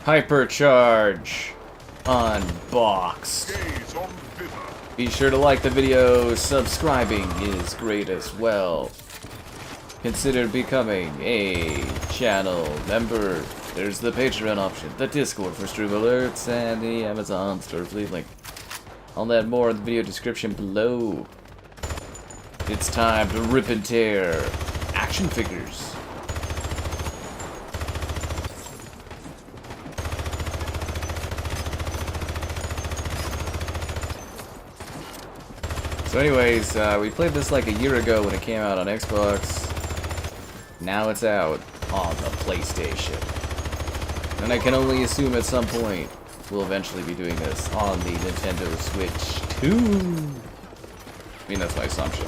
HYPERCHARGE Unboxed. Be sure to like the video, subscribing is great as well. Consider becoming a channel member. There's the Patreon option, the Discord for stream alerts, and the Amazon store affiliate link. All that more in the video description below. It's time to rip and tear action figures. So anyways, we played this like a year ago when it came out on Xbox. Now it's out on the PlayStation. And I can only assume at some point we'll eventually be doing this on the Nintendo Switch 2. I mean, that's my assumption.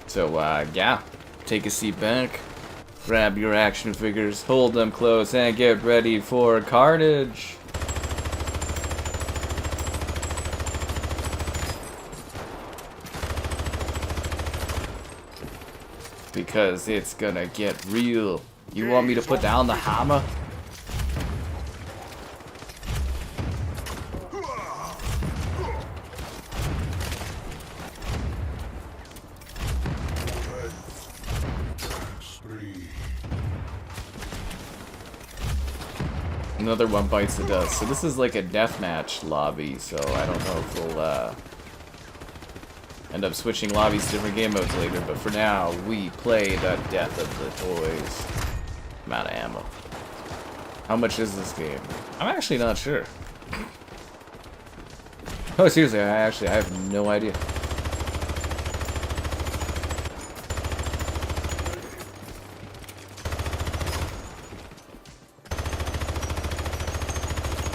So, yeah, take a seat back, grab your action figures, hold them close, and get ready for carnage! Because it's gonna get real. You want me to put down the hammer? Another one bites the dust. So this is like a deathmatch lobby, so I don't know if we'll end up switching lobbies to different game modes later, but for now, we play the death of the toys. I'm out of ammo. How much is this game? I'm actually not sure. Oh, seriously, I have no idea.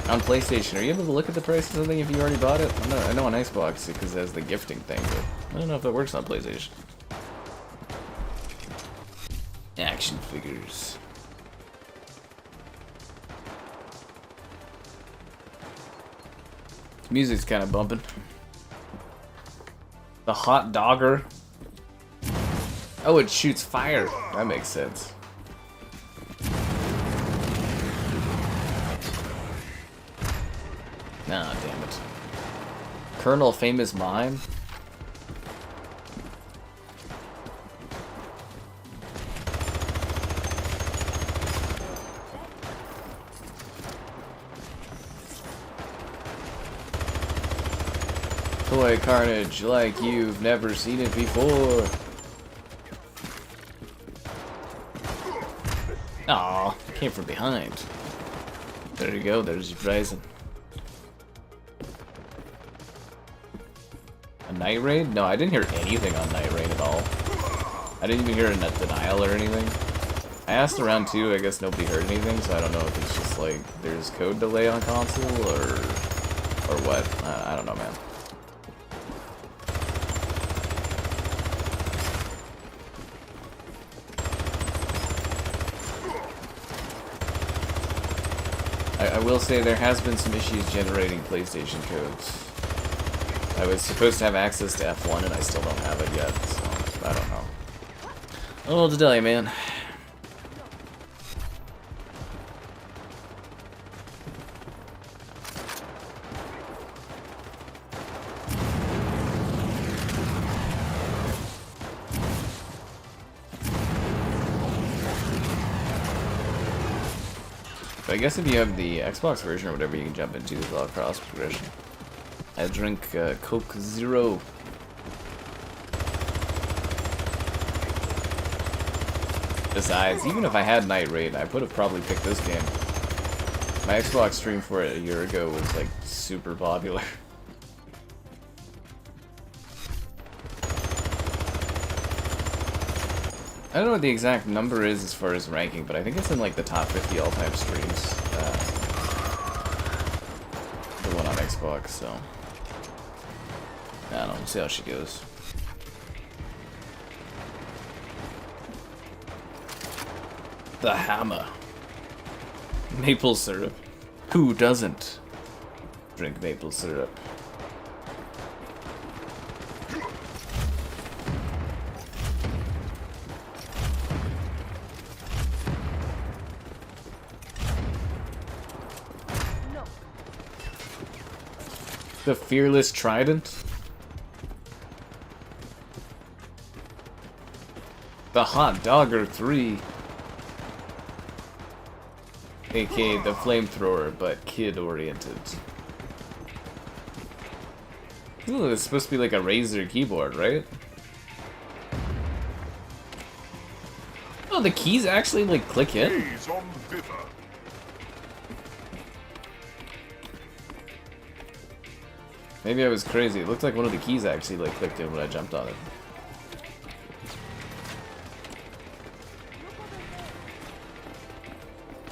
On PlayStation, are you able to look at the price of something if you already bought it? I know on Xbox because it has the gifting thing, but I don't know if that works on PlayStation. Action figures. This music's kind of bumping. The hot dogger. Oh, it shoots fire. That makes sense. Nah, damn it. Colonel Famous Mime? Toy carnage like you've never seen it before. Aw, came from behind. There you go, there's your pricing. A night raid? No, I didn't hear anything on night raid at all. I didn't even hear a net denial or anything. I asked around too, I guess nobody heard anything, so I don't know if it's just like there's code delay on console or what. I don't know, man. I will say there has been some issues generating PlayStation codes. I was supposed to have access to F1 and I still don't have it yet, so I don't know. I don't know what to tell you, man. But I guess if you have the Xbox version or whatever, you can jump into the cross progression. I drink Coke Zero. Besides, even if I had Night Raid, I would have probably picked this game. My Xbox stream for it a year ago was like super popular. I don't know what the exact number is as far as ranking, but I think it's in like the top 50 all-time streams. The one on Xbox, so I don't know, we'll see how she goes. The hammer. Maple syrup. Who doesn't drink maple syrup? The Fearless Trident. The Hot Dogger 3. AKA the Flamethrower, but kid-oriented. Ooh, it's supposed to be like a Razer keyboard, right? Oh, the keys actually, like, click in? Maybe I was crazy. It looked like one of the keys actually, like, clicked in when I jumped on it.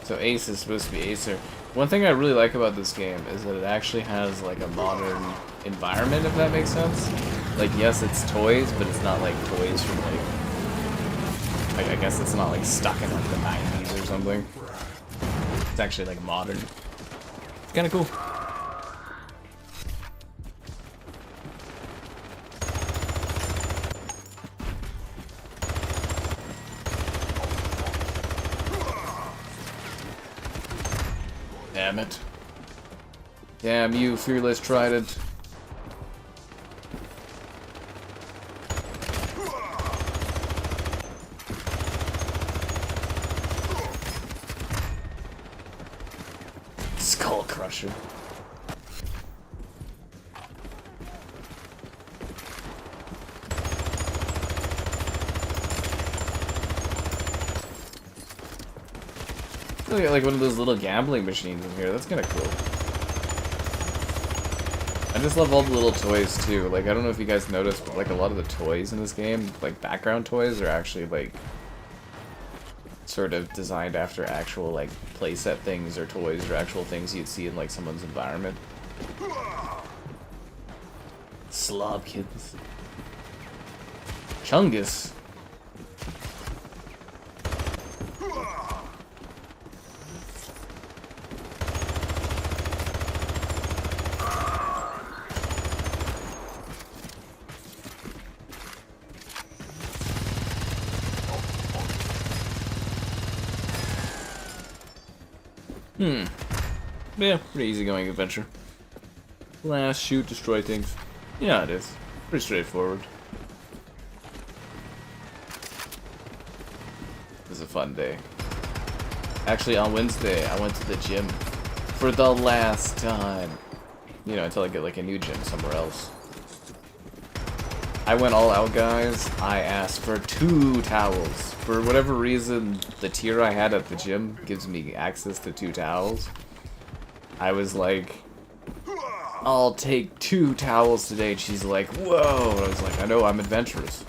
So Ace is supposed to be Acer. One thing I really like about this game is that it actually has like a modern environment, if that makes sense. Like, yes, it's toys, but it's not like toys from like I guess it's not like stuck in like the 90s or something. It's actually like modern. It's kind of cool. Damn it. Damn you, Fearless Trident. Skull Crusher. Look at like one of those little gambling machines in here. That's kind of cool. I just love all the little toys too. Like, I don't know if you guys noticed, but like a lot of the toys in this game, like background toys, are actually like sort of designed after actual like playset things or toys or actual things you'd see in like someone's environment. Slob kids. Chungus. Yeah, pretty easygoing adventure. Blast, shoot, destroy things. Yeah, it is. Pretty straightforward. It was a fun day. Actually, on Wednesday, I went to the gym for the last time. You know, until I get like a new gym somewhere else. I went all out, guys. I asked for 2 towels. For whatever reason, the tier I had at the gym gives me access to 2 towels. I was like, I'll take 2 towels today, and she's like, whoa. And I was like, I know, I'm adventurous.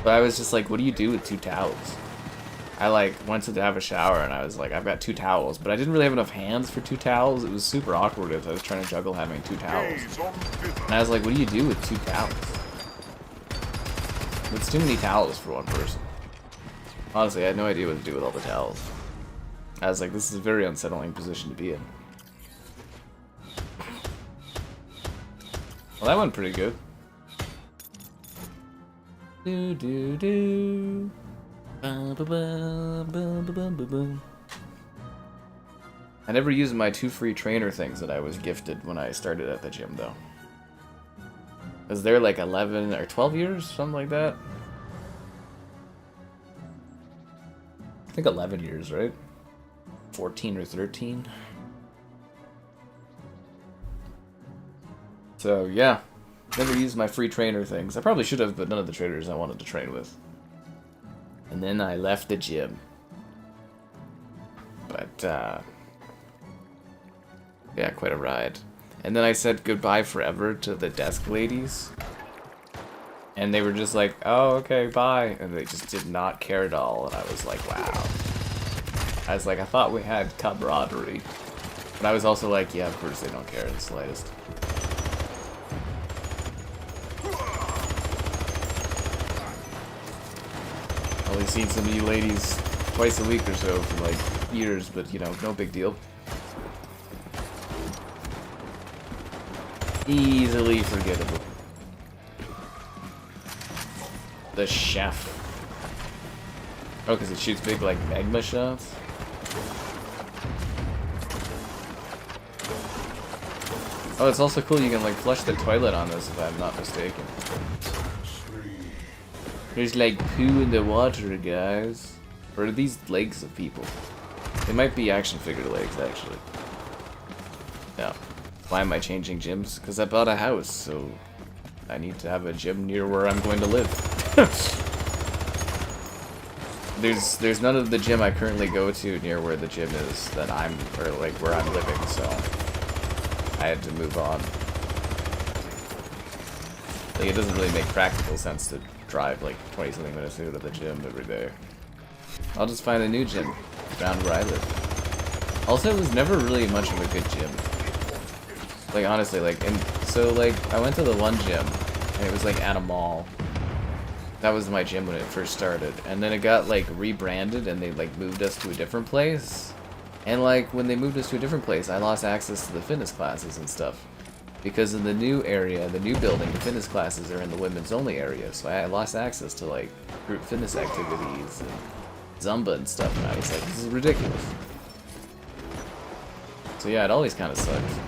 But I was just like, what do you do with 2 towels? I like went to have a shower, and I was like, I've got 2 towels. But I didn't really have enough hands for 2 towels. It was super awkward as I was trying to juggle having 2 towels. And I was like, what do you do with 2 towels? It's too many towels for one person. Honestly, I had no idea what to do with all the towels. I was like, this is a very unsettling position to be in. Well, that went pretty good. Do do do. Ba ba ba ba ba ba ba. I never used my 2 free trainer things that I was gifted when I started at the gym, though. Was there like 11 or 12 years, something like that? I think 11 years, right? 14 or 13. So yeah, never used my free trainer things. I probably should have, but none of the trainers I wanted to train with. And then I left the gym. But yeah, quite a ride. And then I said goodbye forever to the desk ladies. And they were just like, oh, okay, bye. And they just did not care at all. And I was like, wow. I was like, I thought we had camaraderie. But I was also like, yeah, of course they don't care in the slightest. Only seen some of you ladies twice a week or so for like years, but you know, no big deal. Easily forgettable. The chef. Oh, because it shoots big like magma shots? Oh, it's also cool you can like flush the toilet on this if I'm not mistaken. There's like poo in the water, guys. Or are these legs of people? They might be action figure legs, actually. Yeah. Why am I changing gyms? Because I bought a house, so I need to have a gym near where I'm going to live. There's none of the gym I currently go to near where the gym is that I'm, or like where I'm living, so I had to move on. Like, it doesn't really make practical sense to drive like 20-something minutes to go to the gym every day. I'll just find a new gym around where I live. Also, it was never really much of a good gym. Like, honestly, like, and so, like, I went to the one gym, and it was, like, at a mall. That was my gym when it first started. And then it got, like, rebranded, and they, like, moved us to a different place. And, like, when they moved us to a different place, I lost access to the fitness classes and stuff. Because in the new area, the new building, the fitness classes are in the women's only area, so I lost access to, like, group fitness activities and Zumba and stuff, and I was like, this is ridiculous. So yeah, it always kind of sucks.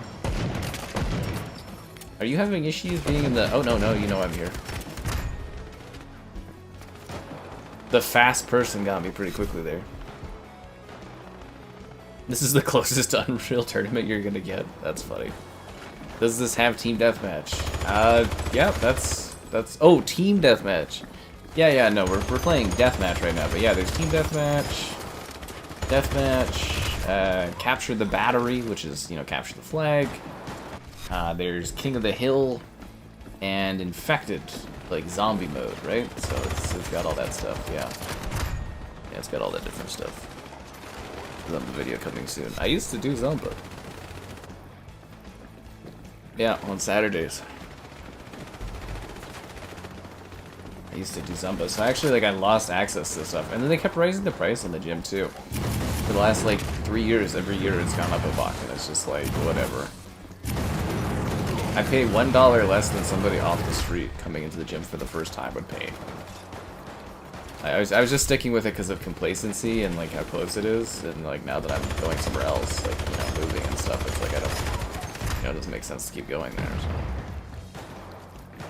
Are you having issues being in the... Oh, no, you know I'm here. The fast person got me pretty quickly there. This is the closest to Unreal Tournament you're gonna get. That's funny. Does this have Team Deathmatch? Yeah, that's... Oh, Team Deathmatch. Yeah, no, we're playing Deathmatch right now, but yeah, there's Team Deathmatch, Capture the Battery, which is, you know, capture the flag. There's King of the Hill, and Infected, like zombie mode, right? So it's got all that stuff, yeah. Yeah, it's got all that different stuff. Zumba video coming soon. I used to do Zumba. Yeah, on Saturdays. I used to do Zumba, so actually, like, I lost access to this stuff. And then they kept raising the price on the gym, too. For the last, like, 3 years, every year it's gone up a buck, and it's just like, whatever. I pay $1 less than somebody off the street coming into the gym for the first time would pay. I was just sticking with it because of complacency and, like, how close it is. And, like, now that I'm going somewhere else, like, you know, moving and stuff, it's like, I don't, you know, it doesn't make sense to keep going there, so.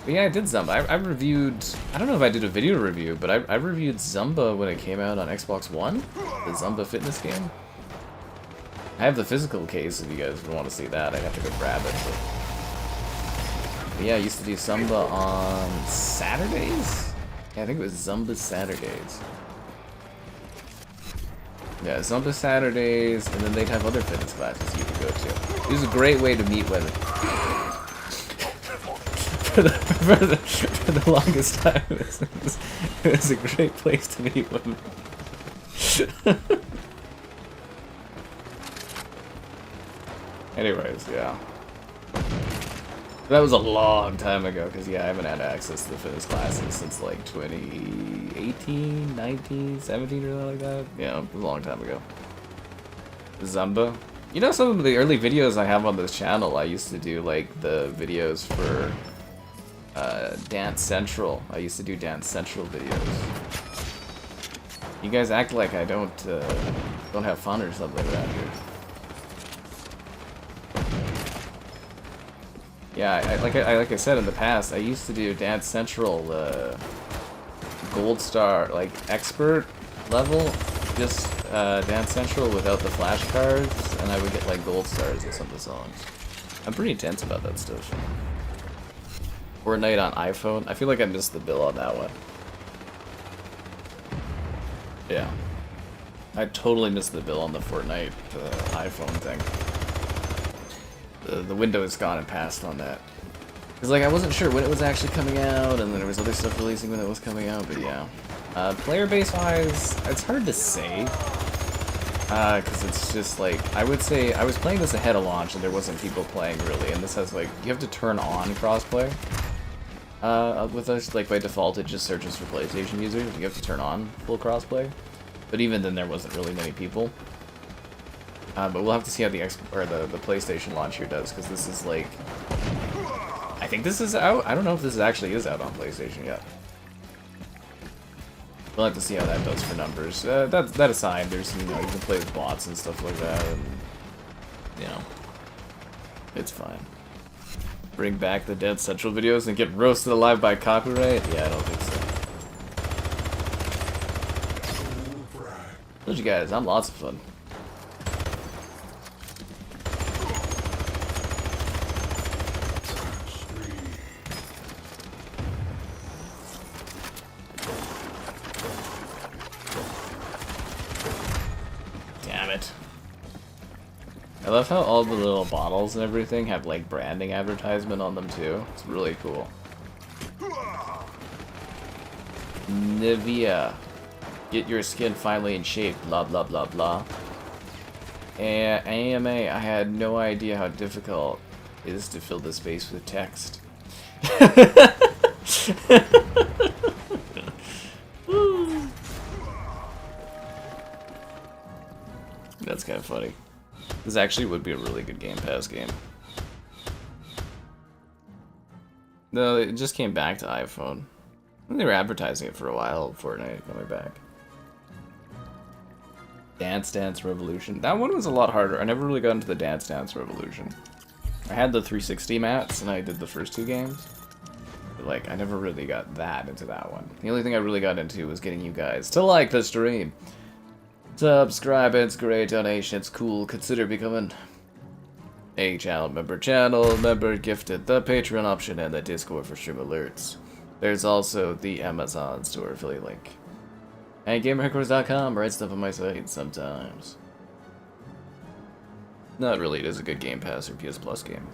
But yeah, I did Zumba. I reviewed... I don't know if I did a video review, but I reviewed Zumba when it came out on Xbox One. The Zumba fitness game. I have the physical case if you guys want to see that. I'd have to go grab it. But yeah, I used to do Zumba on Saturdays? Yeah, I think it was Zumba Saturdays. Yeah, Zumba Saturdays, and then they'd have other fitness classes you could go to. It was a great way to meet women. For the longest time, it was a great place to meet women. Anyways, yeah. That was a long time ago, because yeah, I haven't had access to the fitness classes since like 2018, 19, 17 or something like that. Yeah, it was a long time ago. Zumba. You know, some of the early videos I have on this channel, I used to do like the videos for Dance Central. I used to do Dance Central videos. You guys act like I don't have fun or something around here. Yeah, like I said in the past, I used to do Dance Central Gold Star, like expert level, just Dance Central without the flashcards, and I would get like gold stars in some of the songs. I'm pretty intense about that stuff. Fortnite on iPhone. I feel like I missed the bill on that one. Yeah. I totally missed the bill on the Fortnite iPhone thing. The window is gone and passed on that. Because, like, I wasn't sure when it was actually coming out, and then there was other stuff releasing when it was coming out, but yeah. Player base-wise, it's hard to say. Because it's just, like, I would say, I was playing this ahead of launch, and there wasn't people playing, really, and this has, like, you have to turn on crossplay. With us, like, by default, it just searches for PlayStation users. You have to turn on full crossplay. But even then, there wasn't really many people. But we'll have to see how the PlayStation launch here does, because this is, like... I think this is out? I don't know if this actually is out on PlayStation yet. We'll have to see how that does for numbers. That aside, there's, you know, you can play with bots and stuff like that, and, you know, it's fine. bring back the Dead Central videos and get roasted alive by copyright? Yeah, I don't think so. Told you guys, I'm lots of fun. Damn it. I love how all the little bottles and everything have like branding advertisement on them too. It's really cool. Nivea. Get your skin finally in shape, blah blah blah blah. And AMA, I had no idea how difficult it is to fill the space with text. That's kind of funny. This actually would be a really good Game Pass game. No, it just came back to iPhone. They were advertising it for a while, Fortnite coming back. Dance Dance Revolution. That one was a lot harder. I never really got into the Dance Dance Revolution. I had the 360 mats, and I did the first 2 games. But, like, I never really got that into that one. The only thing I really got into was getting you guys to like the stream. Subscribe, it's great, donation, it's cool, consider becoming a channel member gifted, the Patreon option, and the Discord for stream alerts. There's also the Amazon store affiliate link. And GamerHyperCore.com, write stuff on my site sometimes. Not really, it is a good Game Pass or PS Plus game.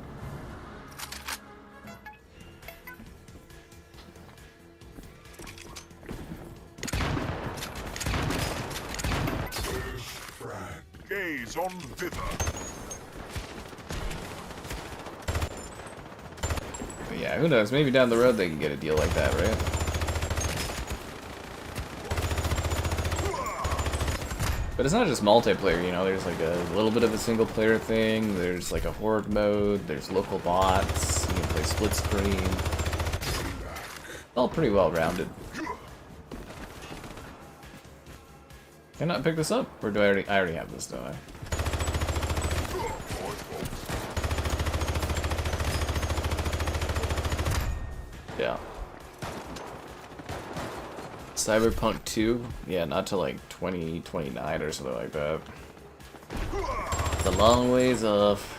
Gaze on thither. But yeah, who knows? Maybe down the road they can get a deal like that, right? But it's not just multiplayer, you know, there's like a little bit of a single player thing, there's like a horde mode, there's local bots, you can play split screen. All pretty well rounded. Can I pick this up? Or do I already have this, don't I? Yeah. Cyberpunk 2? Yeah, not till like 2029 or something like that. It's a long ways off.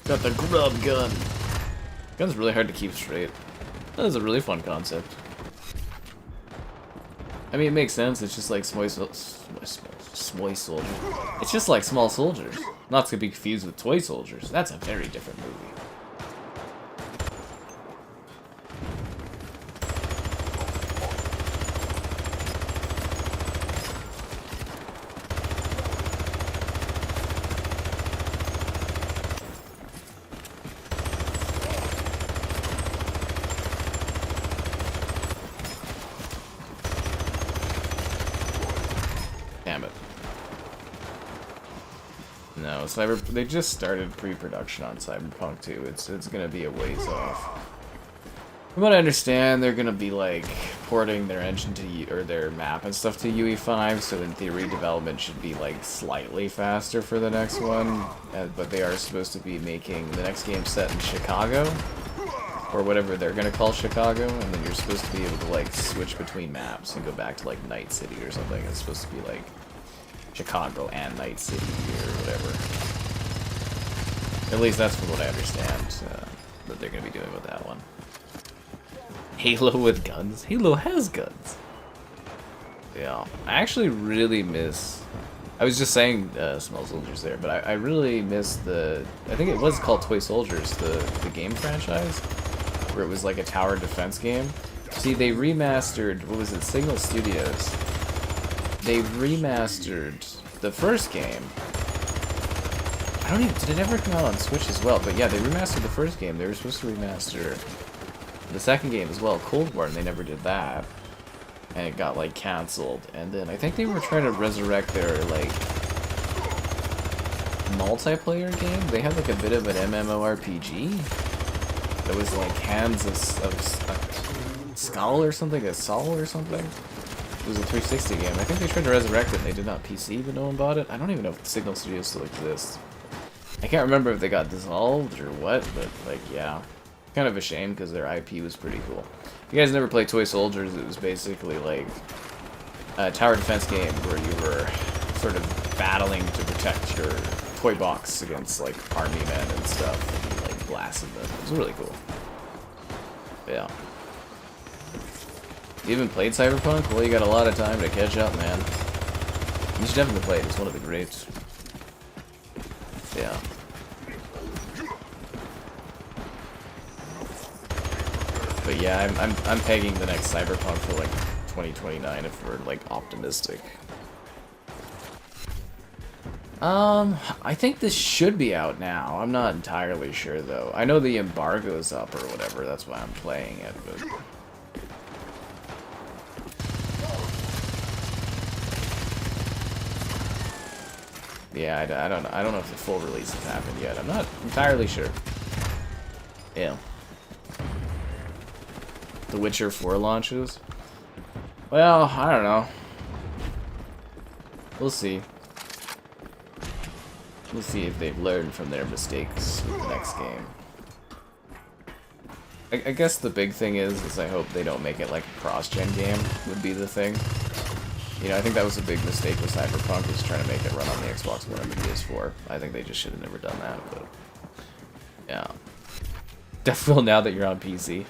Got the grub gun. Gun's really hard to keep straight. That is a really fun concept. I mean, it makes sense. It's just like small soldiers. It's just like small soldiers. Not to be confused with toy soldiers. That's a very different movie. They just started pre-production on Cyberpunk 2. It's gonna be a ways off. From what I understand, they're gonna be like porting their engine to or their map and stuff to UE5. So in theory, development should be like slightly faster for the next one. But they are supposed to be making the next game set in Chicago, or whatever they're gonna call Chicago, and then you're supposed to be able to like switch between maps and go back to like Night City or something. It's supposed to be like Chicago and Night City or whatever. At least that's from what I understand that they're going to be doing with that one. Halo with guns? Halo has guns. Yeah, I actually really miss... I was just saying Small Soldiers there, but I really miss the... I think it was called Toy Soldiers, the game franchise, where it was like a tower defense game. See, they remastered... What was it? Signal Studios. They remastered the first game. I don't even... Did it ever come out on Switch as well? But yeah, they remastered the first game. They were supposed to remaster the second game as well, Cold War, and they never did that. And it got, like, cancelled. And then I think they were trying to resurrect their, like, multiplayer game. They had, like, a bit of an MMORPG. That was, like, Hands of Skull or something, a Sol or something. It was a 360 game. I think they tried to resurrect it and they did not PC, but no one bought it. I don't even know if Signal Studios still exists. I can't remember if they got dissolved or what, but, like, yeah. Kind of a shame because their IP was pretty cool. If you guys never played Toy Soldiers, it was basically like a tower defense game where you were sort of battling to protect your toy box against like army men and stuff, and you, like, blasted them. It was really cool. Yeah. You even played Cyberpunk? Well, you got a lot of time to catch up, man. You should definitely play it. It's one of the greats. Yeah. But yeah, I'm pegging the next Cyberpunk for like 2029 if we're like optimistic. I think this should be out now. I'm not entirely sure though. I know the embargo's up or whatever. That's why I'm playing it. But yeah, I don't know if the full release has happened yet. I'm not entirely sure. Yeah. The Witcher 4 launches? Well, I don't know. We'll see. We'll see if they've learned from their mistakes with the next game. I guess the big thing is I hope they don't make it like a cross-gen game, would be the thing. You know, I think that was a big mistake with Cyberpunk, was trying to make it run on the Xbox One and the PS4. I think they just should have never done that, but... yeah. Definitely now that you're on PC.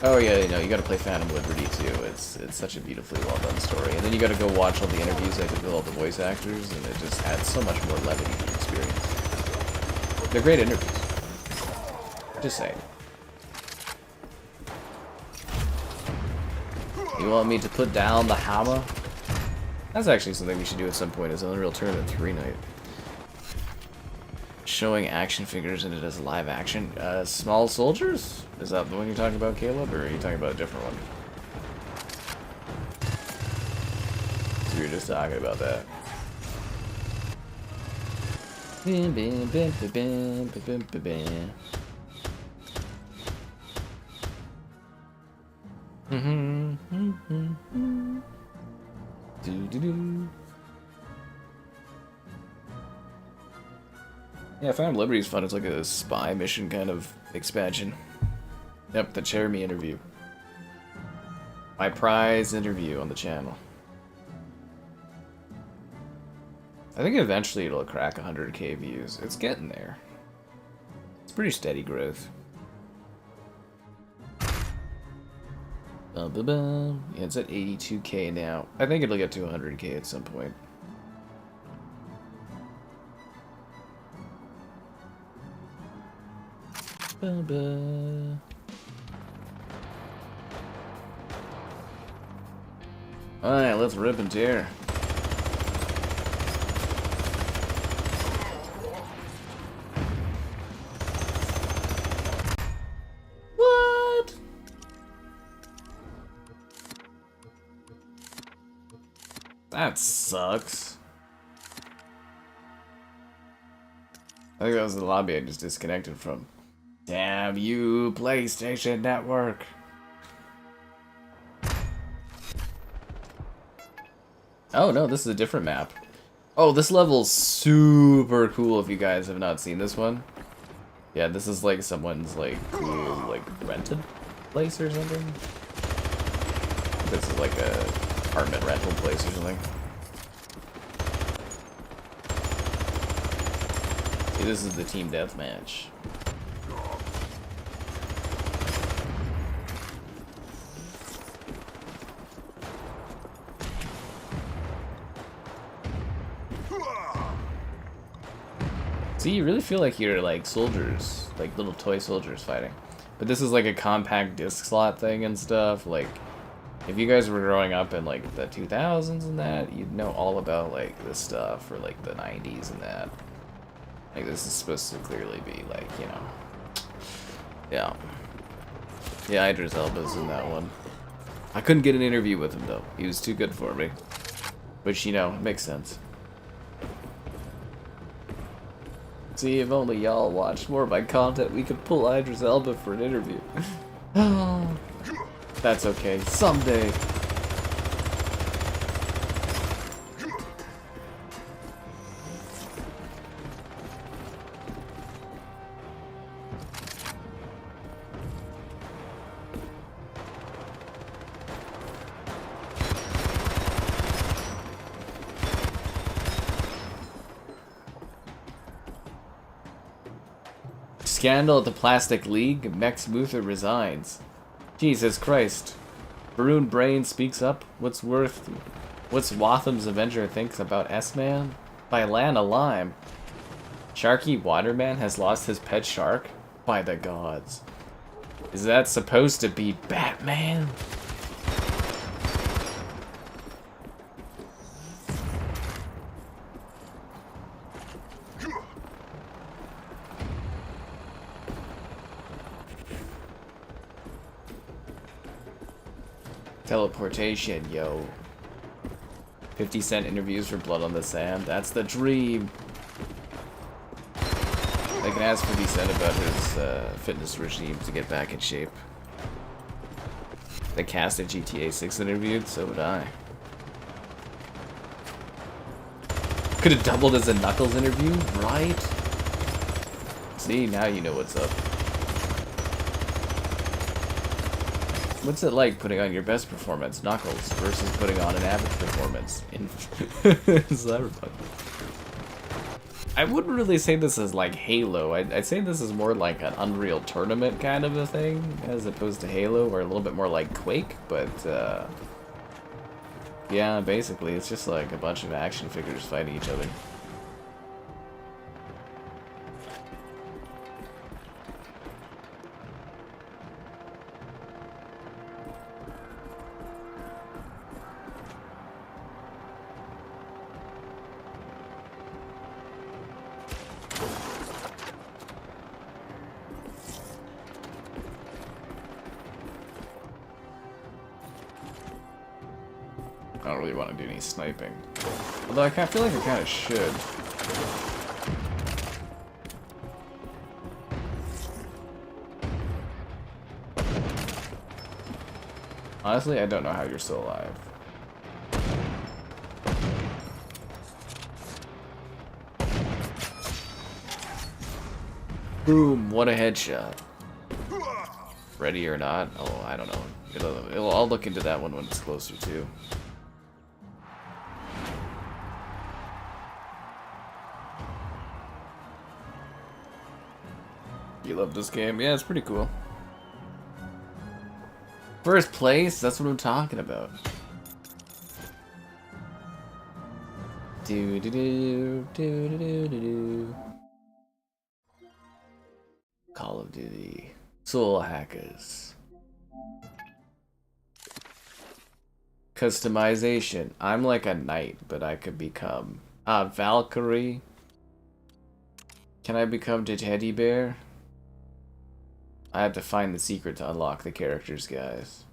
Oh yeah, you know, you gotta play Phantom Liberty too. It's such a beautifully well done story. And then you gotta go watch all the interviews I did with all the voice actors, and it just adds so much more levity to the experience. They're great interviews. Just saying. You want me to put down the hammer? That's actually something we should do at some point, is Unreal Tournament 3 night. Showing action figures in it as live action. Small Soldiers? Is that the one you're talking about, Caleb, or are you talking about a different one? So we were just talking about that. Yeah, Phantom Liberty is fun. It's like a spy mission kind of expansion. Yep, the Jeremy interview. My prize interview on the channel. I think eventually it'll crack 100k views. It's getting there. It's pretty steady growth. Yeah, it's at 82k now. I think it'll get to 100k at some point. Alright, let's rip and tear. What? That sucks. I think that was the lobby I just disconnected from. Damn you, PlayStation Network. Oh no, this is a different map. Oh, this level's super cool if you guys have not seen this one. Yeah, this is like someone's like cool, like rented place or something. This is like a apartment rental place or something. See, this is the team deathmatch. See, you really feel like you're like soldiers, like little toy soldiers fighting. But this is like a compact disc slot thing and stuff. Like, if you guys were growing up in like the 2000s and that, you'd know all about like this stuff, or like the 90s and that. Like, this is supposed to clearly be like, you know, Yeah. Yeah, Idris Elba's in that one. I couldn't get an interview with him, though. He was too good for me. Which, you know, makes sense. See, if only y'all watched more of my content, we could pull Idris Elba for an interview. That's okay. Someday. Scandal at the Plastic League. Mex Muther resigns. Jesus Christ. Barun Brain speaks up. What's Watham's Avenger thinks about S-Man? By Lana Lime. Sharky Waterman has lost his pet shark? By the gods. Is that supposed to be Batman? Teleportation, yo. 50-cent interviews for Blood on the Sand. That's the dream. I can ask 50 Cent about his fitness regime to get back in shape. The cast of GTA 6 interviewed, so would I. Could have doubled as a Knuckles interview, right? See, now you know what's up. What's it like putting on your best performance, Knuckles, versus putting on an average performance in Cyberpunk? I wouldn't really say this is like Halo. I'd say this is more like an Unreal Tournament kind of a thing, as opposed to Halo, or a little bit more like Quake, but yeah, basically it's just like a bunch of action figures fighting each other. I don't really want to do any sniping. Although I feel like I kind of should. Honestly, I don't know how you're still alive. Boom, what a headshot. Ready or not? Oh, I don't know. I'll look into that one when it's closer to. You love this game? Yeah, it's pretty cool. First place? That's what I'm talking about. Do do do do do do do. Call of Duty. Soul Hackers. Customization. I'm like a knight, but I could become Valkyrie. Can I become the teddy bear? I have to find the secret to unlock the characters, guys.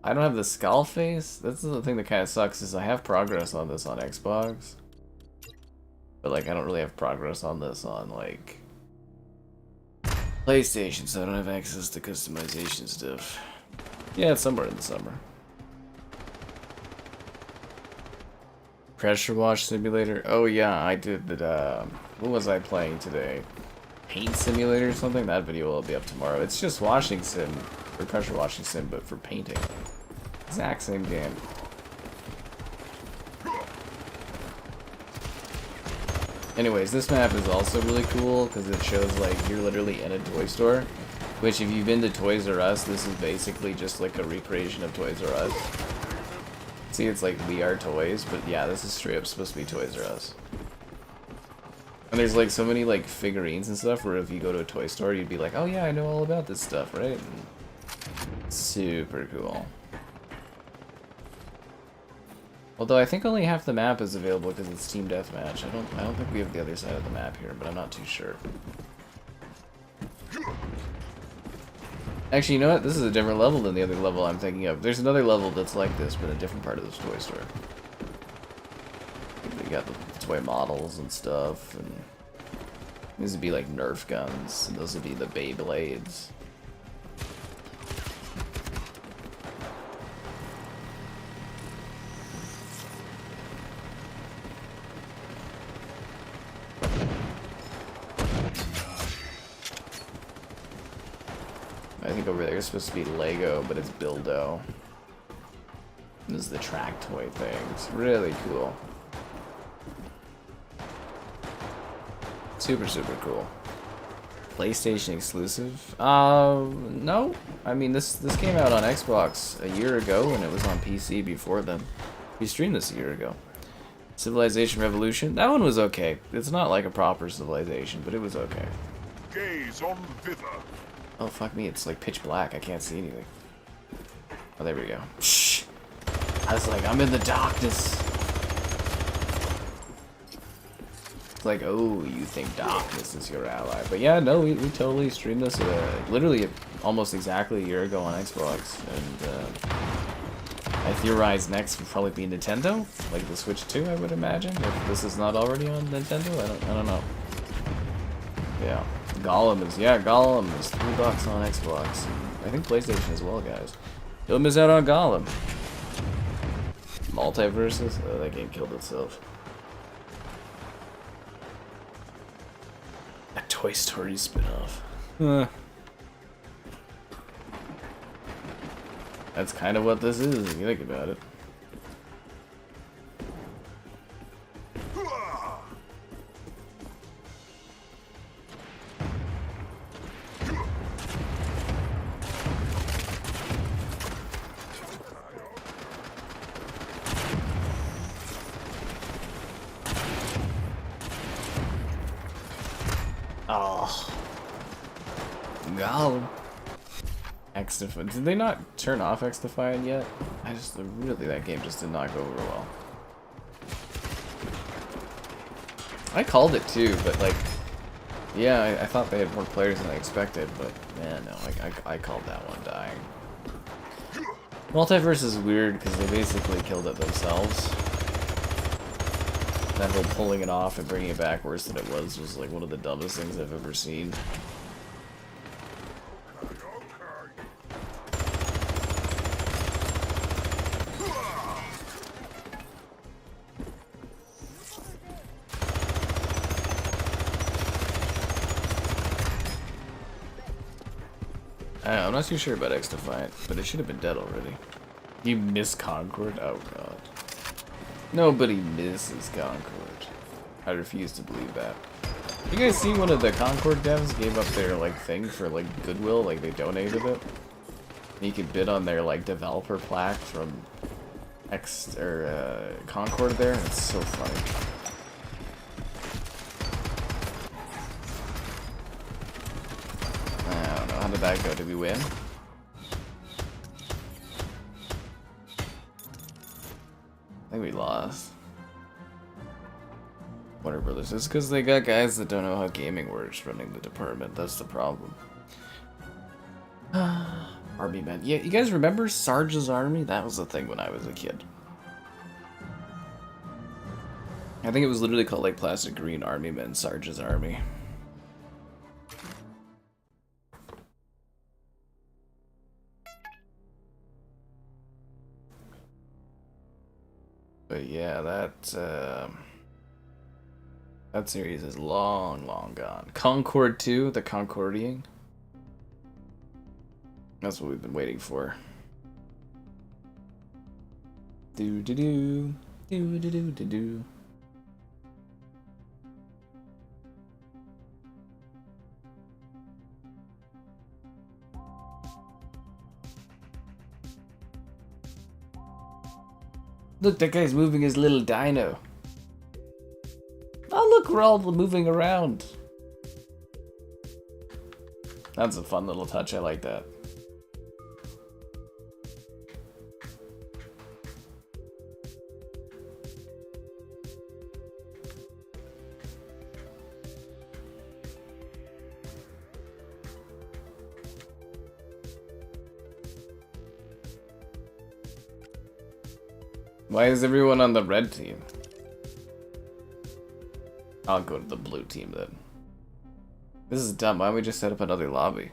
I don't have the skull face? That's the thing that kind of sucks, is I have progress on this on Xbox. But, like, I don't really have progress on this on, like, PlayStation, so I don't have access to customization stuff. Yeah, it's somewhere in the summer. Pressure wash simulator? Oh yeah, I did that, what was I playing today? Paint simulator or something? That video will be up tomorrow. It's just washing sim, or pressure washing sim, but for painting. Exact same game. Anyways, this map is also really cool, because it shows, like, you're literally in a toy store. Which, if you've been to Toys R Us, this is basically just like a recreation of Toys R Us. See, it's like We Are Toys, but yeah, this is straight up supposed to be Toys R Us. And there's like so many like figurines and stuff where if you go to a toy store, you'd be like, oh yeah, I know all about this stuff, right? And super cool. Although I think only half the map is available because it's Team Deathmatch. I don't think we have the other side of the map here, but I'm not too sure. Actually, you know what? This is a different level than the other level I'm thinking of. There's another level that's like this, but a different part of this toy store. They got the toy models and stuff, and these would be like Nerf guns, and those would be the Beyblades. I think over there is supposed to be Lego, but it's Buildo. This is the track toy thing. It's really cool. Super, super cool. PlayStation exclusive? No. I mean, this came out on Xbox a year ago, and it was on PC before then. We streamed this a year ago. Civilization Revolution? That one was okay. It's not like a proper Civilization, but it was okay. Gaze on thither. Oh, fuck me, it's like pitch black. I can't see anything. Oh, there we go. Shh. I was like, I'm in the darkness. It's like, oh, you think darkness is your ally. But yeah, no, we totally streamed this literally almost exactly a year ago on Xbox. And I theorize next would probably be Nintendo. Like the Switch 2, I would imagine. If this is not already on Nintendo, I don't know. Yeah. Gollum is $3 on Xbox. I think PlayStation as well, guys. Don't miss out on Gollum. Multiverses? Oh, that game killed itself. A Toy Story spin-off. That's kind of what this is, if you think about it. Oh. Gollum. X-Define. Did they not turn off X-Define yet? Really, that game just did not go over well. I called it too, but like, yeah, I thought they had more players than I expected, but man, no, I called that one dying. Multiverse is weird because they basically killed it themselves. That whole pulling it off and bringing it back worse than it was like one of the dumbest things I've ever seen. I'm not too sure about X-Defiant, but it should have been dead already. You miss Concord? Oh god. Nobody misses Concord. I refuse to believe that. You guys see one of the Concord devs gave up their like thing for like Goodwill, like they donated it? And you could bid on their like developer plaque from Concord there. It's so funny. I don't know, how did that go? Did we win? I think we lost. Warner Brothers. It's because they got guys that don't know how gaming works running the department. That's the problem. Army Men. Yeah, you guys remember Sarge's Army? That was the thing when I was a kid. I think it was literally called like Plastic Green Army Men, Sarge's Army. But yeah, that series is long, long gone. Concord 2, the Concordian. That's what we've been waiting for. Do-do-do. Do-do-do-do-do. Look, that guy's moving his little dino. Oh, look, we're all moving around. That's a fun little touch. I like that. Why is everyone on the red team? I'll go to the blue team then. This is dumb. Why don't we just set up another lobby?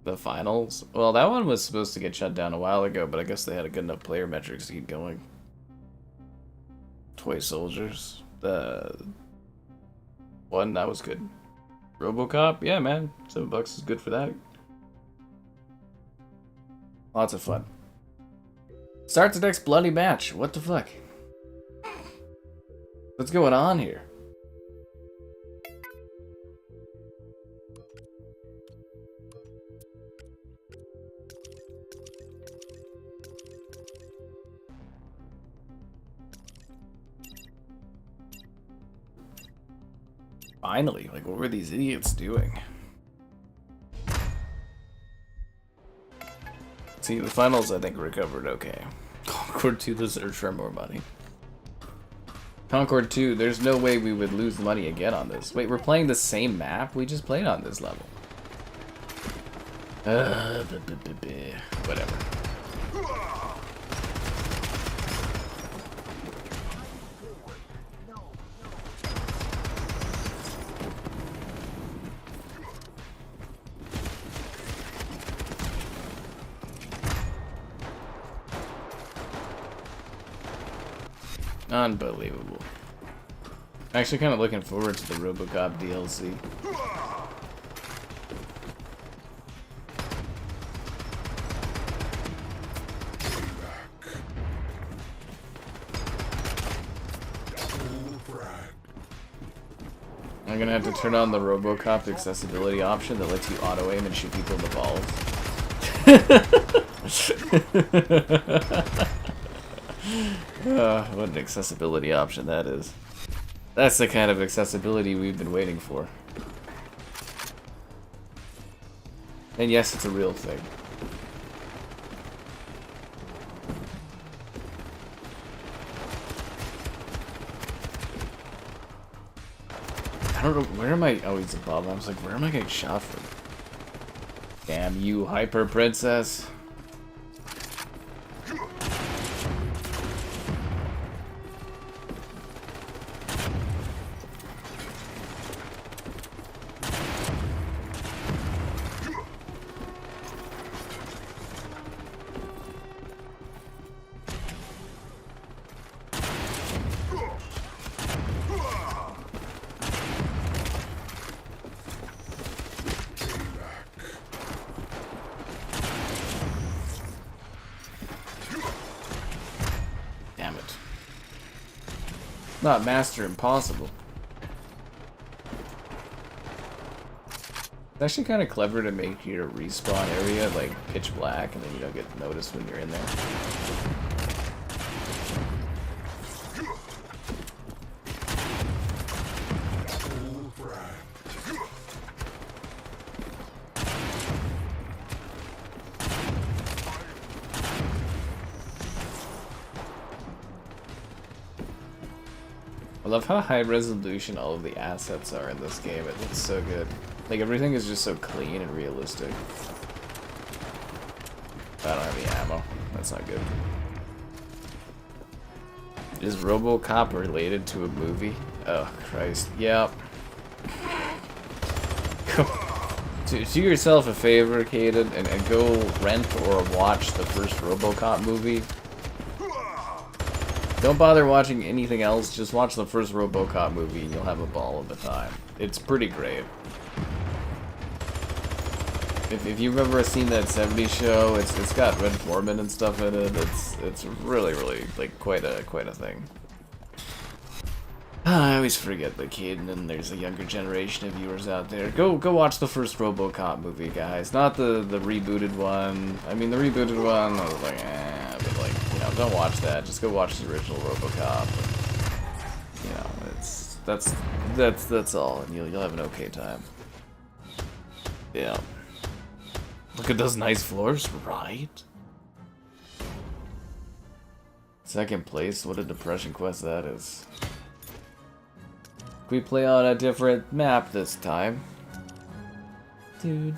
The finals? Well, that one was supposed to get shut down a while ago, but I guess they had a good enough player metrics to keep going. Toy Soldiers. The one, that was good. RoboCop? Yeah, man. $7 is good for that. Lots of fun. Start the next bloody match. What the fuck? What's going on here? Finally, like, what were these idiots doing? See, the finals, I think, recovered okay. Concord 2 deserves for more money. Concord 2, there's no way we would lose money again on this. Wait, we're playing the same map? We just played on this level. Whatever. Unbelievable. I'm actually kind of looking forward to the RoboCop DLC. I'm gonna have to turn on the RoboCop accessibility option that lets you auto-aim and shoot people in the balls. What an accessibility option that is. That's the kind of accessibility we've been waiting for. And yes, it's a real thing. I don't know, where am I? Oh, he's above. I was like, where am I getting shot from? Damn you, Hyper Princess. Not Master Impossible. It's actually kind of clever to make your respawn area like pitch black and then you don't get noticed when you're in there. I love how high resolution all of the assets are in this game. It looks so good. Like, everything is just so clean and realistic. I don't have any ammo. That's not good. Is RoboCop related to a movie? Oh, Christ. Yep. Do yourself a favor, Caden, and go rent or watch the first RoboCop movie. Don't bother watching anything else, just watch the first RoboCop movie and you'll have a ball of a time. It's pretty great. If you've ever seen that 70s show, it's got Red Foreman and stuff in it. It's really like quite a thing. I always forget the kid, and there's a younger generation of viewers out there. Go watch the first RoboCop movie, guys. Not the rebooted one. I mean, the rebooted one, I was like, but like, you know, don't watch that. Just go watch the original RoboCop. And, you know, that's all, and you'll have an okay time. Yeah. Look at those nice floors, right? Second place. What a depression quest that is. We play on a different map this time. Do.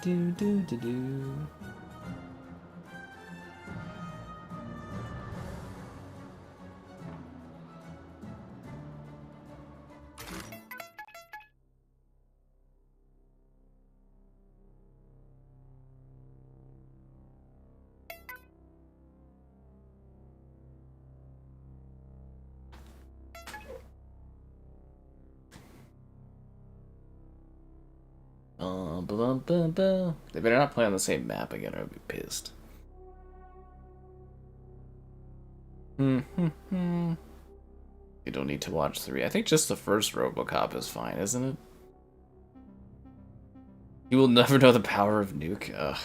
Bum, bum, bum, bum. They better not play on the same map again or I'll be pissed. You don't need to watch 3. I think just the first RoboCop is fine, isn't it? You will never know the power of Nuke. Ugh,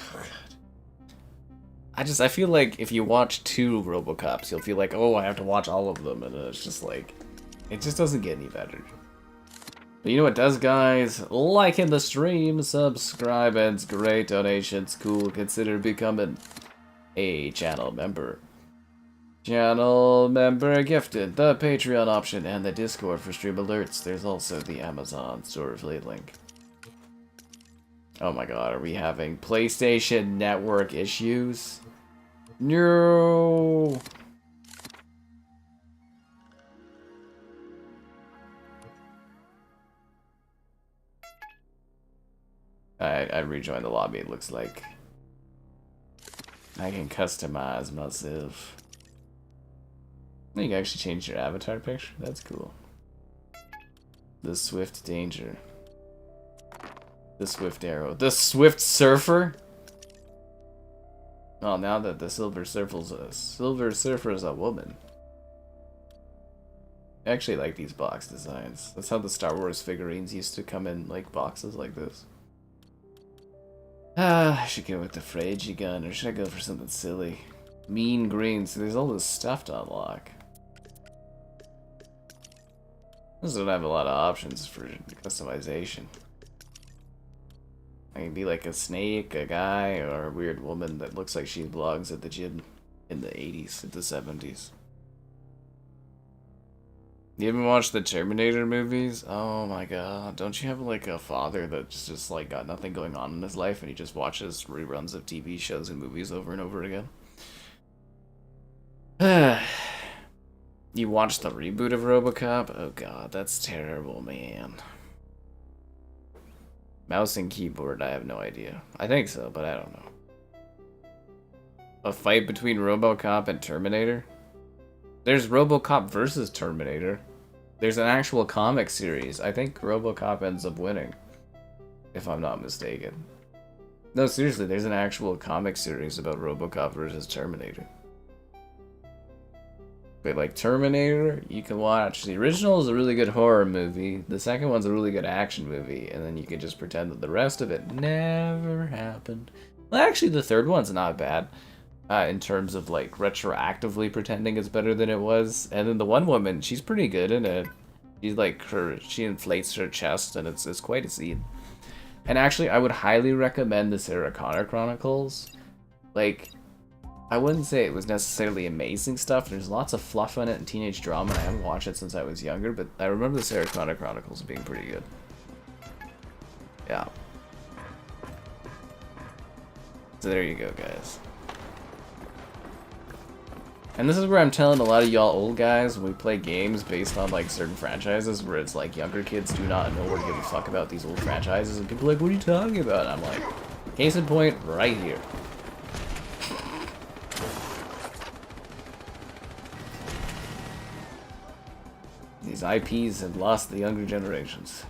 God. I feel like if you watch 2 RoboCops, you'll feel like, oh, I have to watch all of them, and it's just like, it just doesn't get any better. But you know what does, guys? Liking the stream, subscribe, and it's great. Donations, cool. Consider becoming a channel member. Channel member gifted, the Patreon option, and the Discord for stream alerts. There's also the Amazon store affiliate link. Oh my god, are we having PlayStation Network issues? No! I rejoined the lobby, it looks like. I can customize myself. You can actually change your avatar picture? That's cool. The Swift Danger. The Swift Arrow. The Swift Surfer? Oh, now that the Silver Surfer is a woman. I actually like these box designs. That's how the Star Wars figurines used to come in, like, boxes like this. I should go with the Fragi gun, or should I go for something silly? Mean green, so there's all this stuff to unlock. Those don't have a lot of options for customization. I can be like a snake, a guy, or a weird woman that looks like she vlogs at the gym in the 80s, the 70s. You haven't watched the Terminator movies? Oh my god. Don't you have like a father that's just like got nothing going on in his life and he just watches reruns of TV shows and movies over and over again? You watched the reboot of RoboCop? Oh god, that's terrible, man. Mouse and keyboard, I have no idea. I think so, but I don't know. A fight between RoboCop and Terminator? There's RoboCop versus Terminator. There's an actual comic series. I think RoboCop ends up winning, if I'm not mistaken. No, seriously, there's an actual comic series about RoboCop versus Terminator. But like Terminator, you can watch. The original is a really good horror movie. The second one's a really good action movie. And then you can just pretend that the rest of it never happened. Well, actually, the third one's not bad. In terms of like retroactively pretending it's better than it was. And then the one woman, she's pretty good in it. She's like she inflates her chest and it's quite a scene. And actually, I would highly recommend the Sarah Connor Chronicles. Like, I wouldn't say it was necessarily amazing stuff. There's lots of fluff in it and teenage drama, and I haven't watched it since I was younger, but I remember the Sarah Connor Chronicles being pretty good. Yeah. So there you go, guys. And this is where I'm telling a lot of y'all old guys when we play games based on like certain franchises where it's like younger kids do not know or give a fuck about these old franchises, and people are like, what are you talking about? And I'm like, case in point, right here. These IPs have lost the younger generations.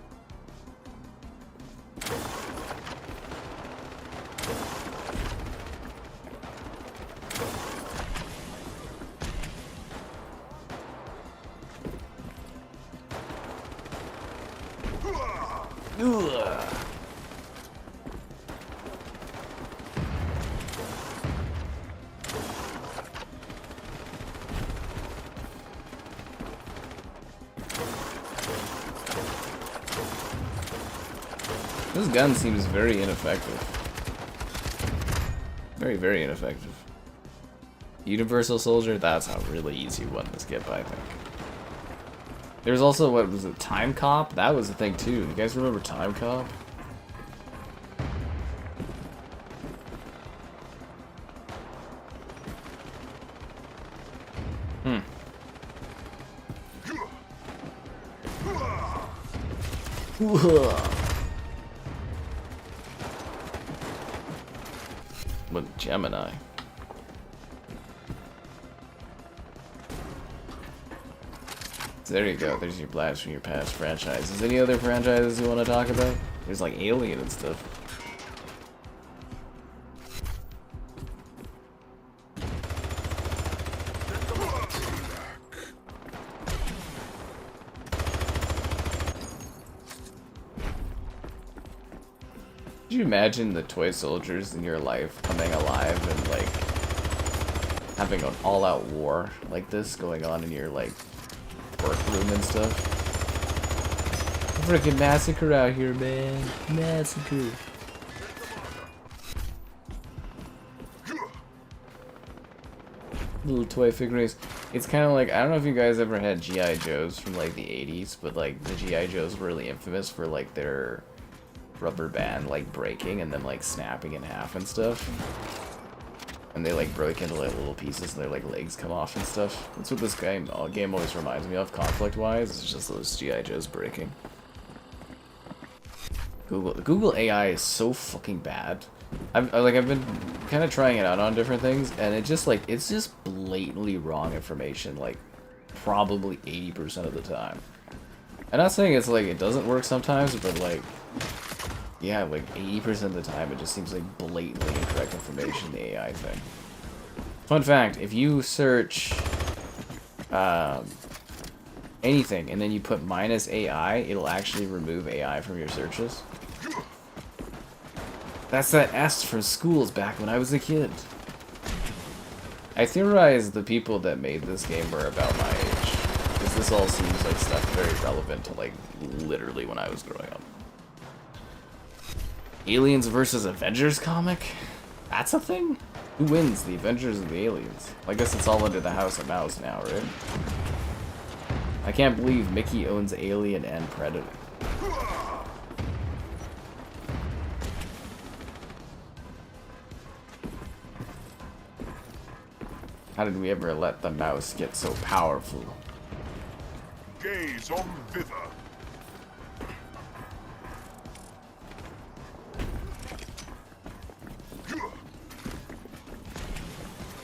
This gun seems very ineffective. Very, very ineffective. Universal Soldier, that's a really easy one to skip, I think. There's also, what was it, Time Cop? That was a thing too. You guys remember Time Cop? With Gemini. So there you go. There's your blast from your past franchises. Any other franchises you want to talk about? There's like Alien and stuff. Could you imagine the toy soldiers in your life coming alive and like having an all-out war like this going on in your like workroom and stuff? Freaking massacre out here, man. Massacre. Little toy figurines. It's kind of like, I don't know if you guys ever had G.I. Joes from like the 80s, but like the G.I. Joes were really infamous for like their rubber band like breaking and then like snapping in half and stuff. And they like broke into like little pieces and their like legs come off and stuff. That's what this game always reminds me of, conflict-wise. It's just those G.I. Joes breaking. The Google AI is so fucking bad. I've been kind of trying it out on different things, and it's just blatantly wrong information, like probably 80% of the time. I'm not saying it's like it doesn't work sometimes, but like, yeah, like 80% of the time it just seems like blatantly incorrect information, the AI thing. Fun fact, if you search anything and then you put -AI, it'll actually remove AI from your searches. That's that S from schools back when I was a kid. I theorize the people that made this game were about my age, because this all seems like stuff very relevant to like literally when I was growing up. Aliens versus Avengers comic? That's a thing? Who wins, the Avengers or the Aliens? I guess it's all under the House of Mouse now, right? I can't believe Mickey owns Alien and Predator. How did we ever let the mouse get so powerful? Gaze on thither.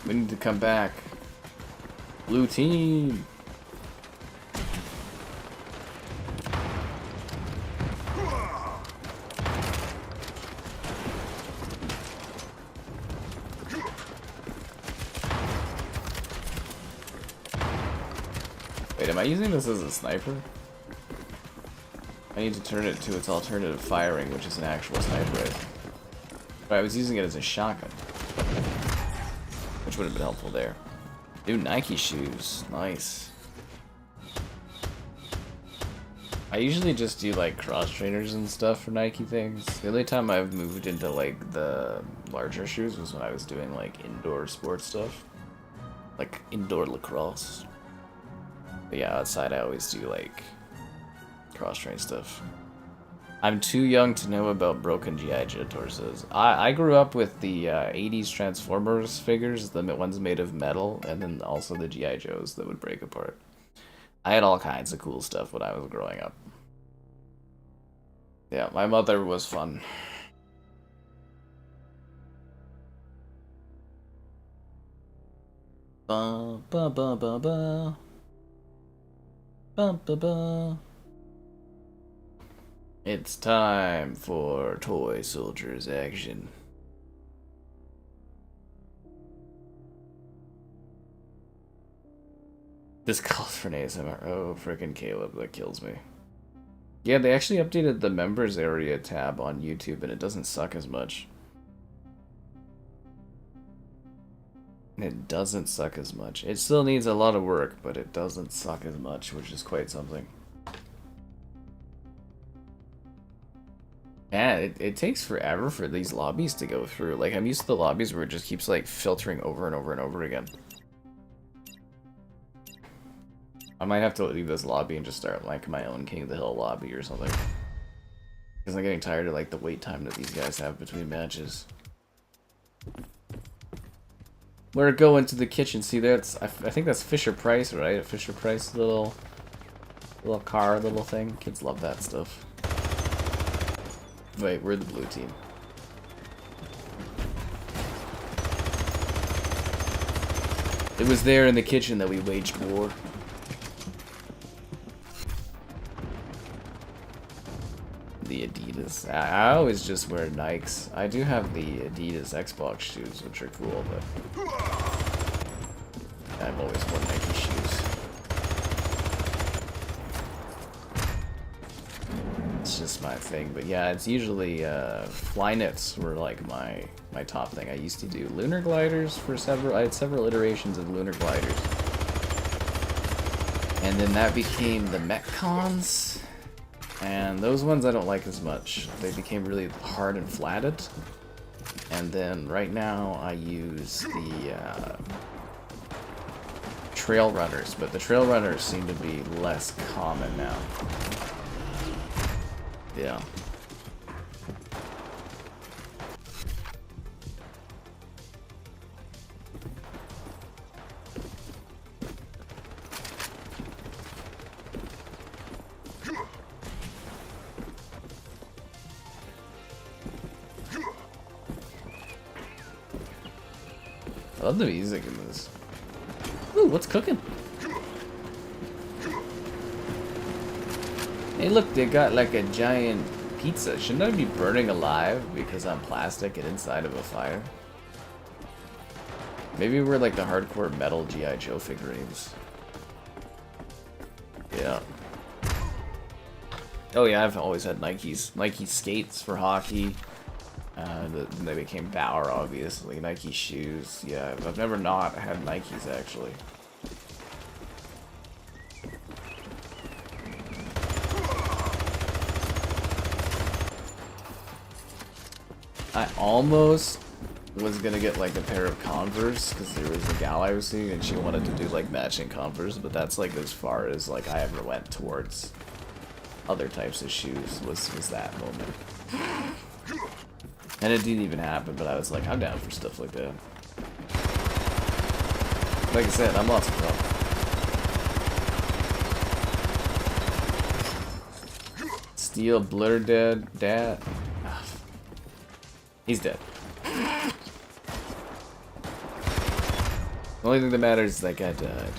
We need to come back. Blue team. Wait, am I using this as a sniper? I need to turn it to its alternative firing, which is an actual sniper rifle. But I was using it as a shotgun, which would have been helpful there. New Nike shoes, nice. I usually just do like cross trainers and stuff for Nike things. The only time I've moved into like the larger shoes was when I was doing like indoor sports stuff, like indoor lacrosse. But yeah, outside I always do like cross-train stuff. I'm too young to know about broken G.I. Joe torsos. I grew up with the 80s Transformers figures, the ones made of metal, and then also the G.I. Joes that would break apart. I had all kinds of cool stuff when I was growing up. Yeah, my mother was fun. Ba ba ba ba ba. Ba ba ba. It's time for Toy Soldiers action. This calls for an ASMR. Oh, frickin' Caleb, that kills me. Yeah, they actually updated the members area tab on YouTube and it doesn't suck as much. It doesn't suck as much. It still needs a lot of work, but it doesn't suck as much, which is quite something. Yeah, it takes forever for these lobbies to go through. Like, I'm used to the lobbies where it just keeps, like, filtering over and over and over again. I might have to leave this lobby and just start, like, my own King of the Hill lobby or something. Because I'm getting tired of, like, the wait time that these guys have between matches. We're going to the kitchen. See, that's I think that's Fisher Price, right? A Fisher Price little car, little thing. Kids love that stuff. Wait, we're the blue team. It was there in the kitchen that we waged war. The Adidas. I always just wear Nikes. I do have the Adidas Xbox shoes, which are cool, but I've always worn Nike shoes. that's just my thing. But yeah, it's usually flyknits were like my top thing. I used to do lunar gliders for I had several iterations of lunar gliders. And then that became the Metcons. And those ones I don't like as much. They became really hard and flatted. And then right now I use the trail runners, but the trail runners seem to be less common now. Yeah. I love the music in this. Ooh, what's cooking? Hey look, they got like a giant pizza. Shouldn't I be burning alive because I'm plastic and inside of a fire? Maybe we're like the hardcore metal G.I. Joe figurines. Yeah. Oh yeah, I've always had Nikes. Nike skates for hockey. They became Bauer, obviously. Nike shoes. Yeah, I've never not had Nikes, actually. I almost was gonna get like a pair of Converse, because there was a gal I was seeing and she wanted to do like matching Converse, but that's like as far as like I ever went towards other types of shoes, was that moment. And it didn't even happen, but I was like, I'm down for stuff like that. Like I said, I'm lots of fun. Steel Blur Dad. Ah. He's dead. The only thing that matters is that guy died.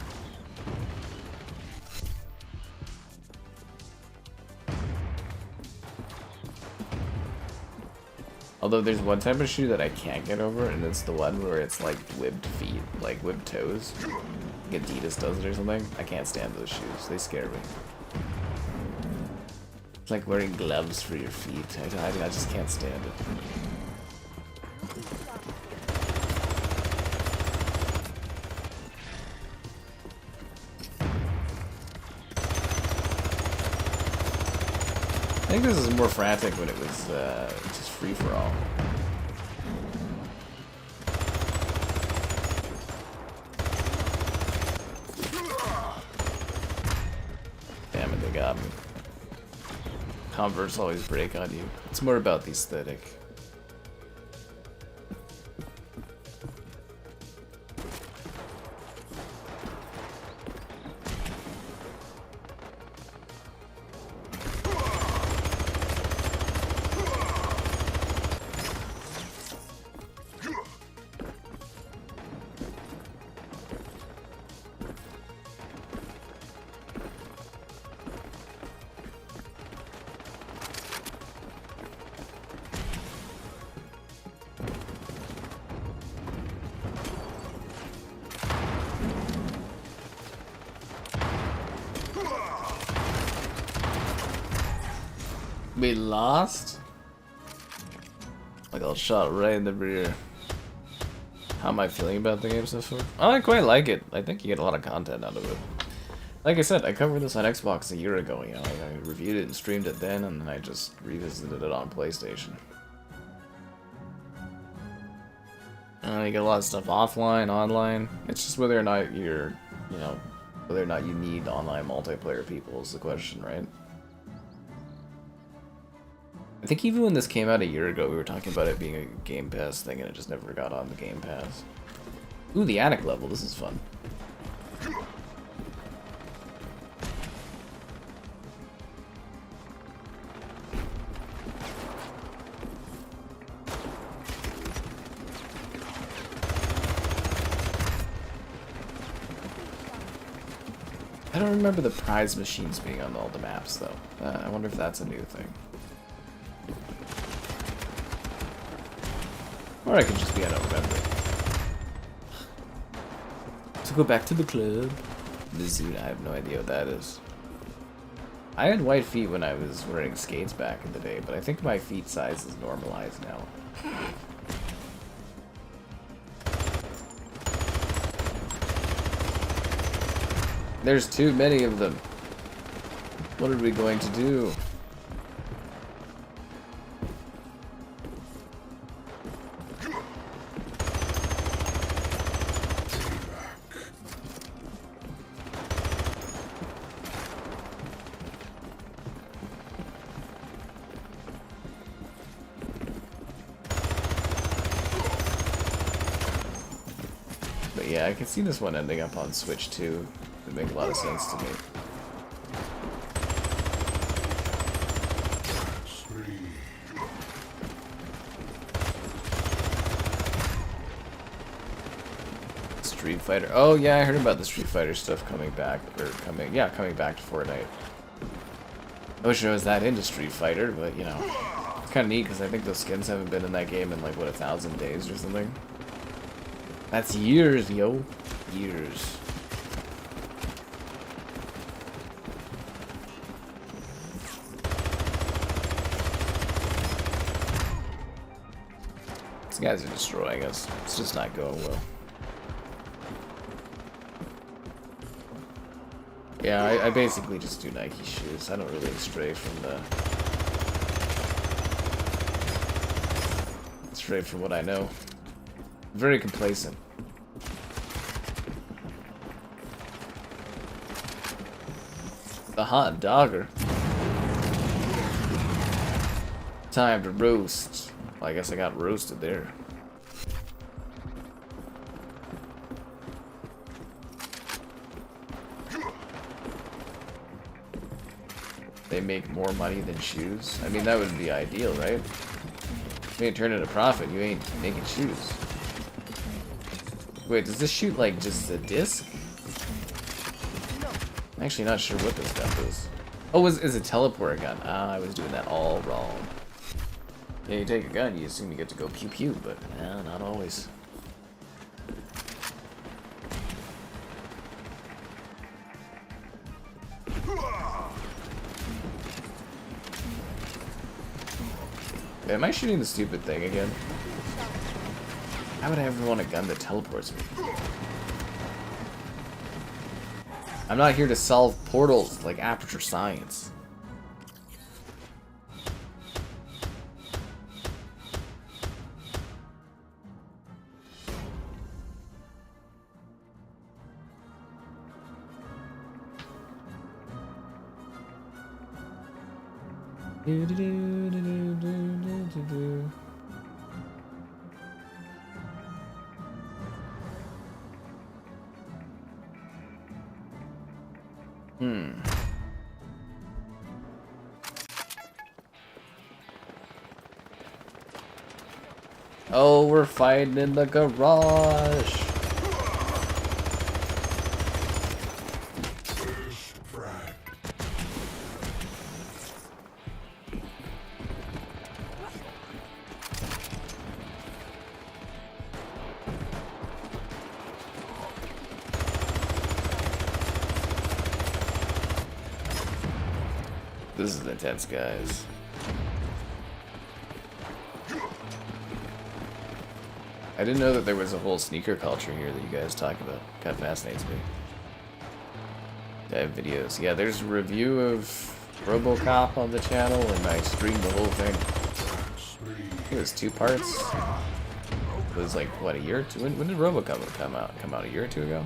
Although there's one type of shoe that I can't get over, and it's the one where it's like webbed feet, like webbed toes. Like Adidas does it or something. I can't stand those shoes. They scare me. It's like wearing gloves for your feet. I just can't stand it. I think this is more frantic when it was just free-for-all. Damn it, they got me. Converse always break on you. It's more about the aesthetic. We lost? I got shot right in the rear. How am I feeling about the game so far? I quite like it. I think you get a lot of content out of it. Like I said, I covered this on Xbox a year ago, you know, I reviewed it and streamed it then, and then I just revisited it on PlayStation. You get a lot of stuff offline, online. It's just whether or not you're, you know, whether or not you need online multiplayer people is the question, right? I think even when this came out a year ago, we were talking about it being a Game Pass thing, and it just never got on the Game Pass. Ooh, the attic level. This is fun. I don't remember the prize machines being on all the maps, though. I wonder if that's a new thing. Or I could just be, I don't remember. So go back to the club. The zoo, I have no idea what that is. I had white feet when I was wearing skates back in the day, but I think my feet size is normalized now. There's too many of them. What are we going to do? But yeah, I can see this one ending up on Switch too. It would make a lot of sense to me. Street Fighter. Oh yeah, I heard about the Street Fighter stuff coming back, or coming back to Fortnite. I wish I was that into Street Fighter, but you know, it's kind of neat because I think those skins haven't been in that game in like what, 1,000 days or something. That's years, yo, years. These guys are destroying us. It's just not going well. Yeah, I basically just do Nike shoes. I don't really stray from what I know. Very complacent. The hot dogger. Time to roast. Well, I guess I got roasted there. They make more money than shoes. I mean, that would be ideal, right? If you ain't turning a profit, you ain't making shoes. Wait, does this shoot like just a disc? I'm actually not sure what this gun does. Oh, is a teleport gun. Ah, I was doing that all wrong. Yeah, you take a gun, you assume you get to go pew pew, but nah, not always. Am I shooting the stupid thing again? Why would I ever want a gun that teleports me? I'm not here to solve portals like Aperture Science. Oh, we're fighting in the garage. This is intense, guys. I didn't know that there was a whole sneaker culture here that you guys talk about. Kind of fascinates me. I have videos. Yeah, there's a review of RoboCop on the channel, and I streamed the whole thing. I think it was 2 parts. It was like, what, a year or two? When did RoboCop come out? Come out a year or 2 ago?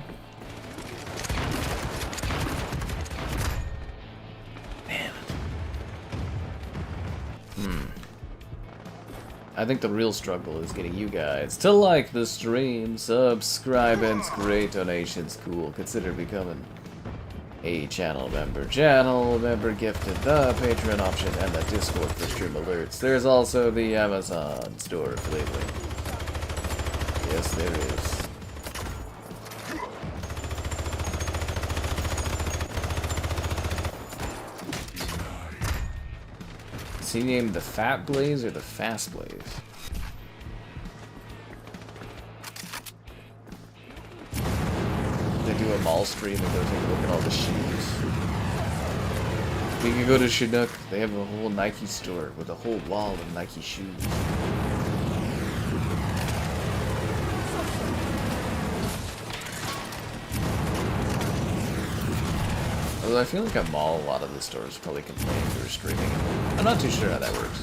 I think the real struggle is getting you guys to like the stream, subscribe, and great donations. Cool. Consider becoming a channel member. Channel member gifted the Patreon option and the Discord for stream alerts. There's also the Amazon store for labeling. Yes, there is. Is he named the Fat Blaze or the Fast Blaze? They do a mall stream and go take a look at all the shoes. We can go to Chinook. They have a whole Nike store with a whole wall of Nike shoes. Although I feel like at mall, a lot of the stores probably complain for streaming. I'm not too sure how that works.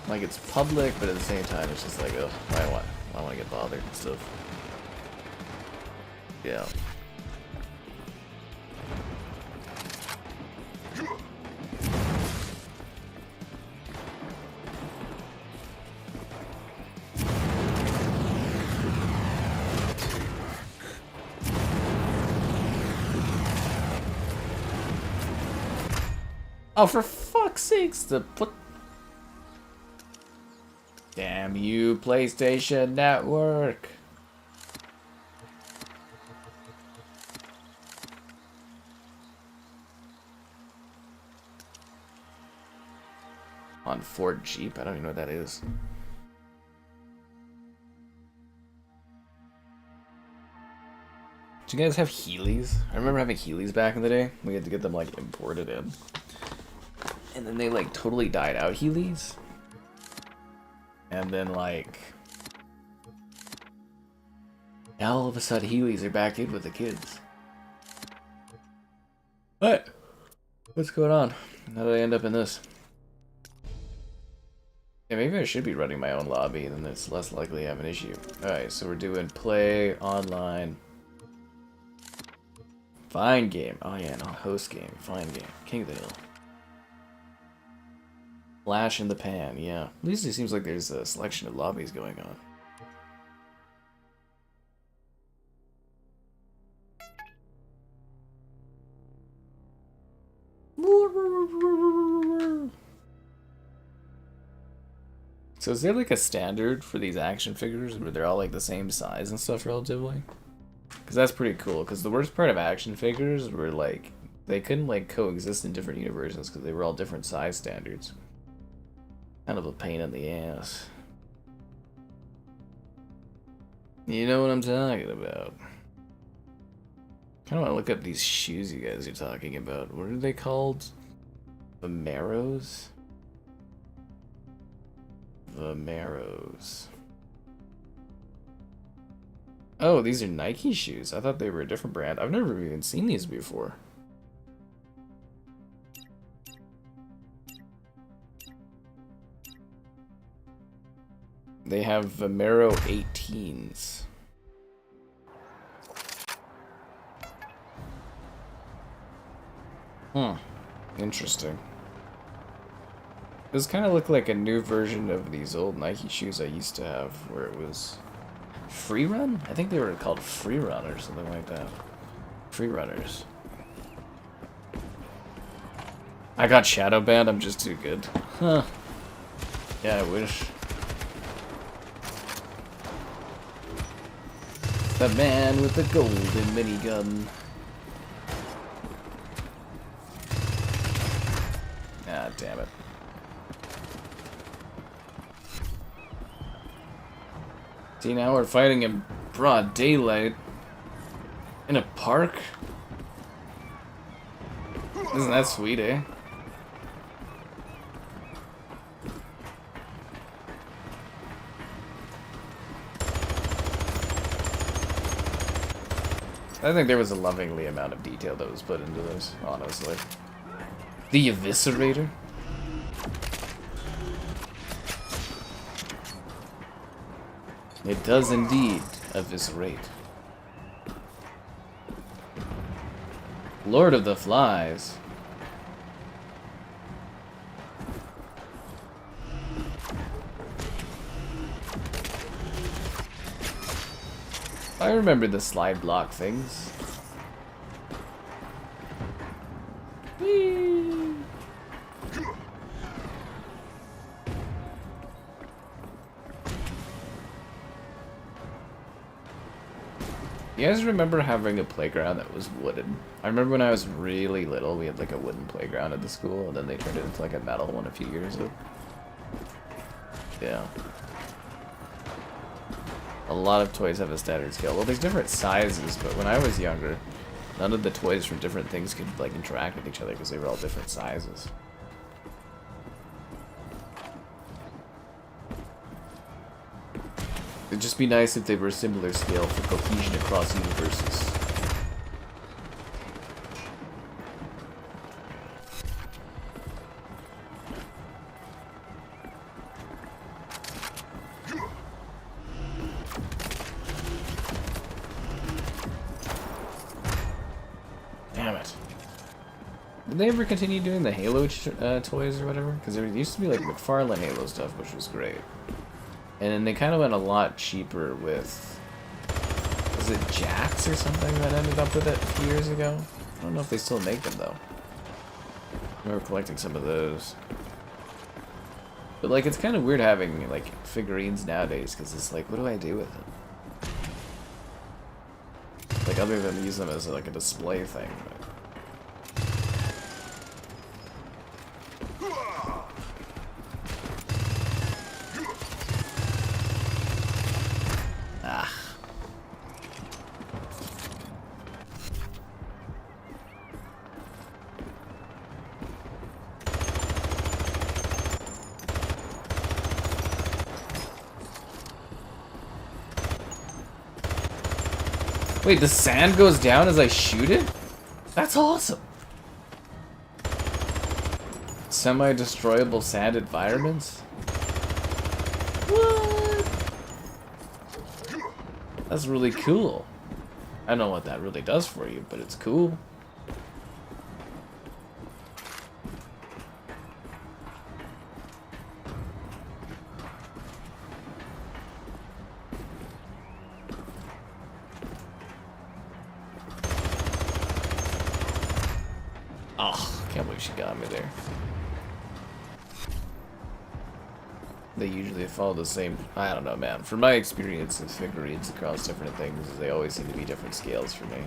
Like, it's public, but at the same time, it's just like, oh, I don't want to get bothered and stuff. Yeah. Oh, for fuck's sakes, the put. Damn you, PlayStation Network. On Ford Jeep? I don't even know what that is. Do you guys have Heelys? I remember having Heelys back in the day. We had to get them, like, imported in. And then they, like, totally died out, Heelys. And then, like... now all of a sudden, Heelys are back in with the kids. What? What's going on? How did I end up in this? Yeah, maybe I should be running my own lobby, then it's less likely to have an issue. Alright, so we're doing play, online... find game. Oh yeah, not host game. Find game. King of the Hill. Flash in the pan, yeah. At least it seems like there's a selection of lobbies going on. So is there like a standard for these action figures where they're all like the same size and stuff relatively? Because that's pretty cool, because the worst part of action figures were like, they couldn't like coexist in different universes because they were all different size standards. Kind of a pain in the ass. You know what I'm talking about. Kind of want to look up these shoes you guys are talking about. What are they called? Vomeros? Vomeros. Oh, these are Nike shoes. I thought they were a different brand. I've never even seen these before. They have Vomero 18s. Interesting. Those kind of look like a new version of these old Nike shoes I used to have, where it was Free Run? I think they were called Free Run or something like that. Free Runners. I got shadow banned, I'm just too good. Huh. Yeah, I wish. The man with the golden minigun. Ah, damn it. See, now we're fighting in broad daylight. In a park? Isn't that sweet, eh? I think there was a lovingly amount of detail that was put into this, honestly. The Eviscerator? It does indeed eviscerate. Lord of the Flies. I remember the slide block things. Whee! You guys remember having a playground that was wooden? I remember when I was really little, we had like a wooden playground at the school, and then they turned it into like a metal one a few years ago. Yeah. A lot of toys have a standard scale. Well, there's different sizes, but when I was younger, None of the toys from different things could like interact with each other because they were all different sizes. It'd just be nice if they were a similar scale for cohesion across universes. Damn it. Did they ever continue doing the Halo toys or whatever? Because there used to be like McFarlane Halo stuff, which was great. And then they kind of went a lot cheaper with... Was it Jax or something that ended up with it a few years ago? I don't know if they still make them though. I remember collecting some of those. But like, it's kind of weird having like figurines nowadays, because it's like, what do I do with them? Like, other than use them as like a display thing. But... Ah. Wait, the sand goes down as I shoot it? That's awesome. Semi-destroyable sand environments? What? That's really cool. I don't know what that really does for you, but it's cool. Oh, can't believe she got me there. They usually follow the same... I don't know, man. From my experience with figurines across different things, they always seem to be different scales for me.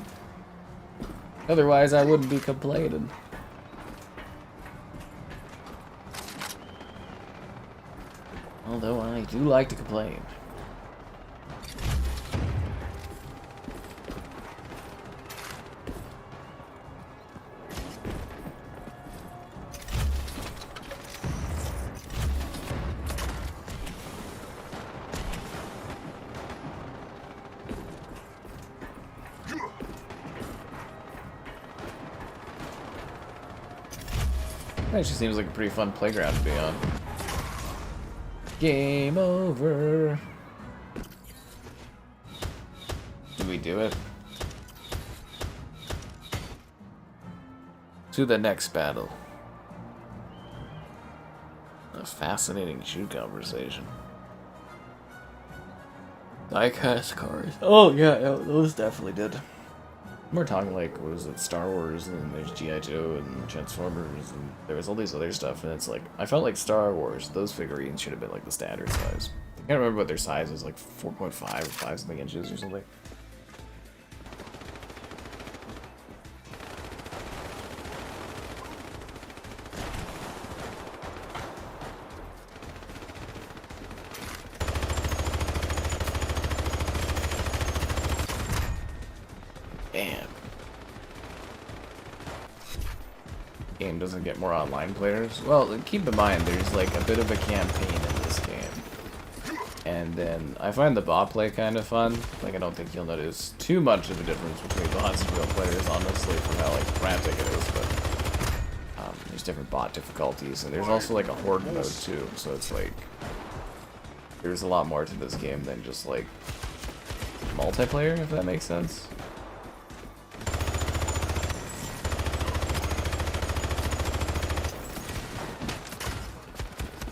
Otherwise, I wouldn't be complaining. Although I do like to complain. Actually seems like a pretty fun playground to be on. Game over. Did we do it? To the next battle. A fascinating shoot conversation. Diecast cars. Oh yeah, those definitely did. We're talking like, what was it, Star Wars, and then there's G.I. Joe, and Transformers, and there was all these other stuff, and it's like, I felt like Star Wars, those figurines should have been like the standard size. I can't remember what their size was, like 4.5 or 5 something inches or something. Damn. Game doesn't get more online players. Well, keep in mind, there's like a bit of a campaign in this game. And then I find the bot play kind of fun. Like, I don't think you'll notice too much of a difference between bots and real players, honestly, from how like frantic it is, but there's different bot difficulties, and there's also like a horde mode too, so it's like there's a lot more to this game than just like multiplayer, if that makes sense.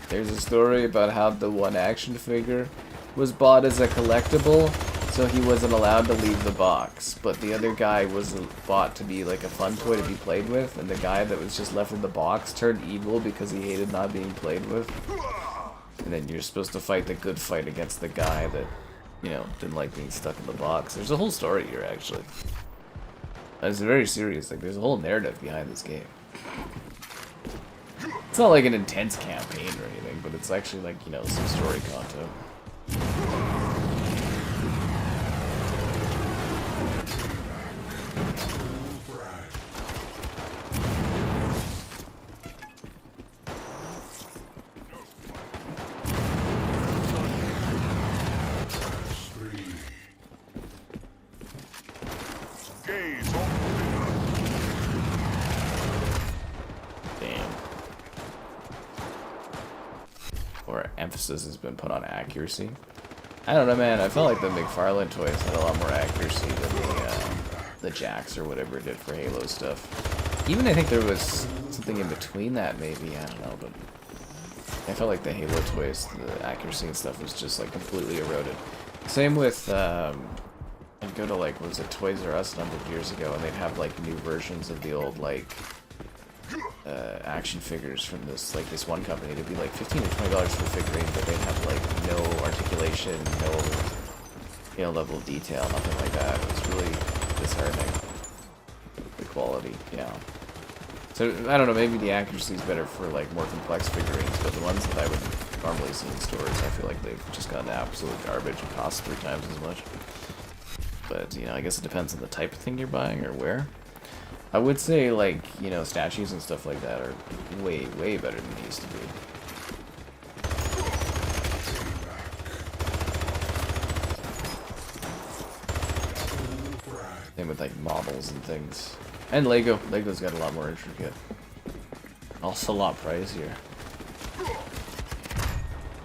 There's a story about how the one action figure was bought as a collectible, so he wasn't allowed to leave the box. But the other guy was bought to be like a fun toy to be played with, and the guy that was just left in the box turned evil because he hated not being played with. And then you're supposed to fight the good fight against the guy that, you know, didn't like being stuck in the box. There's a whole story here, actually. And it's very serious. Like, there's a whole narrative behind this game. It's not like an intense campaign or anything, but it's actually like, you know, some story content. emphasis has been put on accuracy. I don't know, man. I felt like the McFarlane toys had a lot more accuracy than the Jacks or whatever it did for Halo stuff. Even I think there was something in between that, maybe. I don't know, but I felt like the Halo toys, the accuracy and stuff was just like completely eroded. Same with, I'd go to like, what was it, Toys R Us a number of years ago, and they'd have like new versions of the old like action figures from this one company. It'd be like $15 or $20 for a figurine, but they'd have like no articulation, no level of detail, nothing like that. It was really disheartening. The quality, yeah. So I don't know, maybe the accuracy is better for like more complex figurines, but the ones that I would normally see in stores, I feel like they've just gotten absolute garbage and cost 3 times as much. But you know, I guess it depends on the type of thing you're buying or where. I would say, like, you know, statues and stuff like that are way, way better than they used to be. Same with, like, models and things. And Lego. Lego's got a lot more intricate. Also a lot pricier.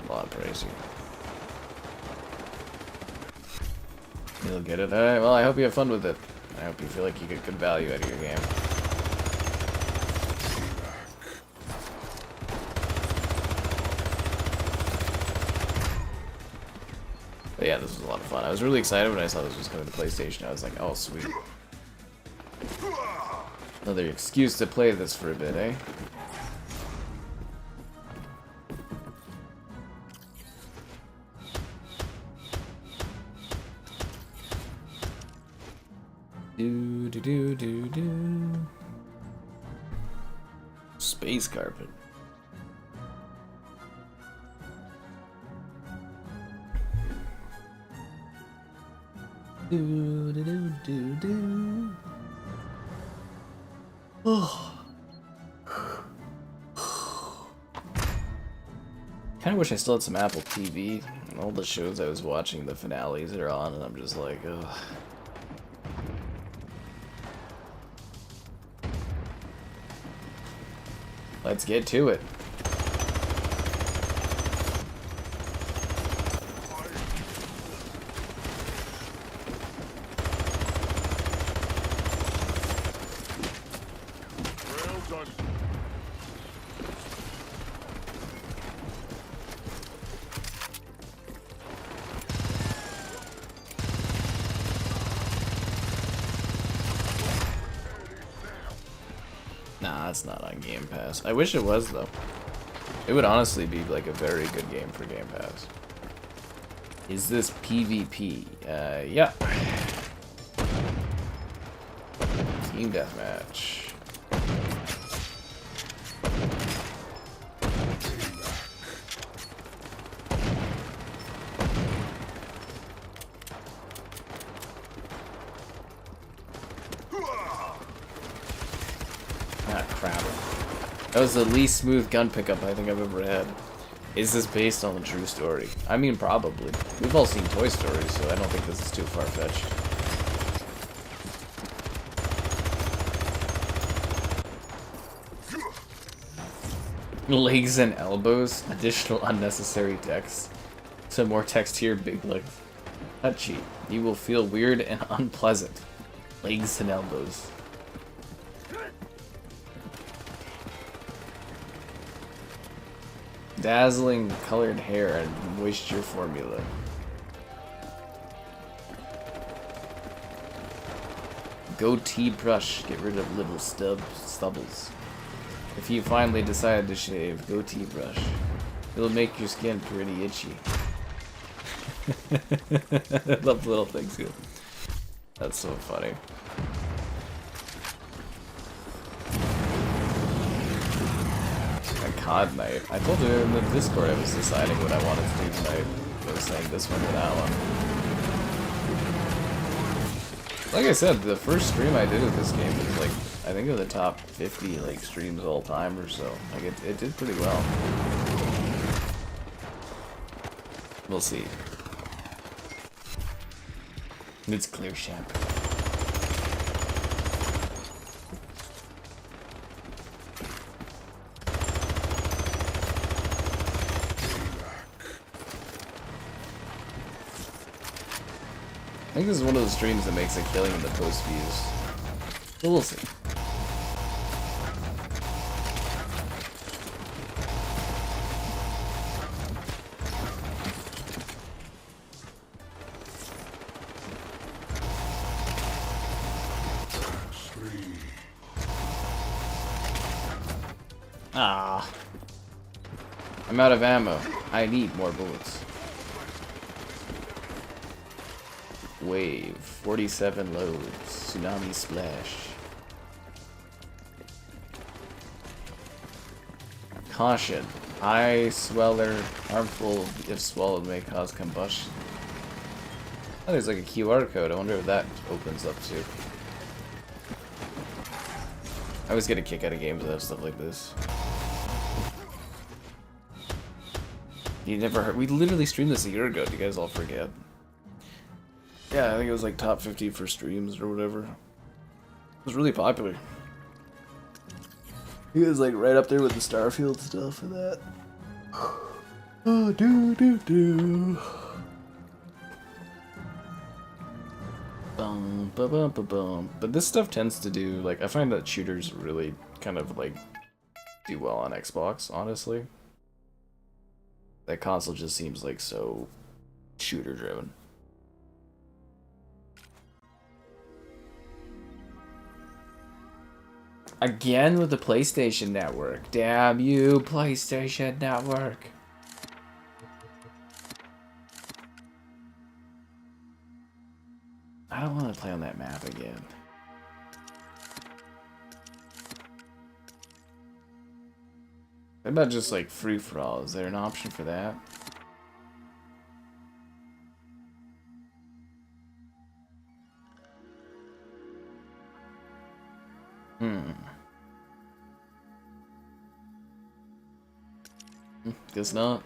A lot pricier. You'll get it. Alright, well, I hope you have fun with it. I hope you feel like you get good value out of your game. But yeah, this was a lot of fun. I was really excited when I saw this was coming to PlayStation. I was like, oh, sweet. Another excuse to play this for a bit, eh? Do. Space carpet. Do. Oh. Kind of wish I still had some Apple TV. And all the shows I was watching, the finales are on, and I'm just like, ugh. Let's get to it. Nah, it's not on Game Pass. I wish it was, though. It would honestly be like a very good game for Game Pass. Is this PvP? Yeah. Team Deathmatch. Ah, crap. That was the least smooth gun pickup I think I've ever had. Is this based on a true story? I mean, probably. We've all seen Toy Story, so I don't think this is too far-fetched. Legs and elbows. Additional unnecessary text. Some more text here, big legs. Touchy. You will feel weird and unpleasant. Legs and elbows. Dazzling colored hair and moisture formula. Goatee brush. Get rid of little stubbles. If you finally decide to shave, goatee brush. It'll make your skin pretty itchy. I love little things here. That's so funny. COD night. I told you in the Discord I was deciding what I wanted to do tonight. I was saying this one or that one. Like I said, the first stream I did of this game was like, I think in the top 50 like streams all time or so. Like it did pretty well. We'll see. It's clear shampoo. I think this is one of those streams that makes a killing in the post views. But we'll see. Ah. I'm out of ammo. I need more bullets. Wave. 47 loads. Tsunami splash. Caution. High sweller. Harmful if swallowed may cause combustion. Oh, there's like a QR code. I wonder if that opens up too. I always get a kick out of games that have stuff like this. You never heard? We literally streamed this a year ago. Do you guys all forget? Yeah, I think it was like top 50 for streams or whatever. It was really popular. He was like right up there with the Starfield stuff and that. Oh, do. Bum, ba, bum, ba, bum. But this stuff tends to do, like, I find that shooters really kind of like do well on Xbox, honestly. That console just seems like so shooter driven. Again with the PlayStation Network. Damn you, PlayStation Network. I don't want to play on that map again. What about just like free for all? Is there an option for that? Guess not.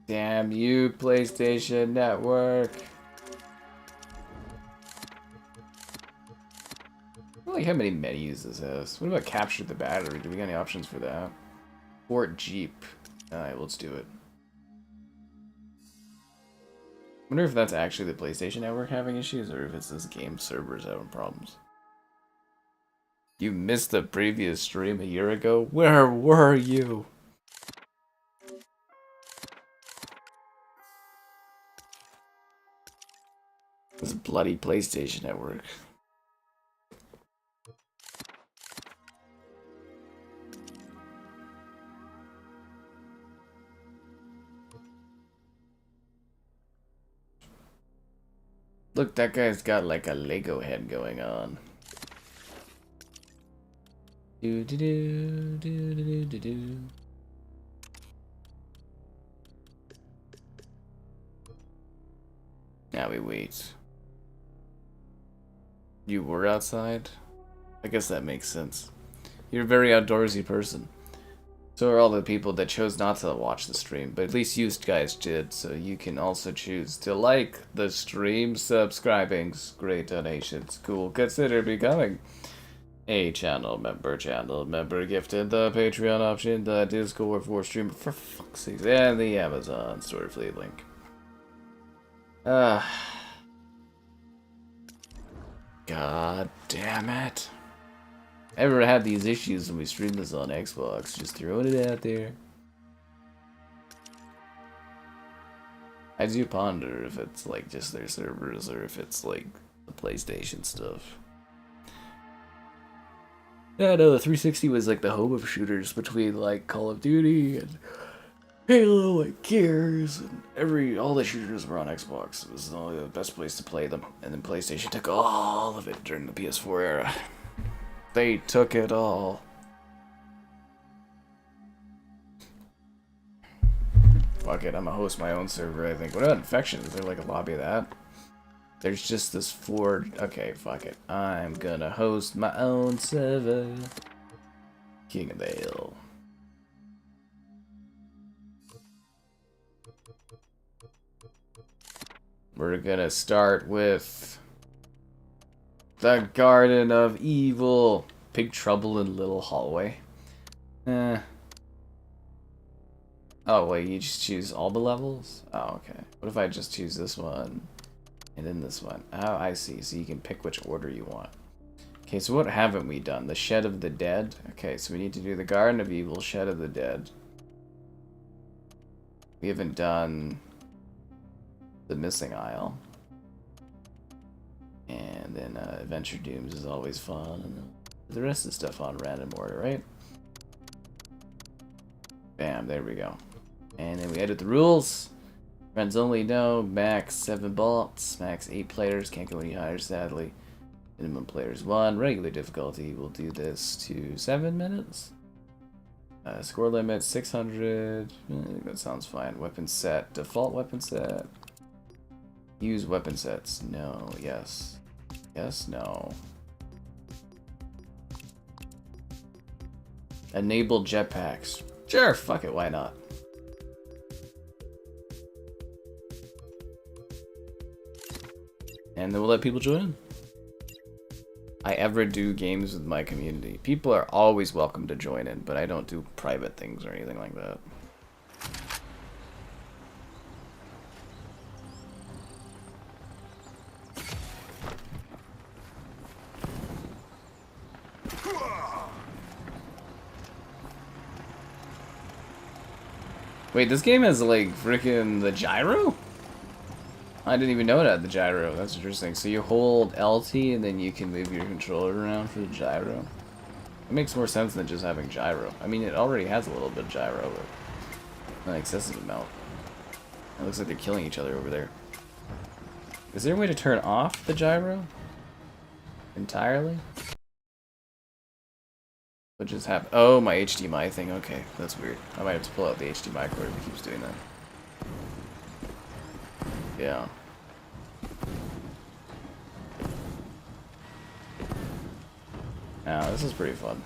Damn you, PlayStation Network. I don't like how many menus this has. What about capture the battery? Do we got any options for that? Fort Jeep. Alright, let's do it. I wonder if that's actually the PlayStation Network having issues or if it's this game servers having problems. You missed the previous stream a year ago? Where were you? This bloody PlayStation Network. Look, that guy's got like a Lego head going on. Do do do do do do do. Now we wait. You were outside? I guess that makes sense. You're a very outdoorsy person. So are all the people that chose not to watch the stream, but at least you guys did, so you can also choose to like the stream, subscribing, great donations, cool, consider becoming a channel member, gifted, the Patreon option, the Discord for streamer, for fuck's sake, and the Amazon store affiliate link. God damn it. Ever had these issues when we streamed this on Xbox, just throwing it out there. I do ponder if it's like just their servers or if it's like the PlayStation stuff. Yeah, no, the 360 was like the home of shooters between like Call of Duty and Halo and Gears and all the shooters were on Xbox. It was the best place to play them. And then PlayStation took all of it during the PS4 era. They took it all. Fuck it, I'm gonna host my own server, I think. What about Infection? Is there like a lobby of that? There's just this Ford. Okay, fuck it. I'm gonna host my own server. King of the Hill. We're gonna start with the Garden of Evil. Big Trouble in Little Hallway. Oh, wait, you just choose all the levels? Oh, okay. What if I just choose this one and then this one? Oh, I see. So you can pick which order you want. Okay, so what haven't we done? The Shed of the Dead? Okay, so we need to do the Garden of Evil, Shed of the Dead. We haven't done the Missing Isle. And then Adventure Dooms is always fun. And then the rest of the stuff on random order, right? Bam, there we go. And then we edit the rules. Friends only, no. Max 7 bolts. Max 8 players. Can't go any higher, sadly. Minimum players 1. Regular difficulty. We'll do this to 7 minutes. Score limit 600. I think that sounds fine. Weapon set. Default weapon set. Use weapon sets. No. Yes. Yes. No. Enable jetpacks. Sure. Fuck it. Why not? And then we'll let people join in. I ever do games with my community. People are always welcome to join in, but I don't do private things or anything like that. Wait, this game has like freaking the gyro? I didn't even know it had the gyro. That's interesting. So you hold LT and then you can move your controller around for the gyro. It makes more sense than just having gyro. I mean, it already has a little bit of gyro, but not an excessive amount. It looks like they're killing each other over there. Is there a way to turn off the gyro entirely? What just happened? Oh, my HDMI thing. Okay, that's weird. I might have to pull out the HDMI cord if it keeps doing that. Yeah. Now, this is pretty fun.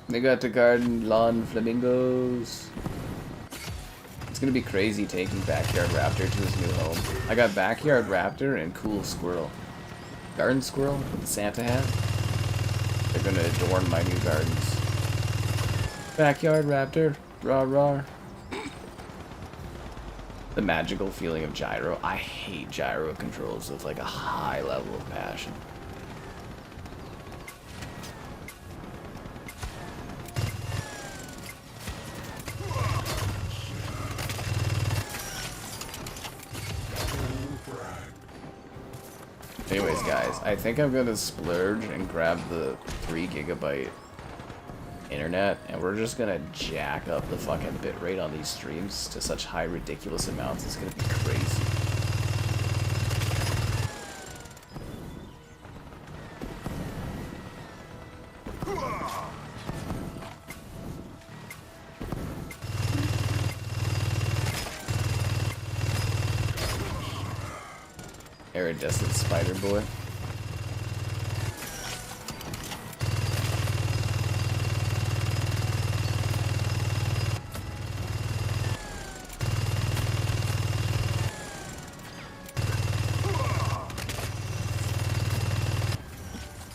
They got the garden lawn flamingos. It's gonna be crazy taking Backyard Raptor to his new home. I got Backyard Raptor and Cool Squirrel. Garden Squirrel with the Santa hat. They're gonna adorn my new gardens. Backyard Raptor, rah rah. The magical feeling of gyro. I hate gyro controls with like a high level of passion. Anyways, guys, I think I'm gonna splurge and grab the 3 GB internet, and we're just gonna jack up the fucking bitrate on these streams to such high, ridiculous amounts. It's gonna be crazy. Iridescent Spider Boy.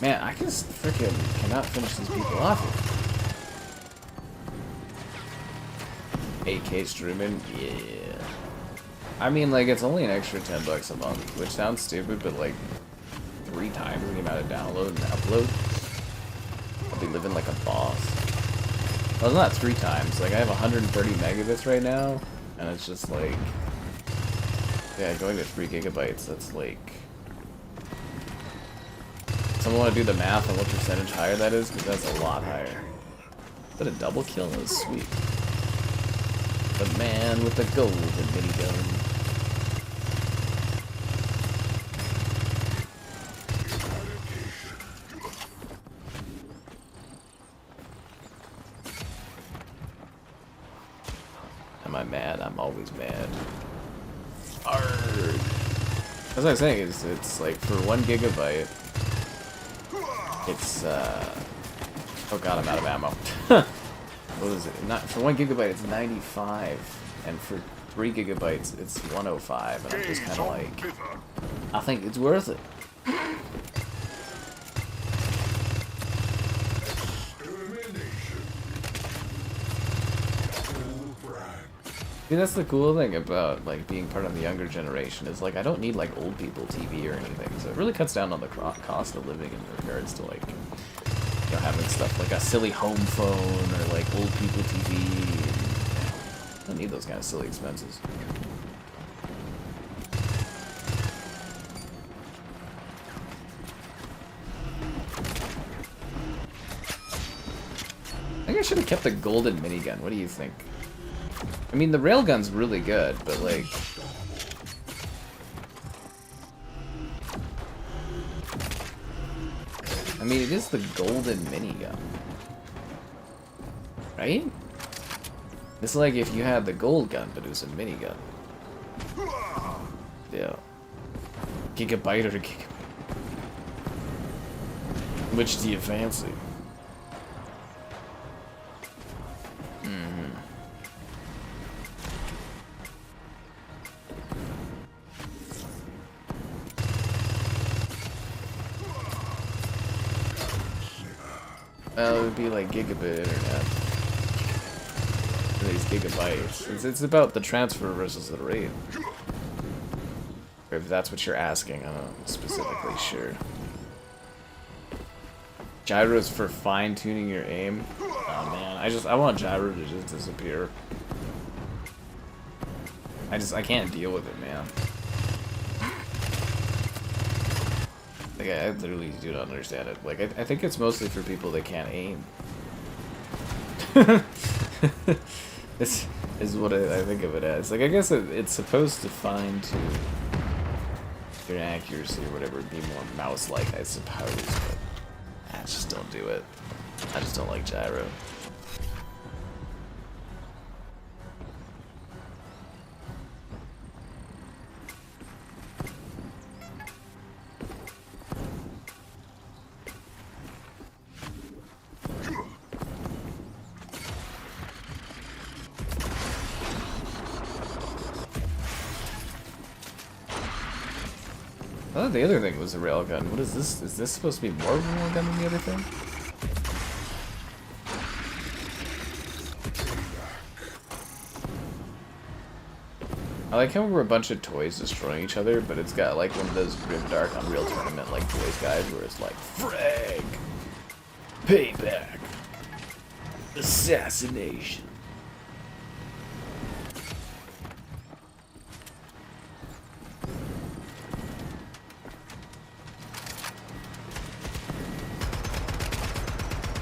Man, I just freaking cannot finish these people off here. 8K streaming? Yeah. I mean, like, it's only an extra $10 a month, which sounds stupid, but like 3 times the amount of download and upload. I'll be living like a boss. Well, not 3 times. Like, I have 130 megabits right now, and it's just like, yeah, going to 3 gigabytes, that's like, someone want to do the math on what percentage higher that is? Because that's a lot higher. Is that a double kill? That's sweet. The man with the golden minigun. Am I mad? I'm always mad. Arrgh. As I was saying, it's like for 1 gigabyte, it's oh god, I'm out of ammo. What is it? Not for 1 gigabyte, it's 95, and for 3 gigabytes, it's 105, and I'm just Gaze kind of on like, thither. I think it's worth it. Extermination. Full frag. See, that's the cool thing about like being part of the younger generation is like I don't need like old people TV or anything, so it really cuts down on the cost of living in regards to like, you know, having stuff like a silly home phone or like old people TV. I don't need those kind of silly expenses. I think I should have kept the golden minigun. What do you think? I mean, the railgun's really good, but like... I mean, it is the golden minigun. Right? It's like if you had the gold gun, but it was a minigun. Yeah. Gigabyte or gigabyte? Which do you fancy? Well, it would be like gigabit internet. These gigabytes. It's about the transfer versus the rate. Or if that's what you're asking, I'm not specifically sure. Gyros for fine-tuning your aim. Oh man, I want gyro to just disappear. I can't deal with it, man. Like, I literally do not understand it. Like, I think it's mostly for people that can't aim. This is what I think of it as. Like, I guess it's supposed to fine-tune your accuracy or whatever, be more mouse-like, I suppose, but I just don't do it. I just don't like gyro. I thought the other thing was a railgun. What is this? Is this supposed to be more of a railgun than the other thing? I like how we're a bunch of toys destroying each other, but it's got like one of those grimdark Unreal Tournament like toys guys where it's like frag, payback, assassination.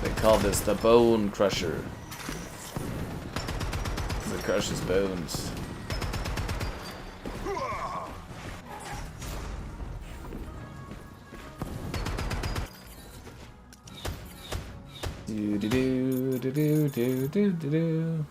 They call this the Bone Crusher. It crushes bones. Do do do do do do do do do.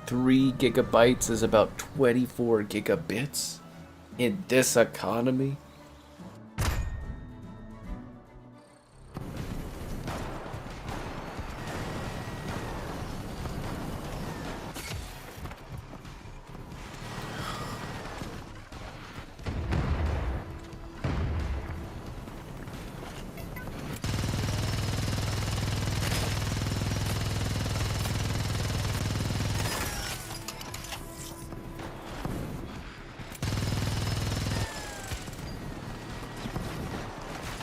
3 gigabytes is about 24 gigabits in this economy.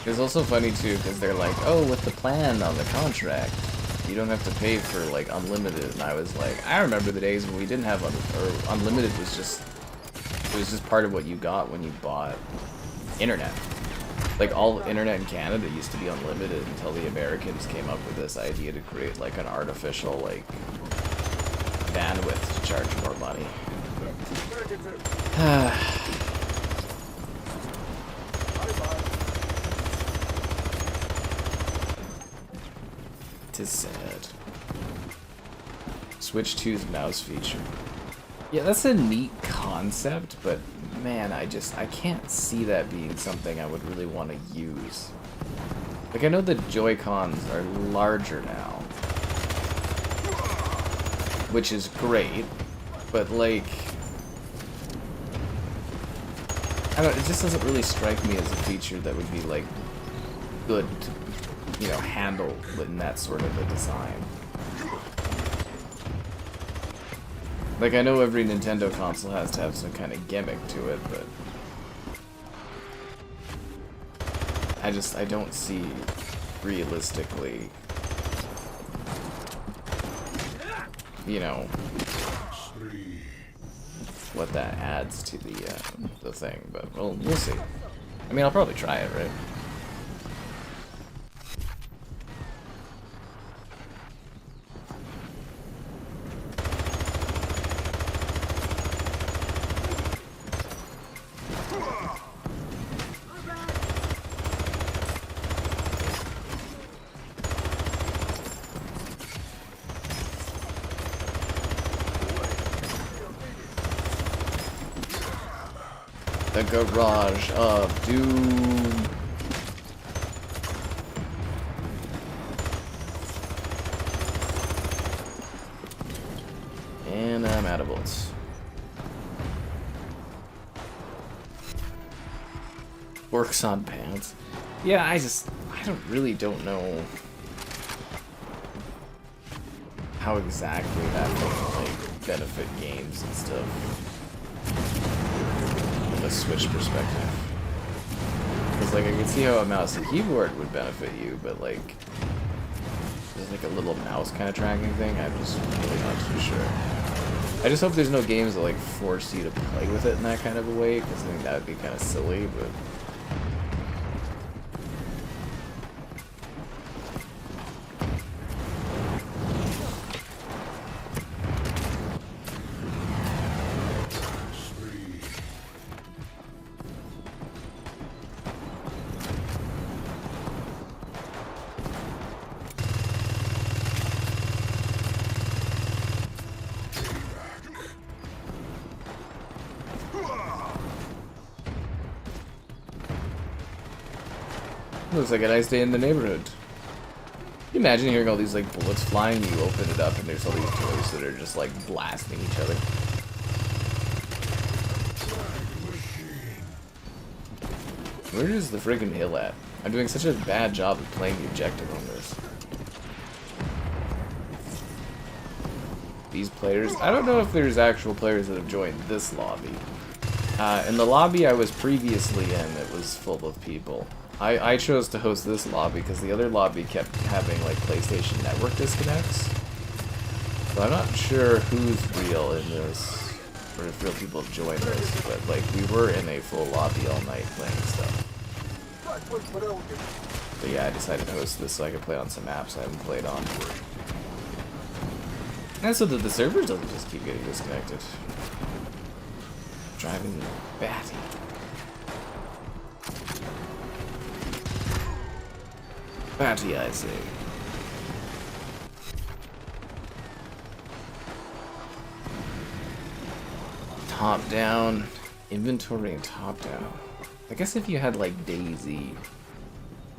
It's also funny too, because they're like, oh, with the plan on the contract, you don't have to pay for like unlimited. And I was like, I remember the days when we didn't have unlimited was just, it was just part of what you got when you bought internet. Like all internet in Canada used to be unlimited until the Americans came up with this idea to create like an artificial like bandwidth to charge more money. Tis sad. Switch 2's mouse feature. Yeah, that's a neat concept, but man, I can't see that being something I would really want to use. Like, I know the Joy-Cons are larger now, which is great, but like, I don't, it just doesn't really strike me as a feature that would be like good to, you know, handle in that sort of a design. Like, I know every Nintendo console has to have some kind of gimmick to it, but I don't see realistically, you know, what that adds to the thing, but we'll see. I mean, I'll probably try it, right? The Garage of Doom. And I'm out of bullets. Works on pants. Yeah, I don't know how exactly that would like benefit games and stuff. Switch perspective, because like I can see how a mouse and keyboard would benefit you, but like there's like a little mouse kind of tracking thing. I'm just really not too sure. I just hope there's no games that like force you to play with it in that kind of a way, because I think that would be kind of silly. But looks like a nice day in the neighborhood. Can you imagine hearing all these like bullets flying? You open it up and there's all these toys that are just like blasting each other. Where is the friggin' hill at? I'm doing such a bad job of playing the objective on this. These players, I don't know if there's actual players that have joined this lobby. In the lobby I was previously in, it was full of people. I chose to host this lobby because the other lobby kept having like PlayStation Network disconnects. So I'm not sure who's real in this, or if real people have joined this, but like we were in a full lobby all night playing stuff. But yeah, I decided to host this so I could play on some maps I haven't played on. And so that the servers doesn't just keep getting disconnected. Driving me batty. Batty, I say. Top down. Inventory and top down. I guess if you had like Daisy,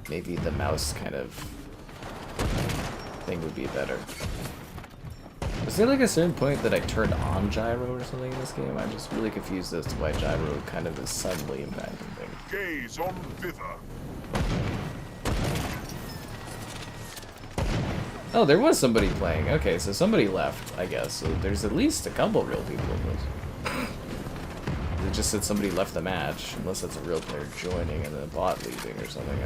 maybe the mouse kind of thing would be better. Was there like a certain point that I turned on gyro or something in this game? I'm just really confused as to why gyro kind of is suddenly impacting things. Gaze on thither. Oh, there was somebody playing. Okay, so somebody left, I guess. So there's at least a couple real people in this. It just said somebody left the match, unless that's a real player joining and then a bot leaving or something.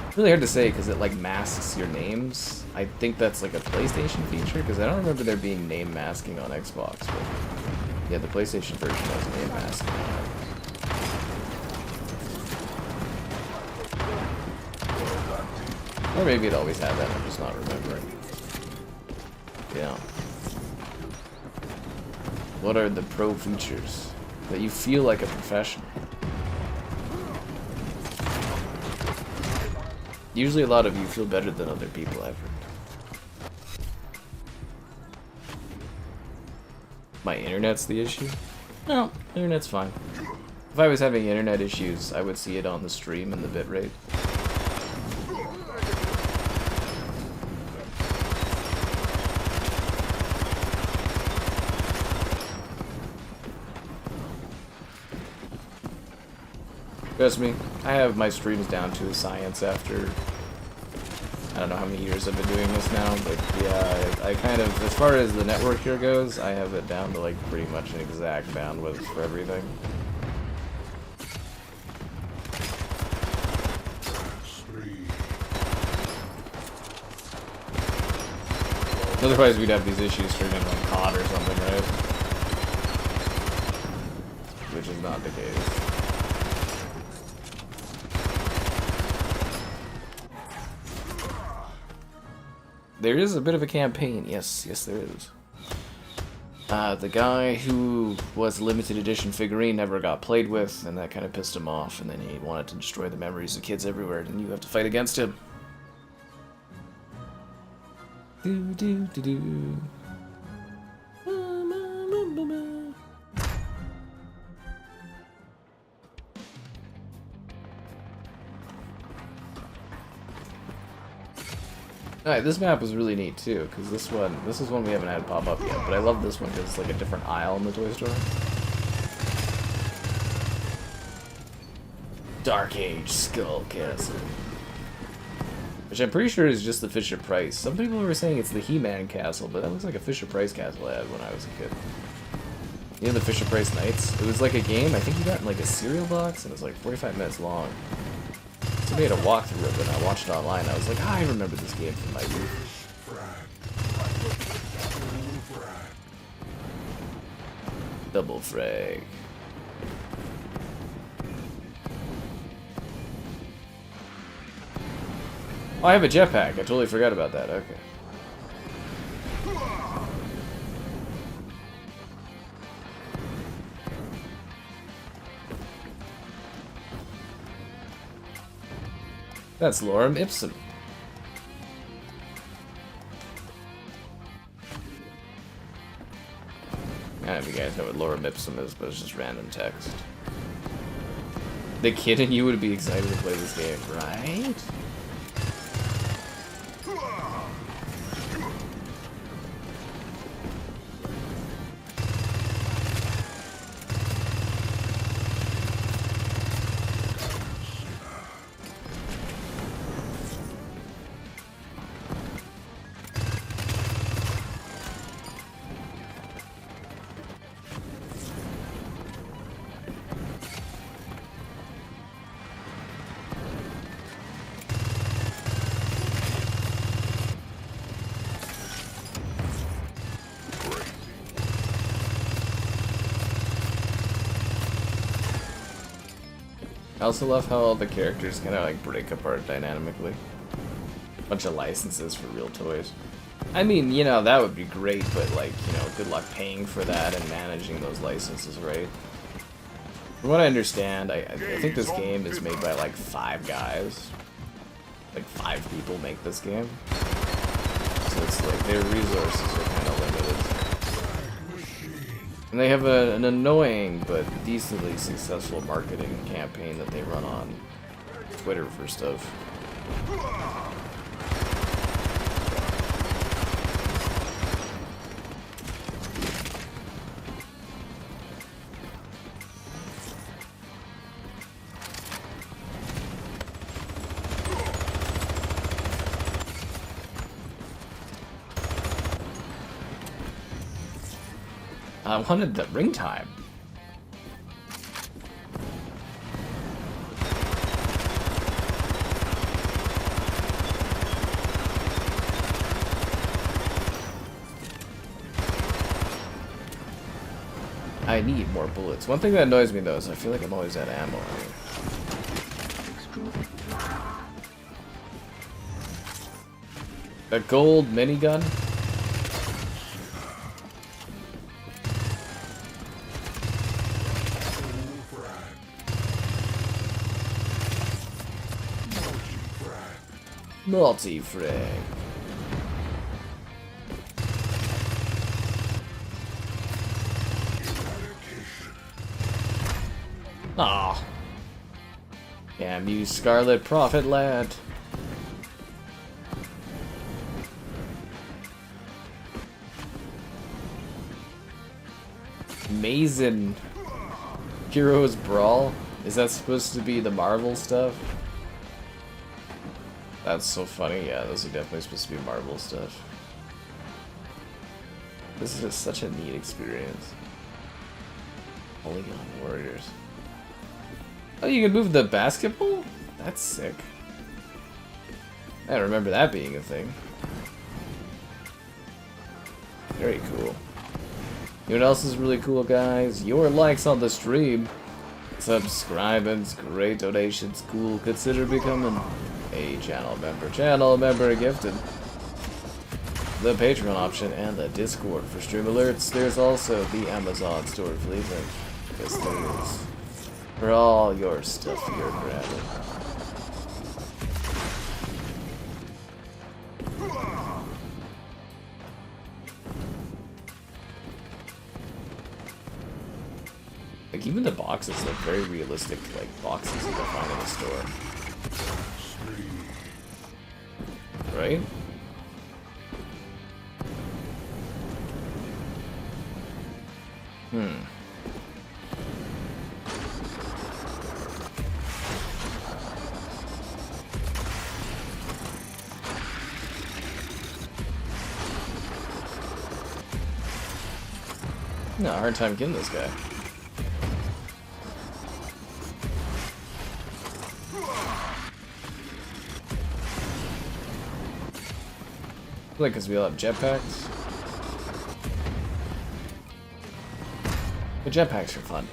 It's really hard to say because it like masks your names. I think that's like a PlayStation feature because I don't remember there being name masking on Xbox. But yeah, the PlayStation version has name masking on it. Or maybe it always had that, I'm just not remembering. Yeah. What are the pro features that you feel like a professional? Usually a lot of you feel better than other people, I've heard. My internet's the issue? No, internet's fine. If I was having internet issues, I would see it on the stream and the bitrate. Trust me, I have my streams down to a science after I don't know how many years I've been doing this now, but yeah, I kind of, as far as the network here goes, I have it down to like pretty much an exact bandwidth for everything. Otherwise we'd have these issues streaming like COD or something, right? Which is not the case. There is a bit of a campaign, yes, there is. The guy who was a limited edition figurine never got played with, and that kind of pissed him off, and then he wanted to destroy the memories of kids everywhere, and you have to fight against him. Do. Alright, this map was really neat too, because this is one we haven't had pop up yet, but I love this one because it's like a different aisle in the toy store. Dark Age Skull Castle. Which I'm pretty sure is just the Fisher-Price. Some people were saying it's the He-Man Castle, but that looks like a Fisher-Price castle I had when I was a kid. You know the Fisher-Price Nights? It was like a game, I think you got in like a cereal box, and it was like 45 minutes long. Somebody had a walkthrough of it, and I watched it online. I was like, I remember this game from my youth. Double frag. Oh, I have a jetpack. I totally forgot about that. Okay. That's Lorem Ipsum. I don't know if you guys know what Lorem Ipsum is, but it's just random text. The kid in you would be excited to play this game, right? I also love how all the characters kind of like break apart dynamically. Bunch of licenses for real toys. I mean, you know, that would be great, but like, you know, good luck paying for that and managing those licenses, right? From what I understand, I think this game is made by like 5 guys. Like 5 people make this game. So it's like their resources are kind of limited. And they have an annoying but decently successful marketing campaign that they run on Twitter for stuff. I wanted the ring time. I need more bullets. One thing that annoys me though is I feel like I'm always out of ammo. A gold minigun? Multi-frag. Aw. Damn you, Scarlet Prophet lad. Mazen. Heroes Brawl? Is that supposed to be the Marvel stuff? That's so funny. Yeah, those are definitely supposed to be Marvel stuff. This is just such a neat experience. Polygon Warriors. Oh, you can move the basketball? That's sick. I don't remember that being a thing. Very cool. You know what else is really cool, guys? Your likes on the stream. Subscribing, great donations, cool. Consider becoming a channel member. Channel member gifted. The Patreon option and the Discord for stream alerts. There's also the Amazon store fleet link. Yes, there is. For all your stuff you're grabbing. Like, even the boxes look very realistic, like boxes you can find in the store. Right? No, hard time getting this guy. Like, because we all have jetpacks. The jetpacks are fun.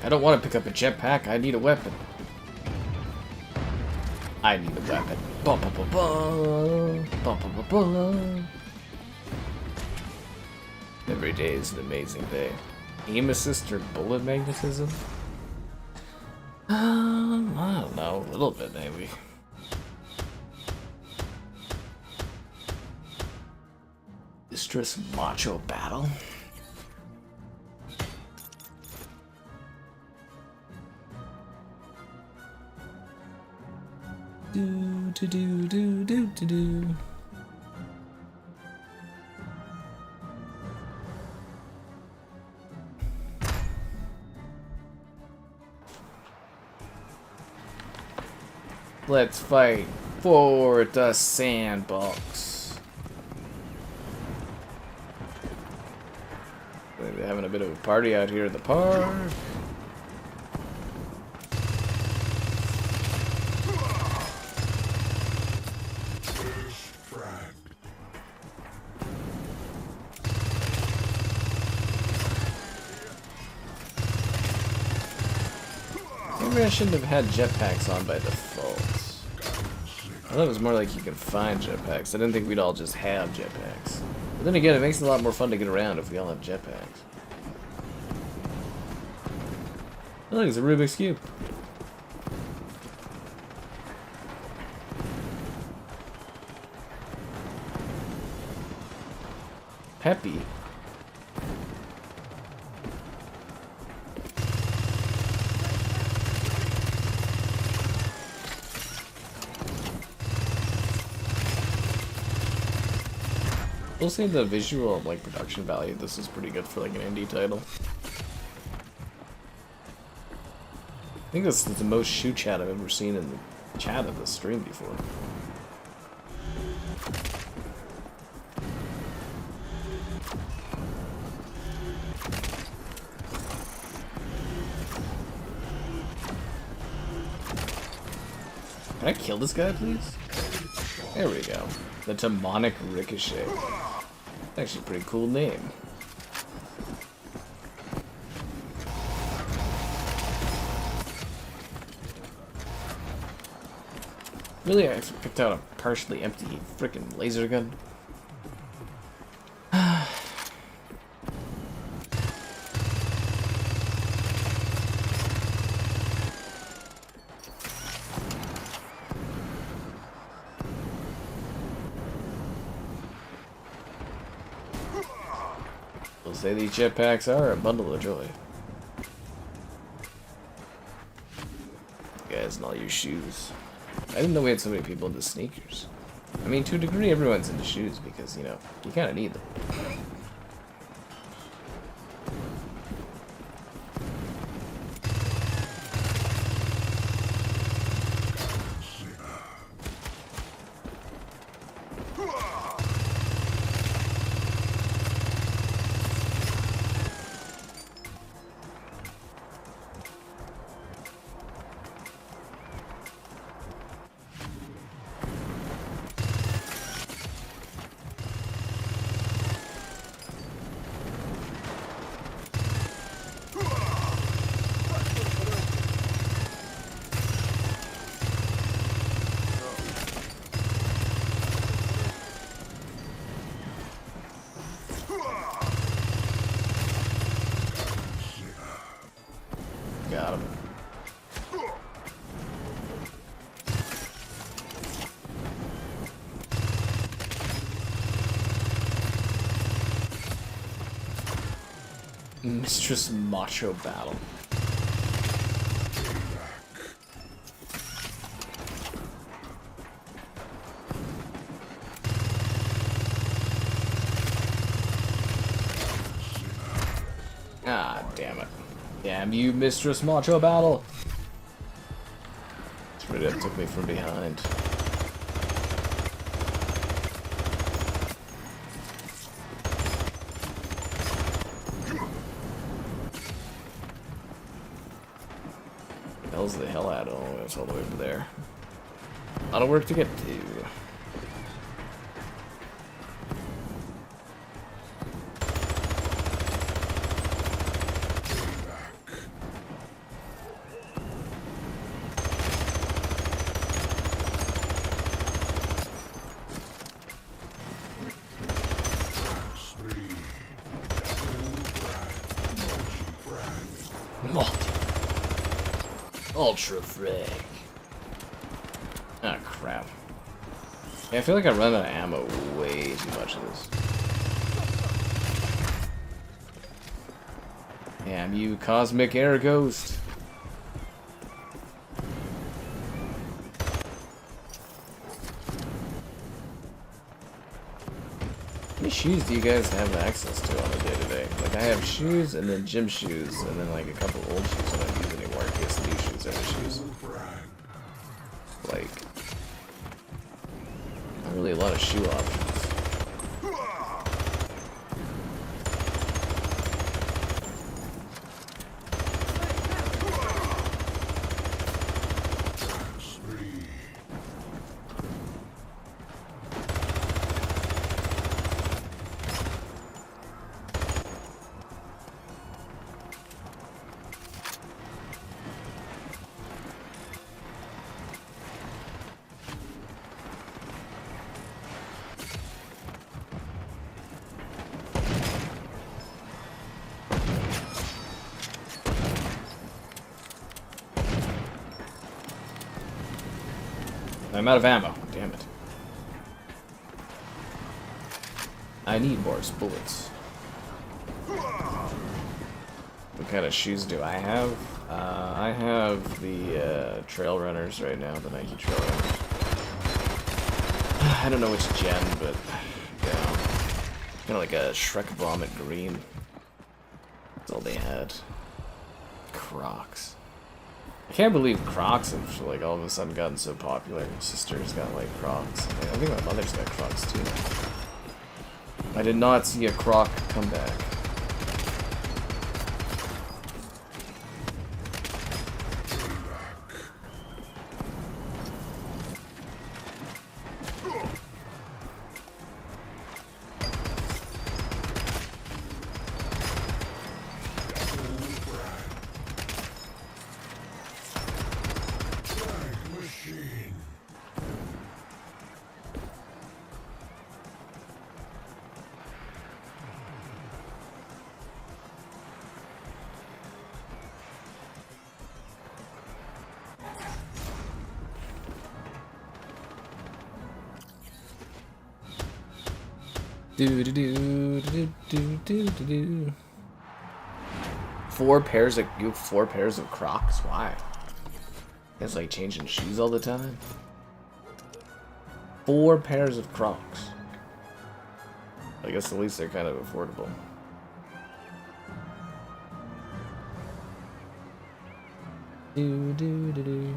I don't want to pick up a jetpack, I need a weapon. I need a weapon. Ba ba ba ba. Ba ba ba ba. Every day is an amazing day. Aim assist or bullet magnetism? I don't know, a little bit maybe. Distress macho battle? Do. Let's fight for the sandbox. We're having a bit of a party out here at the park. Maybe I shouldn't have had jetpacks on by default. I thought it was more like you can find jetpacks. I didn't think we'd all just have jetpacks. But then again, it makes it a lot more fun to get around if we all have jetpacks. Oh, look, it's a Rubik's Cube. Peppy. We'll say the visual, like, production value, this is pretty good for, like, an indie title. think this is the most shoe chat I've ever seen in the chat of the stream before. Can I kill this guy, please? There we go. The Demonic Ricochet. Actually a pretty cool name. Really, I picked out a partially empty freaking laser gun. We'll say these jetpacks are a bundle of joy. You guys and all your shoes. I didn't know we had so many people into sneakers. I mean, to a degree, everyone's into shoes because, you know, you kind of need them. Got him. Mistress Macho Battle. Ah, damn it. Damn you, Mistress Macho Battle! Straight up took me from behind. Hell's the hell out of it. It's all the way over there. A lot of work to get to. Ultra frag. Ah, crap. Yeah, I feel like I run out of ammo way too much of this. Damn you, Cosmic Air Ghost. How many shoes do you guys have access to on a day-to-day? Like, I have shoes, and then gym shoes, and then, like, a couple old shoes I don't use anymore in case new shoes are shoes. Like, not really a lot of shoe options. I'm out of ammo. Damn it. I need more bullets. What kind of shoes do I have? I have the trail runners right now, the Nike trail runners. I don't know which gen, but yeah, kind of like a Shrek Vomit green. That's all they had. Crocs. I can't believe Crocs have like all of a sudden gotten so popular. My sister's got like Crocs. I think my mother's got Crocs too. I did not see a Croc come back. Do do do do do do do do. 4 pairs of you have 4 pairs of Crocs? Why? It's like changing shoes all the time. 4 pairs of Crocs. I guess at least they're kind of affordable. Do do do do.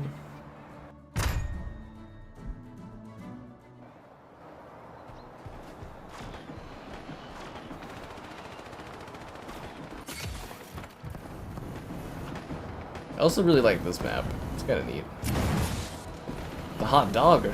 I also really like this map. It's kind of neat. The hot dog.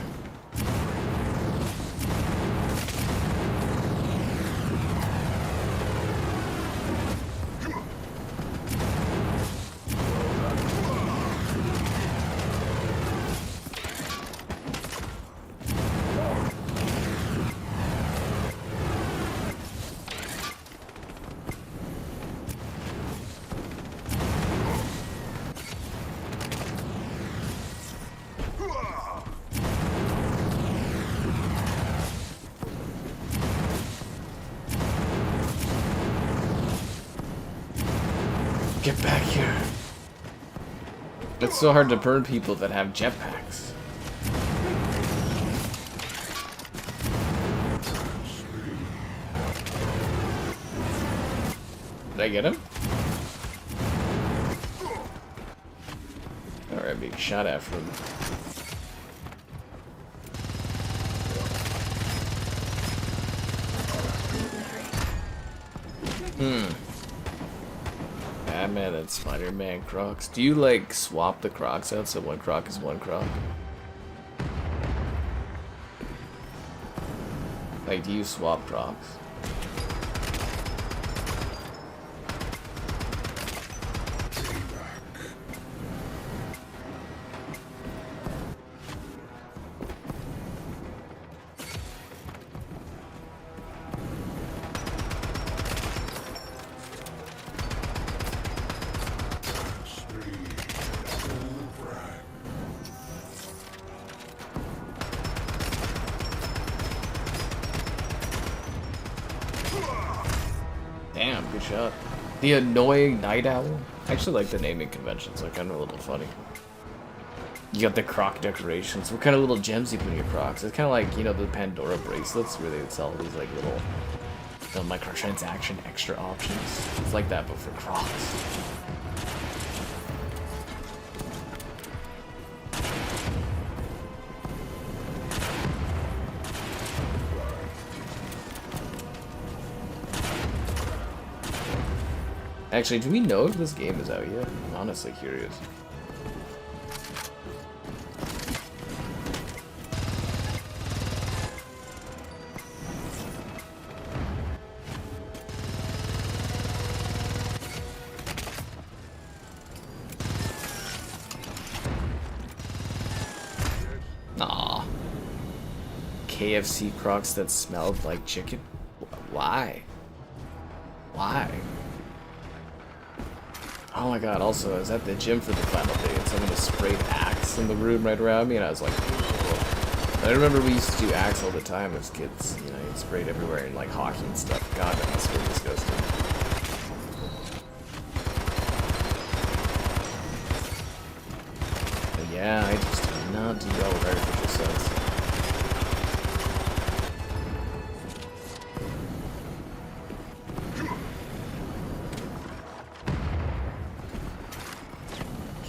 Get back here. It's so hard to burn people that have jetpacks. Did I get him? Alright, being shot at from. Batman and Spider-Man Crocs. Do you like swap the Crocs out so one Croc is one Croc? Like, do you swap Crocs? Damn, good shot. The annoying night owl. I actually like the naming conventions. They're kind of a little funny. You got the Croc decorations. What kind of little gems you put in your Crocs? It's kind of like, you know, the Pandora bracelets where they would sell these like little microtransaction extra options. It's like that, but for Crocs. Actually, do we know if this game is out yet? I'm honestly curious. Aw. KFC Crocs that smelled like chicken? Why? Why? Oh my god, also, I was at the gym for the final day and someone just sprayed Axe in the room right around me and I was like, whoa. I remember we used to do Axe all the time as kids, you know, it sprayed everywhere in like hockey and stuff. God, that must be disgusting. But yeah, I just do not do well with artificial scents.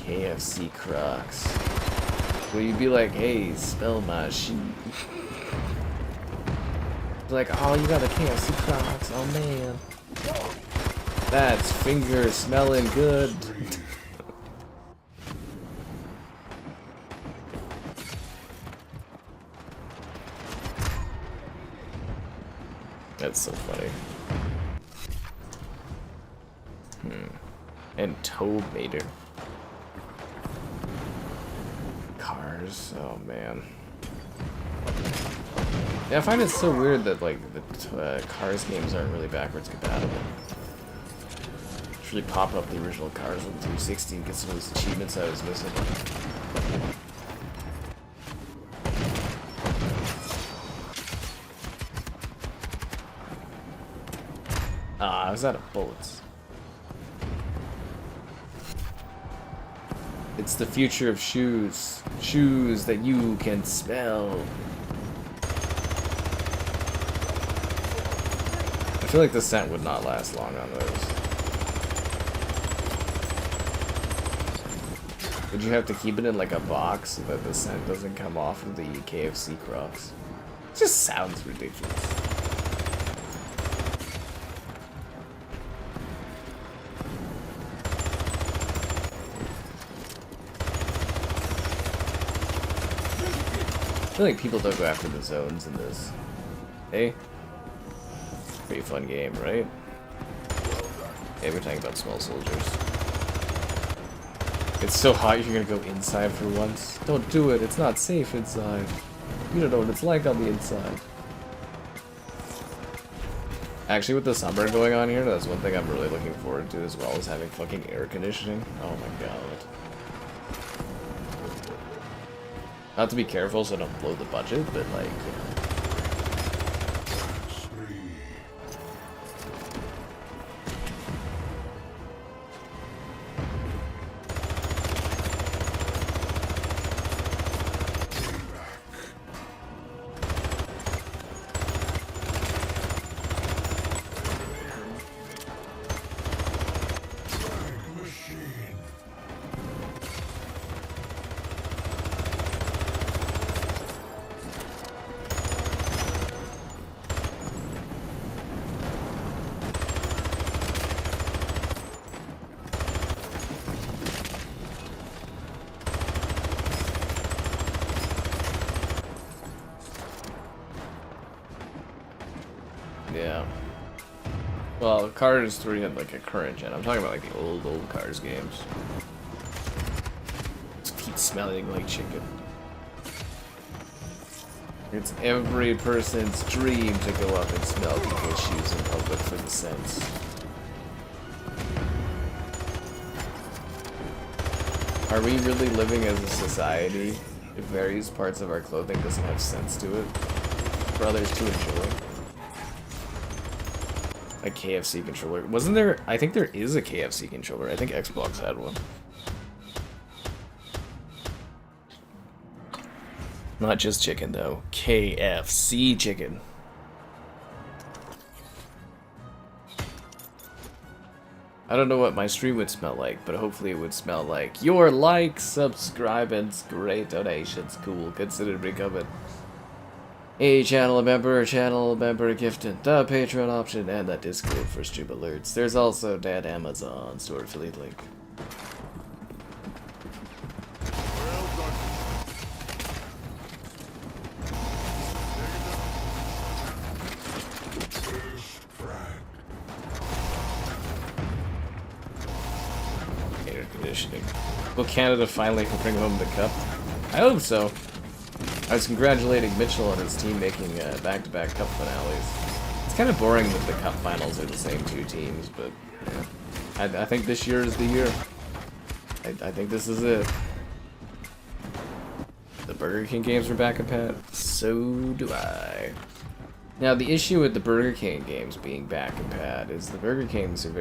KFC Crocs. Where you'd be like, hey, smell my shoe. Like, oh, you got the KFC Crocs. Oh, man. That's finger smelling good. That's so funny. And Toad Mater. Cars. Oh, man. Yeah, I find it so weird that, like, the Cars games aren't really backwards compatible. Just really pop up the original Cars on 360 and get some of those achievements I was missing. Ah, I was out of bullets. It's the future of shoes. Shoes that you can smell. I feel like the scent would not last long on those. Would you have to keep it in like a box so that the scent doesn't come off of the KFC Crocs? It just sounds ridiculous. I feel like people don't go after the zones in this. Hey? Pretty fun game, right? Hey, we're talking about small soldiers. It's so hot you're gonna go inside for once. Don't do it, it's not safe inside. You don't know what it's like on the inside. Actually, with the summer going on here, that's one thing I'm really looking forward to, as well as having fucking air conditioning. Oh my god. Not to be careful so I don't blow the budget, but like, you know. Yeah. Well, Cars 3 had like a current gen. I'm talking about like the old Cars games. Just keep smelling like chicken. It's every person's dream to go up and smell people's shoes in public for the scents. Are we really living as a society if various parts of our clothing doesn't have scents to it for others to enjoy? A KFC controller. Wasn't there? I think there is a KFC controller. I think Xbox had one. Not just chicken, though. KFC chicken. I don't know what my stream would smell like, but hopefully it would smell like your likes, subscribings, great donations, cool, consider becoming a channel member gifting, the Patreon option, and the Discord for stream alerts. There's also that Amazon store affiliate link. Air conditioning. Will Canada finally bring home the cup? I hope so. I was congratulating Mitchell and his team making back-to-back cup finales. It's kind of boring that the cup finals are the same two teams, but yeah. I think this year is the year. I think this is it. The Burger King games are back and pat. So do I. Now the issue with the Burger King games being back and pat is the Burger Kings are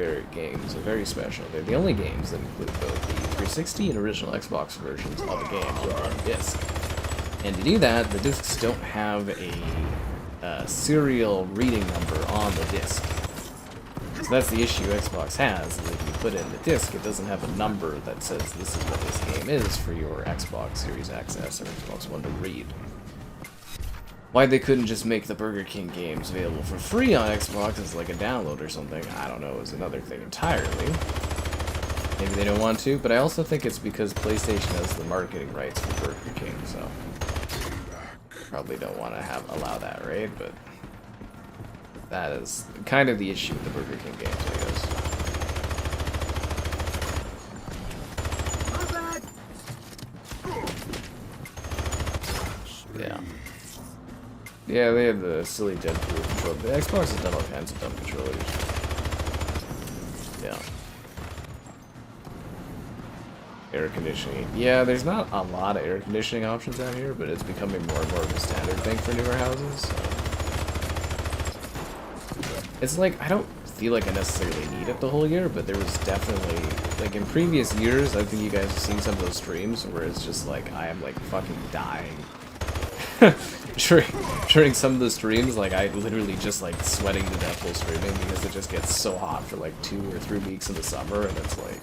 very special. They're the only games that include both the 360 and original Xbox versions of the game on one disc. And to do that, the discs don't have a serial reading number on the disc. So that's the issue Xbox has, is if you put in the disc, it doesn't have a number that says this is what this game is for your Xbox Series XS or Xbox One to read. Why they couldn't just make the Burger King games available for free on Xbox as like a download or something, I don't know, is another thing entirely. Maybe they don't want to, but I also think it's because PlayStation has the marketing rights for Burger King, so probably don't want to allow that, right? But that is kind of the issue with the Burger King games, I guess. Yeah. Yeah, they have the silly Deadpool controller. The Xbox has done all kinds of dumb controllers. Yeah. Air conditioning. Yeah, there's not a lot of air conditioning options out here, but it's becoming more and more of a standard thing for newer houses. So. It's like, I don't feel like I necessarily need it the whole year, but there was definitely, like in previous years, I think you guys have seen some of those streams where it's just like, I am like fucking dying. during some of the streams, like I literally just like sweating to death while streaming because it just gets so hot for like 2 or 3 weeks in the summer, and it's like,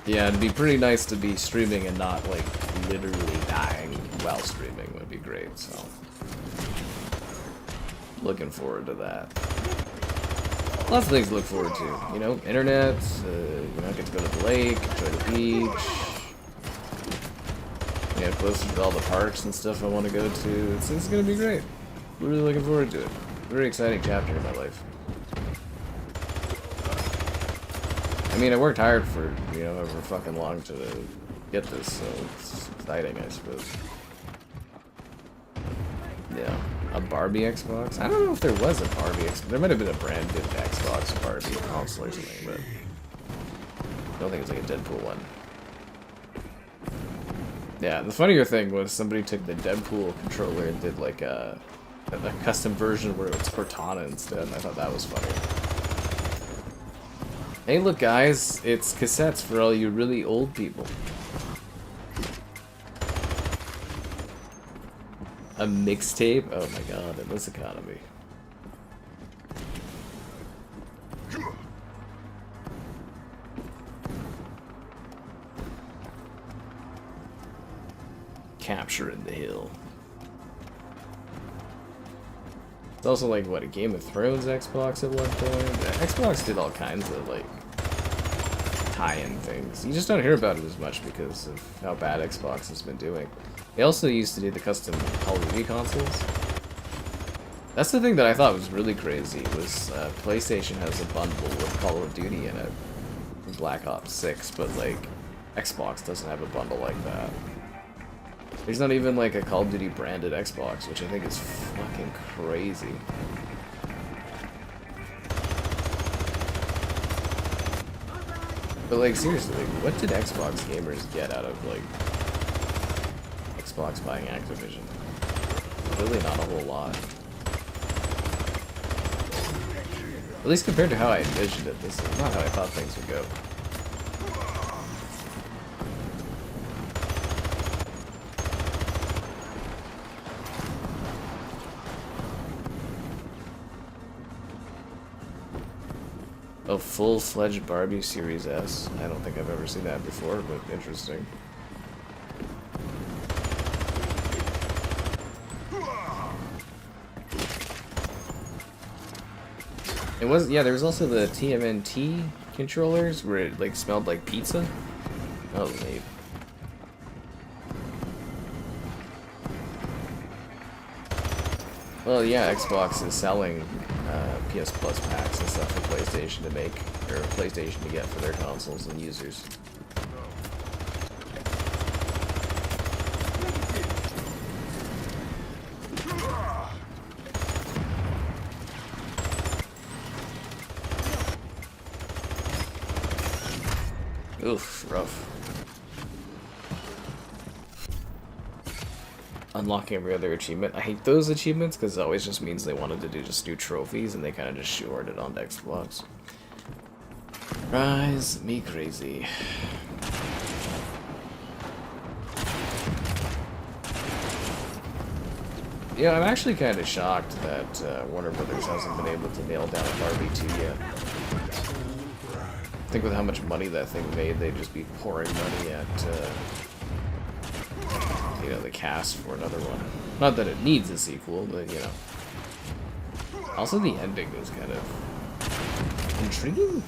yeah, it'd be pretty nice to be streaming and not like literally dying while streaming would be great. So looking forward to that. Lots of things to look forward to, you know, internet, you know, get to go to the lake, enjoy the beach. Yeah, closer to all the parks and stuff I want to go to. It's gonna be great. I'm really looking forward to it. Very exciting chapter in my life. I mean, I worked hard for, you know, however fucking long to get this, so it's exciting, I suppose. Yeah, a Barbie Xbox? I don't know if there was a Barbie Xbox. There might have been a branded Xbox Barbie console or something, but I don't think it's like a Deadpool one. Yeah, the funnier thing was somebody took the Deadpool controller and did like a custom version where it's Cortana instead, and I thought that was funny. Hey look guys, it's cassettes for all you really old people. A mixtape? Oh my god, in this economy. Capturing the hill. It's also like, what, a Game of Thrones Xbox at one point? Xbox did all kinds of, like, tie-in things. You just don't hear about it as much because of how bad Xbox has been doing. They also used to do the custom Call of Duty consoles. That's the thing that I thought was really crazy, was PlayStation has a bundle with Call of Duty in it, Black Ops 6, but, like, Xbox doesn't have a bundle like that. There's not even like a Call of Duty branded Xbox, which I think is fucking crazy. But like seriously, like, what did Xbox gamers get out of like Xbox buying Activision? Really not a whole lot. At least compared to how I envisioned it, this is not how I thought things would go. A full-fledged Barbie Series S. I don't think I've ever seen that before, but interesting. It was, yeah, there was also the TMNT controllers where it like smelled like pizza. That was neat. Well, yeah, Xbox is selling PS Plus packs and stuff for PlayStation to make, or PlayStation to get for their consoles and users. Oof, rough. Unlocking every other achievement. I hate those achievements because it always just means they wanted to do just new trophies and they kind of just shoehorned it onto Xbox. Rise me crazy. Yeah, I'm actually kind of shocked that Warner Brothers hasn't been able to nail down Barbie 2 yet. I think with how much money that thing made, they'd just be pouring money at, you know, the cast for another one. Not that it needs a sequel, but, you know. Also, the ending was kind of intriguing.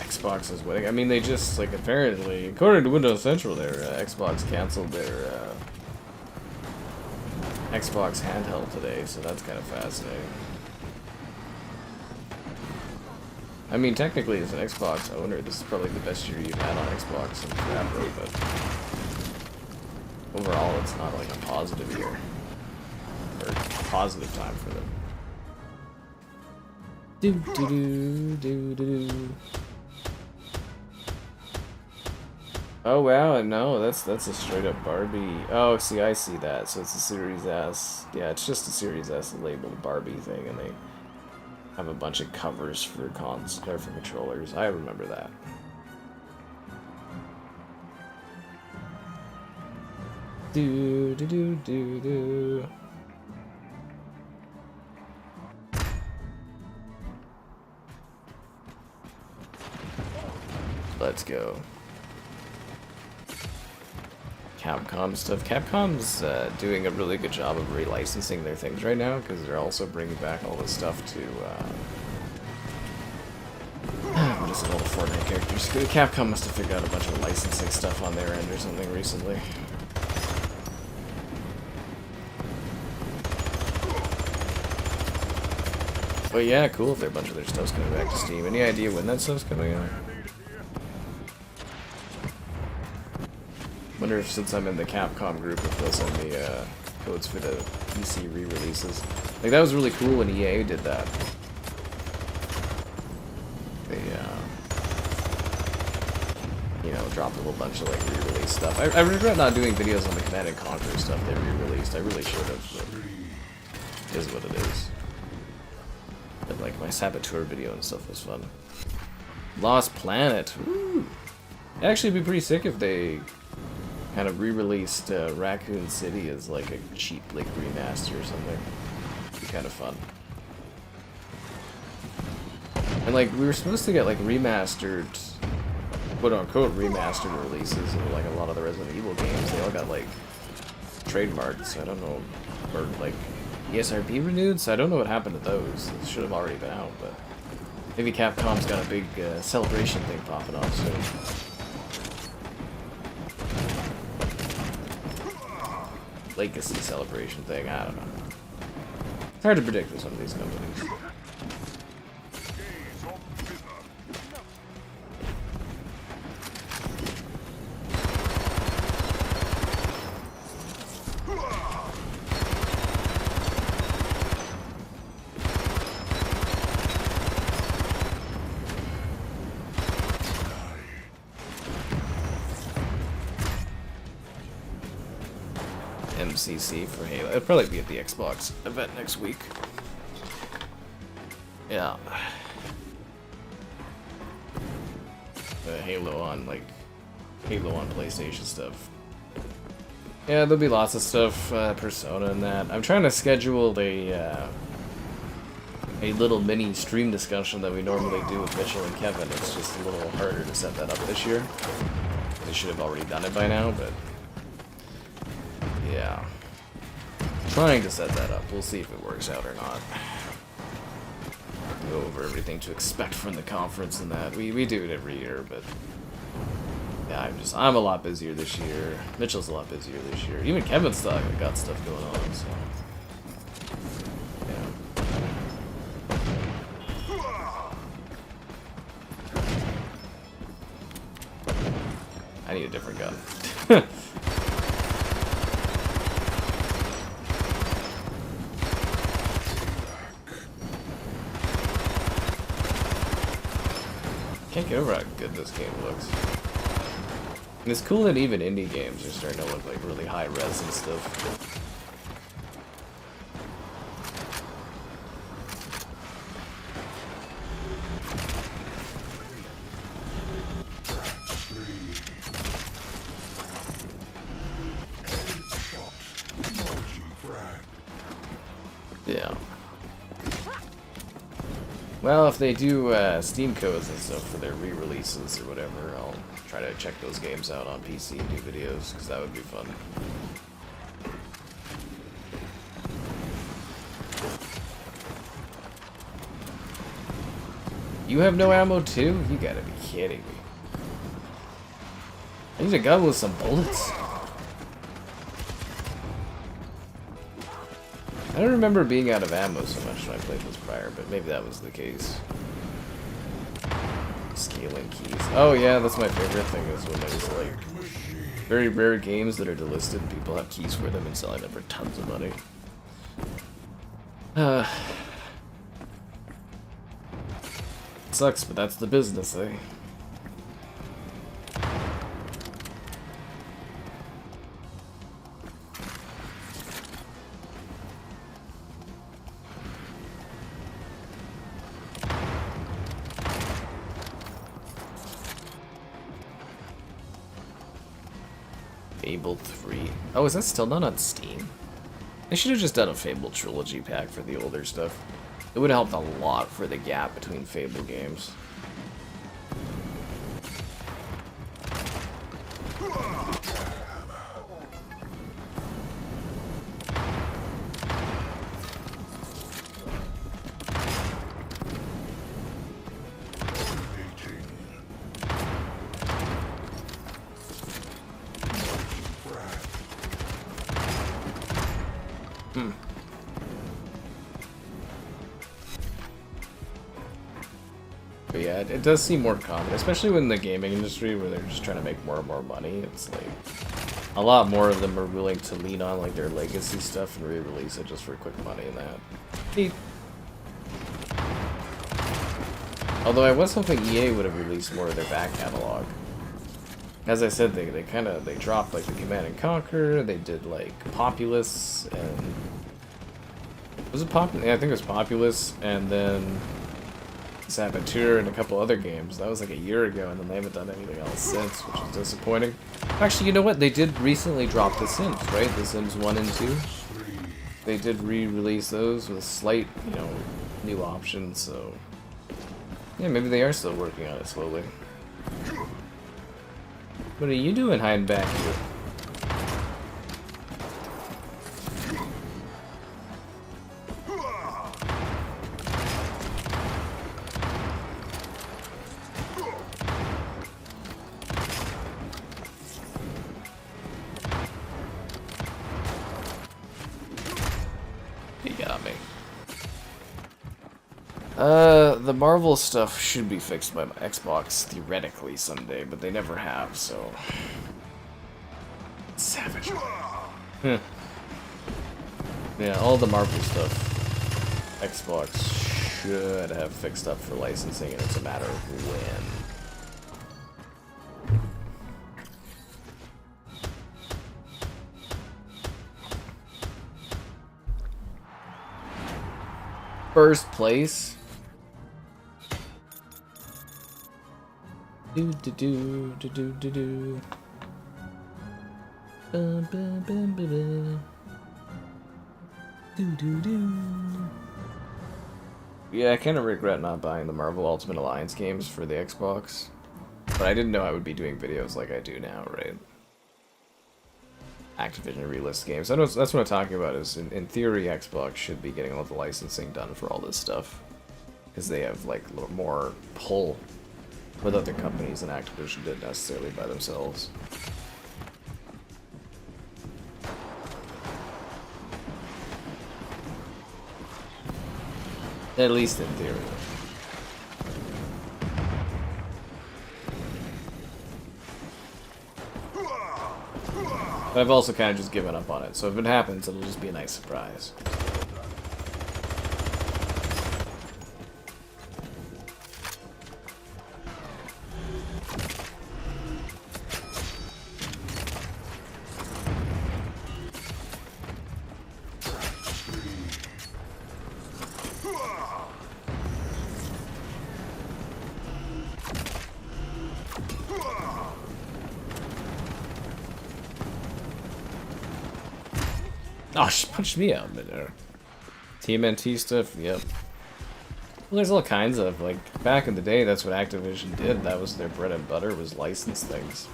Xbox is winning. I mean, they just, like, apparently, according to Windows Central, their Xbox canceled their Xbox handheld today, so that's kind of fascinating. I mean, technically, as an Xbox owner, this is probably the best year you've had on Xbox in forever, but overall, it's not like a positive year, or a positive time for them. Do do do do do do. Oh wow, no, that's a straight up Barbie. Oh, see, I see that. So it's a Series S. Yeah, it's just a Series S labeled Barbie thing, and they have a bunch of covers for for controllers. I remember that. Do do do do do. Let's go. Capcom stuff. Capcom's doing a really good job of relicensing their things right now, because they're also bringing back all this stuff to, what is it, all the Fortnite characters. Capcom must have figured out a bunch of licensing stuff on their end or something recently. But yeah, cool if a bunch of their stuff's coming back to Steam. Any idea when that stuff's coming out? Wonder if, since I'm in the Capcom group, if they'll send me codes for the PC re-releases. Like, that was really cool when EA did that. They, you know, dropped a whole bunch of, like, re-release stuff. I regret not doing videos on the Command & Conquer stuff they re-released. I really should have, but it is what it is. But, like, my Saboteur video and stuff was fun. Lost Planet. Woo! It'd actually be pretty sick if they kind of re-released Raccoon City as like a cheap like remaster or something. It'd be kind of fun. And like we were supposed to get like remastered, quote unquote remastered releases of like a lot of the Resident Evil games. They all got like trademarked, so I don't know, or like ESRB renewed, so I don't know what happened to those. It should have already been out, but maybe Capcom's got a big celebration thing popping off soon. Legacy celebration thing, I don't know. It's hard to predict with some of these companies. MCC for Halo. It'll probably be at the Xbox event next week. Yeah. Halo on PlayStation stuff. Yeah, there'll be lots of stuff, Persona and that. I'm trying to schedule a little mini stream discussion that we normally do with Mitchell and Kevin. It's just a little harder to set that up this year. They should have already done it by now, but yeah. Trying to set that up. We'll see if it works out or not. Go over everything to expect from the conference and that. We do it every year, but yeah, I'm a lot busier this year. Mitchell's a lot busier this year. Even Kevin's got stuff going on, so yeah. I need a different gun. Can't get over how good this game looks. And it's cool that even indie games are starting to look like really high res and stuff. Yeah. Well, if they do Steam codes and stuff for their re-releases or whatever, I'll try to check those games out on PC and do videos, because that would be fun. You have no ammo too? You gotta be kidding me. I need a gun with some bullets. I don't remember being out of ammo so much when I played this prior, but maybe that was the case. Scaling keys. Oh yeah, that's my favorite thing, is when there's like very rare games that are delisted and people have keys for them and selling them for tons of money. Sucks, but that's the business, eh? Fable 3. Oh, is that still not on Steam? They should have just done a Fable trilogy pack for the older stuff. It would have helped a lot for the gap between Fable games. But yeah, it does seem more common, especially in the gaming industry where they're just trying to make more and more money. It's like a lot more of them are willing to lean on like their legacy stuff and re-release it just for quick money and that. Neat. Although I was hoping EA would have released more of their back catalog. As I said, they dropped like the Command and Conquer. They did like Populous and was it Populous? Yeah, I think it was Populous, and then Saboteur and a couple other games. That was like a year ago, and then they haven't done anything else since, which is disappointing. Actually, you know what? They did recently drop The Sims, right? The Sims 1 and 2. They did re-release those with slight, you know, new options, so yeah, maybe they are still working on it slowly. What are you doing hiding back here? The Marvel stuff should be fixed by my Xbox theoretically someday, but they never have, so savage. Yeah, all the Marvel stuff Xbox should have fixed up for licensing, and it's a matter of when. First place. Do do do do do do do. Bum, bum, bum, bum, bum. Do do do. Yeah, I kind of regret not buying the Marvel Ultimate Alliance games for the Xbox, but I didn't know I would be doing videos like I do now, right? Activision relist games. That's what I'm talking about. Is in theory, Xbox should be getting all the licensing done for all this stuff, because they have like a little more pull with other companies than Activision did necessarily by themselves. At least in theory. But I've also kind of just given up on it, so if it happens, it'll just be a nice surprise. Oh, she punched me out midair. TMNT stuff, yep. Well, there's all kinds of, like, back in the day, that's what Activision did. That was their bread and butter, was license things.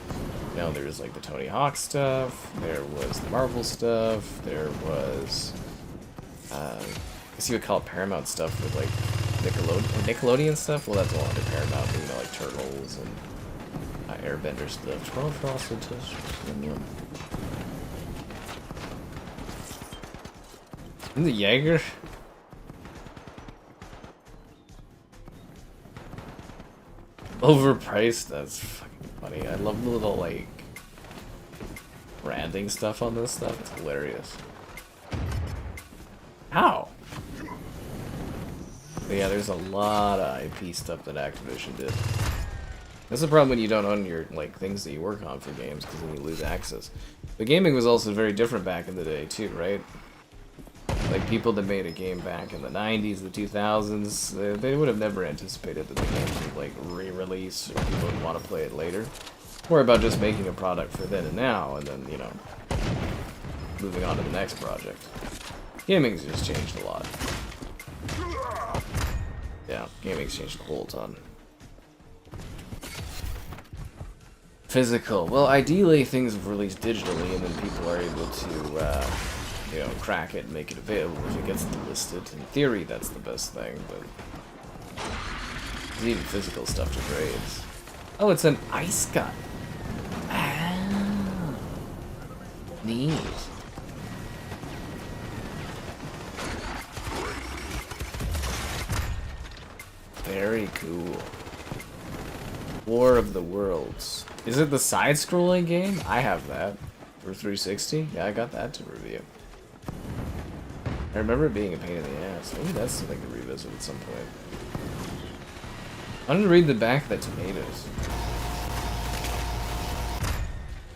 You know, there was, like, the Tony Hawk stuff, there was the Marvel stuff, there was, I guess you would call it Paramount stuff with, like, Nickelodeon stuff? Well, that's all under Paramount, but, you know, like Turtles and Airbender stuff. 12 Frosted Toasters. And the Jaeger? Overpriced? That's fucking funny. I love the little, like, branding stuff on this stuff. It's hilarious. How? But yeah, there's a lot of IP stuff that Activision did. That's the problem when you don't own your, like, things that you work on for games, because then you lose access. But gaming was also very different back in the day, too, right? Like, people that made a game back in the 90s, the 2000s, they would have never anticipated that the game would, like, re-release, or people would want to play it later. More about just making a product for then and now, and then, you know, moving on to the next project. Gaming's just changed a lot. Yeah, gaming's changed a whole ton. Physical. Well, ideally, things have released digitally, and then people are able to, you know, crack it and make it available if it gets delisted. In theory, that's the best thing, but there's even physical stuff to trade. Oh, it's an ice gun. Ah, neat. Very cool. War of the Worlds. Is it the side-scrolling game? I have that. For 360? Yeah, I got that to review. I remember it being a pain in the ass. Maybe that's something to revisit at some point. I wanted to read the back of the tomatoes.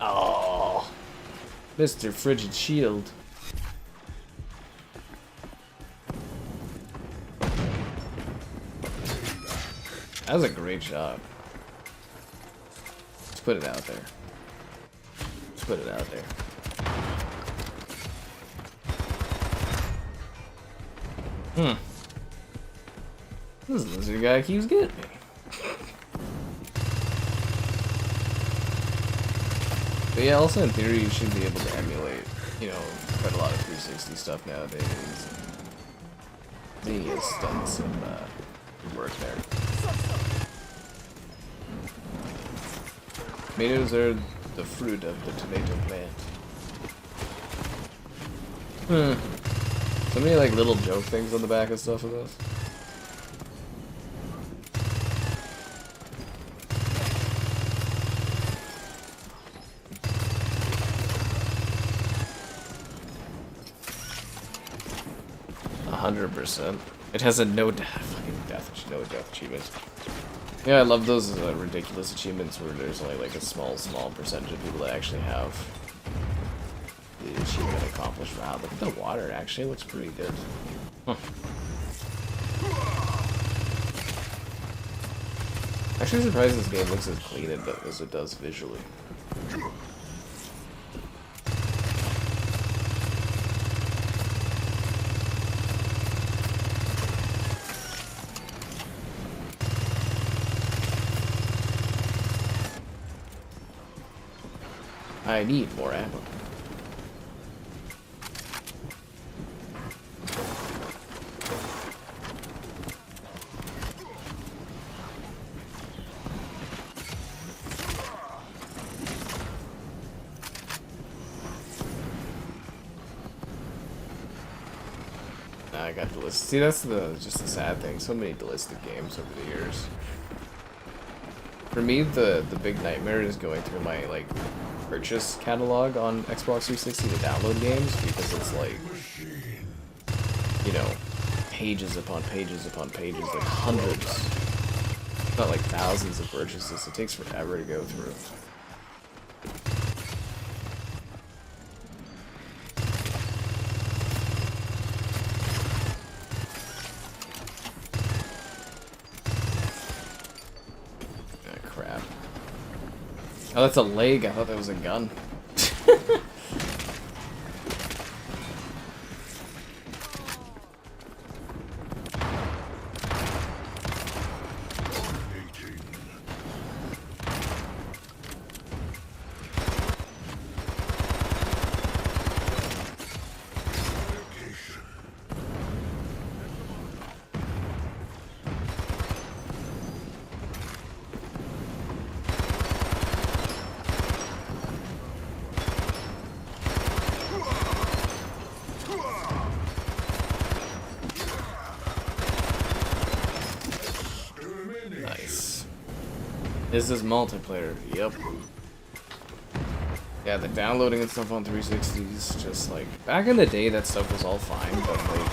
Oh, Mr. Frigid Shield. That was a great shot. Let's put it out there. Let's put it out there. This lizard guy keeps getting me. But yeah, also in theory you should be able to emulate, you know, quite a lot of 360 stuff nowadays. He has done some work there. Tomatoes are the fruit of the tomato plant. So many like little joke things on the back and stuff of this. %. It has a no death achievement. Yeah, I love those ridiculous achievements where there's only like a small percentage of people that actually have the achievement accomplished. Wow, look at the water. It actually looks pretty good. Huh. Actually surprised this game looks as clean as it does visually. I need more ammo. I got delisted. See, that's just the sad thing. So many delisted games over the years. For me, the big nightmare is going through my like purchase catalog on Xbox 360 to download games, because it's like, you know, pages upon pages upon pages, like hundreds, if not like thousands of purchases. It takes forever to go through. Oh, that's a leg. I thought that was a gun. This is multiplayer. Yep. Yeah, the downloading and stuff on 360s, just like back in the day, that stuff was all fine, but like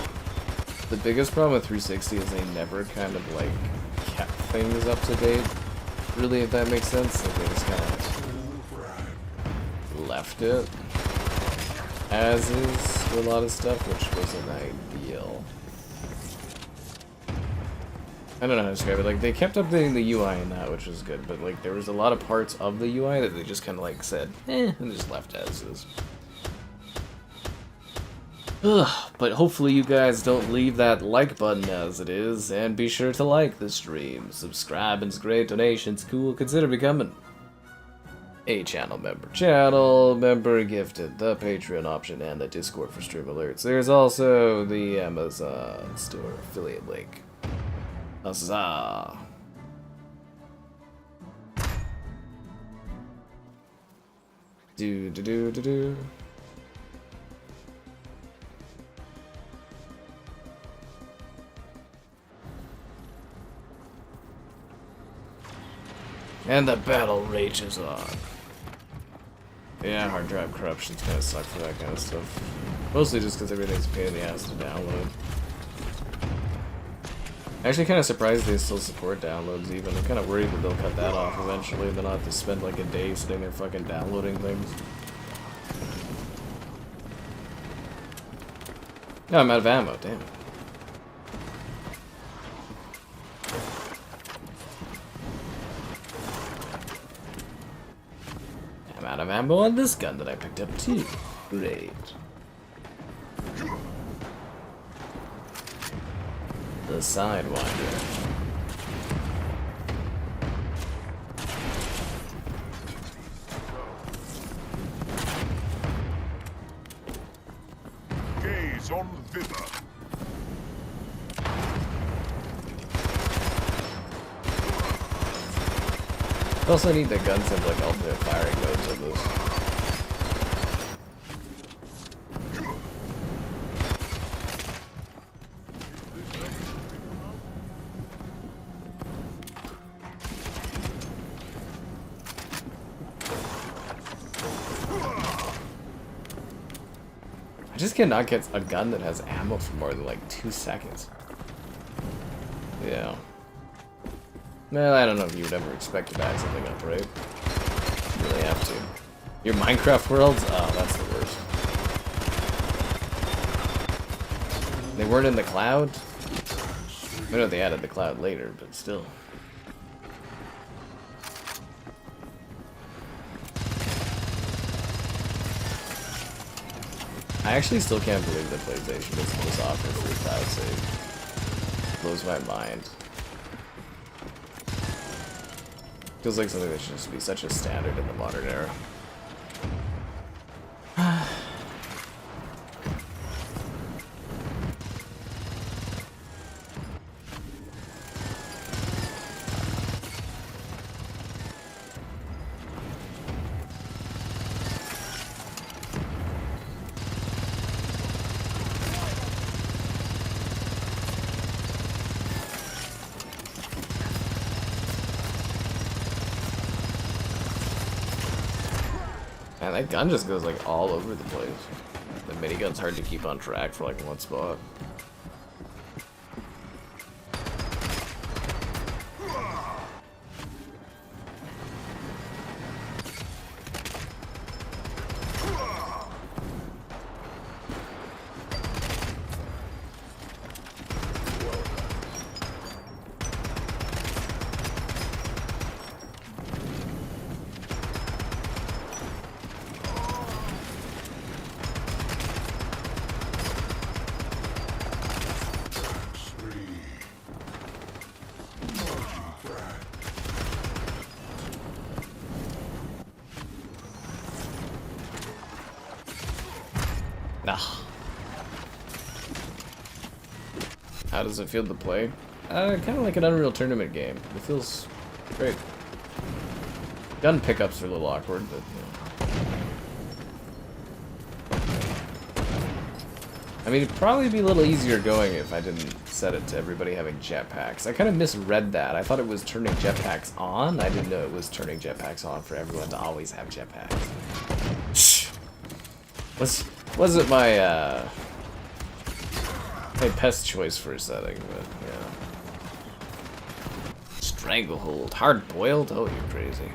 the biggest problem with 360 is they never kind of like kept things up to date. Really, if that makes sense, like they just kind of left it as is for a lot of stuff, which wasn't ideal. I don't know how to describe it. Like, they kept updating the UI in that, which was good, but like there was a lot of parts of the UI that they just kind of like said, and just left as is. Ugh, but hopefully you guys don't leave that like button as it is, and be sure to like the stream, subscribe, and great donations, cool, consider becoming a channel member gifted, the Patreon option, and the Discord for stream alerts. There's also the Amazon store affiliate link. Huzzah! Do. And the battle rages on. Yeah, hard drive corruptions kind of suck for that kind of stuff. Mostly just because everything's a pain in the ass to download. Actually, kind of surprised they still support downloads even. I'm kind of worried that they'll cut that off eventually, and then I'll have to spend like a day sitting there fucking downloading things. No, I'm out of ammo, damn it. I'm out of ammo on this gun that I picked up too. Great. The Sidewinder. Gaze on thither. I also need the guns to have like alternate firing modes of this. I just cannot get a gun that has ammo for more than like 2 seconds. Yeah. Well, I don't know if you would ever expect to back something up, right? You really have to. Your Minecraft worlds? Oh, that's the worst. They weren't in the cloud? I know they added the cloud later, but still. I actually still can't believe that PlayStation doesn't offer free cloud save. Blows my mind. Feels like something that should just be such a standard in the modern era. Man, that gun just goes like all over the place. The minigun's hard to keep on track for like one spot. How does it feel to play? Kind of like an Unreal Tournament game. It feels great. Gun pickups are a little awkward, but you know. I mean, it'd probably be a little easier going if I didn't set it to everybody having jetpacks. I kind of misread that. I thought it was turning jetpacks on. I didn't know it was turning jetpacks on for everyone to always have jetpacks. Shh. Wasn't my best choice for a setting, but yeah. Stranglehold. Hard boiled? Oh, you're crazy.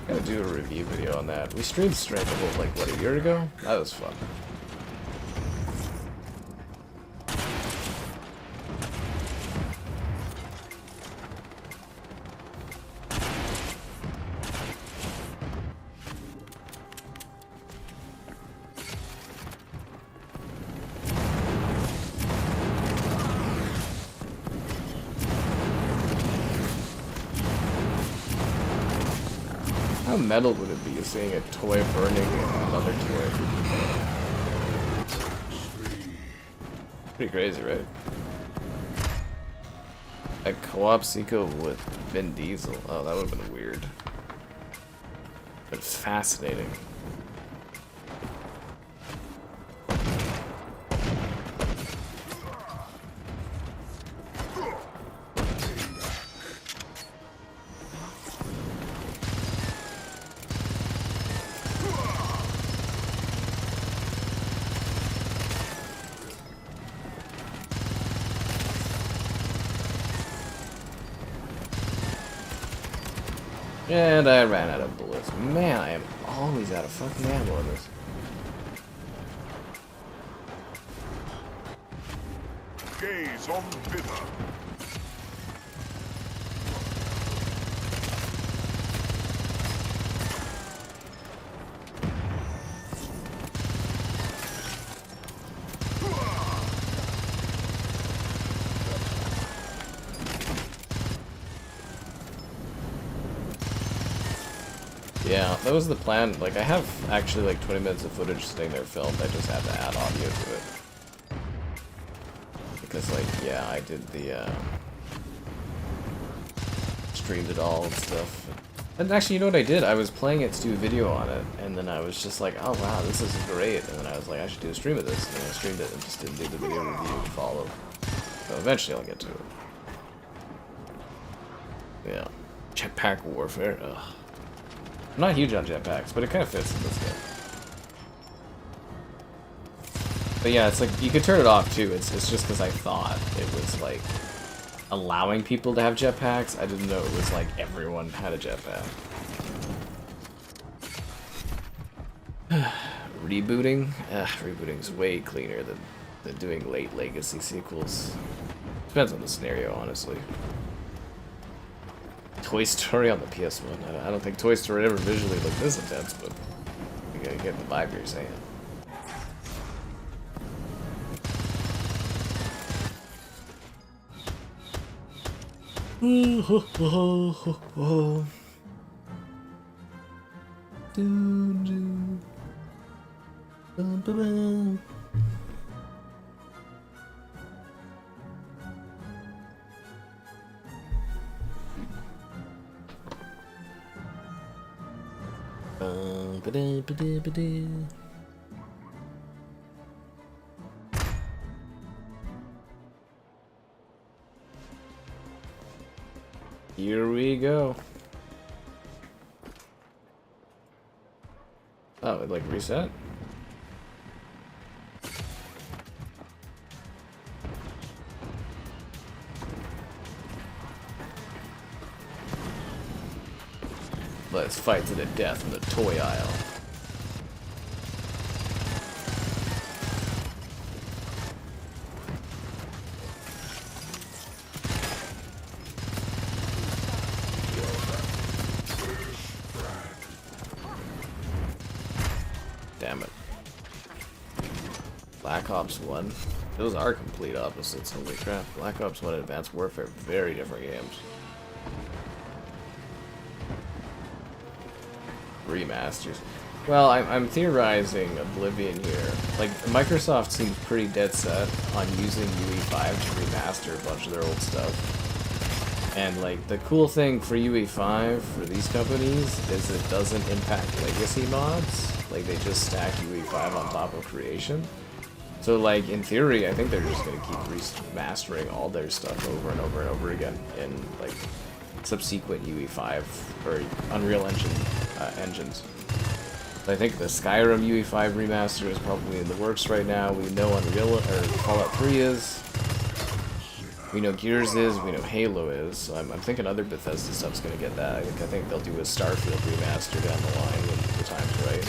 Gotta do a review video on that. We streamed Stranglehold like, what, a year ago? That was fun. How metal would it be seeing a toy burning another toy? Pretty crazy, right? A co-op sequel with Vin Diesel. Oh, that would have been weird. But fascinating. And I ran out of bullets. Man, I am always out of fucking ammo in this. Gaze on Vither. Yeah, that was the plan. Like, I have actually like 20 minutes of footage sitting there filmed. I just had to add audio to it. Because, like, yeah, I did the, streamed it all and stuff. And actually, you know what I did? I was playing it to do a video on it, and then I was just like, oh wow, this is great. And then I was like, I should do a stream of this. And then I streamed it and just didn't do the video review to follow. So eventually I'll get to it. Yeah. Jetpack warfare, ugh. I'm not huge on jetpacks, but it kind of fits in this game. But yeah, it's like, you could turn it off too. It's just because I thought it was like allowing people to have jetpacks. I didn't know it was like everyone had a jetpack. Rebooting? Rebooting's way cleaner than doing late legacy sequels. Depends on the scenario, honestly. Toy Story on the PS1. I don't think Toy Story ever visually looked this intense, but you gotta get the vibe you're saying. Here we go. Oh, it like reset? Let's fight to the death in the toy aisle. Damn it. Black Ops 1. Those are complete opposites, holy crap. Black Ops 1 and Advanced Warfare, very different games. Remasters. Well, I'm theorizing Oblivion here. Like, Microsoft seems pretty dead set on using UE5 to remaster a bunch of their old stuff. And like the cool thing for UE5 for these companies is it doesn't impact legacy mods. Like they just stack UE5 on top of creation. So like in theory, I think they're just gonna keep remastering all their stuff over and over and over again in like subsequent UE5 or Unreal Engine engines. I think the Skyrim UE5 remaster is probably in the works right now. We know Unreal or Fallout 3 is. We know Gears is. We know Halo is. So I'm thinking other Bethesda stuff's gonna get that. I think they'll do a Starfield remaster down the line when the time's right.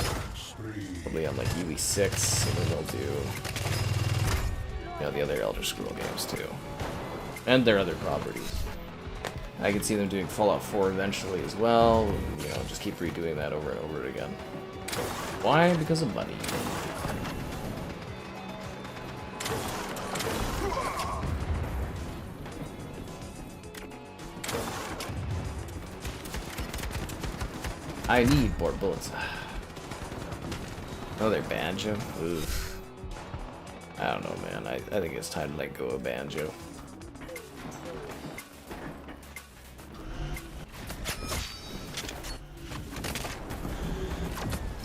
Probably on like UE6, and then they'll do, you know, the other Elder Scroll games too, and their other properties. I could see them doing Fallout 4 eventually as well. You know, just keep redoing that over and over again. Why? Because of money. I need more bullets. Another Banjo? Oof. I don't know, man. I think it's time to let go of Banjo.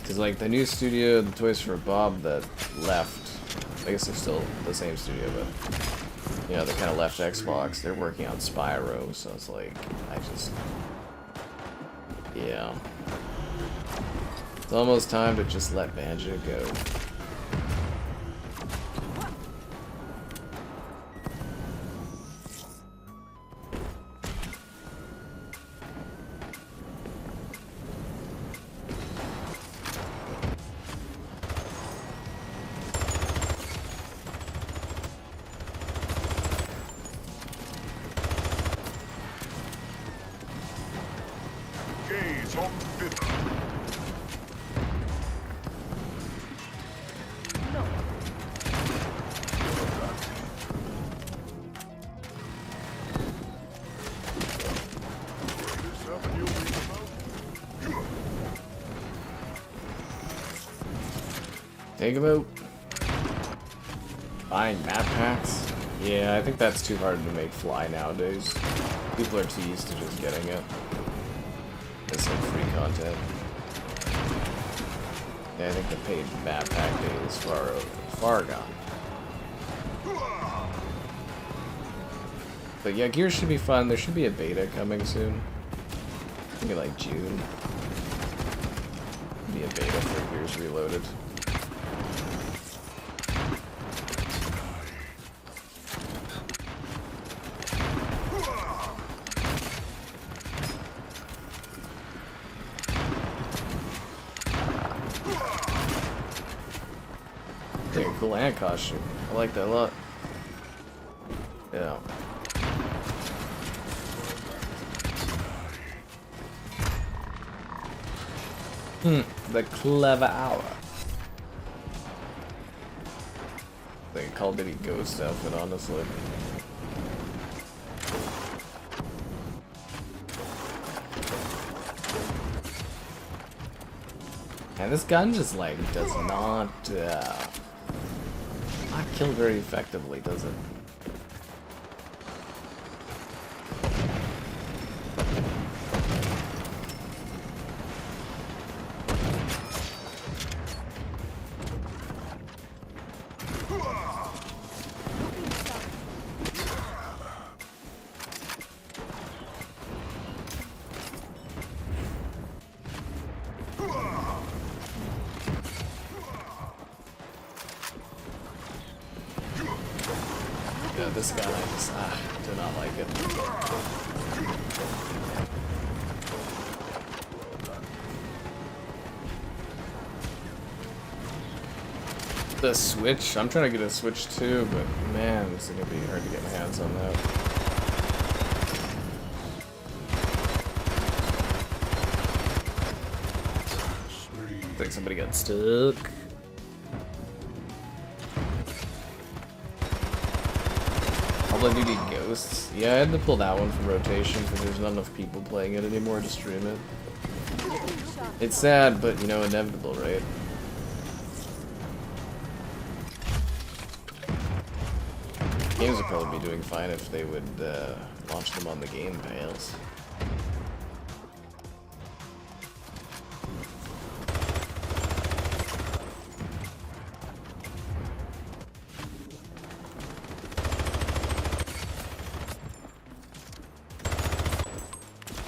Because, like, the new studio, the Toys for Bob that left, I guess they're still the same studio, but, you know, they kind of left Xbox. They're working on Spyro, so it's like, yeah. It's almost time to just let Banjo go. Gaze on Vita. Take him out. Buying map packs? Yeah, I think that's too hard to make fly nowadays. People are too used to just getting it. It's like free content. Yeah, I think the paid map pack day is far gone. But yeah, Gears should be fun. There should be a beta coming soon. I think in like June. Be a beta for Gears Reloaded. Cool ant costume. I like that a lot. Yeah. The clever hour. Like a Call of Duty Ghost outfit, honestly. And this gun just like does not kill very effectively, does it? Yeah, this guy, I just do not like it. The Switch? I'm trying to get a Switch too, but man, it's gonna be hard to get my hands on that. I think somebody got stuck. Call of Duty Ghosts. Yeah, I had to pull that one from rotation because there's not enough people playing it anymore to stream it. It's sad, but you know, inevitable, right? games would probably be doing fine if they would launch them on the Game Pass.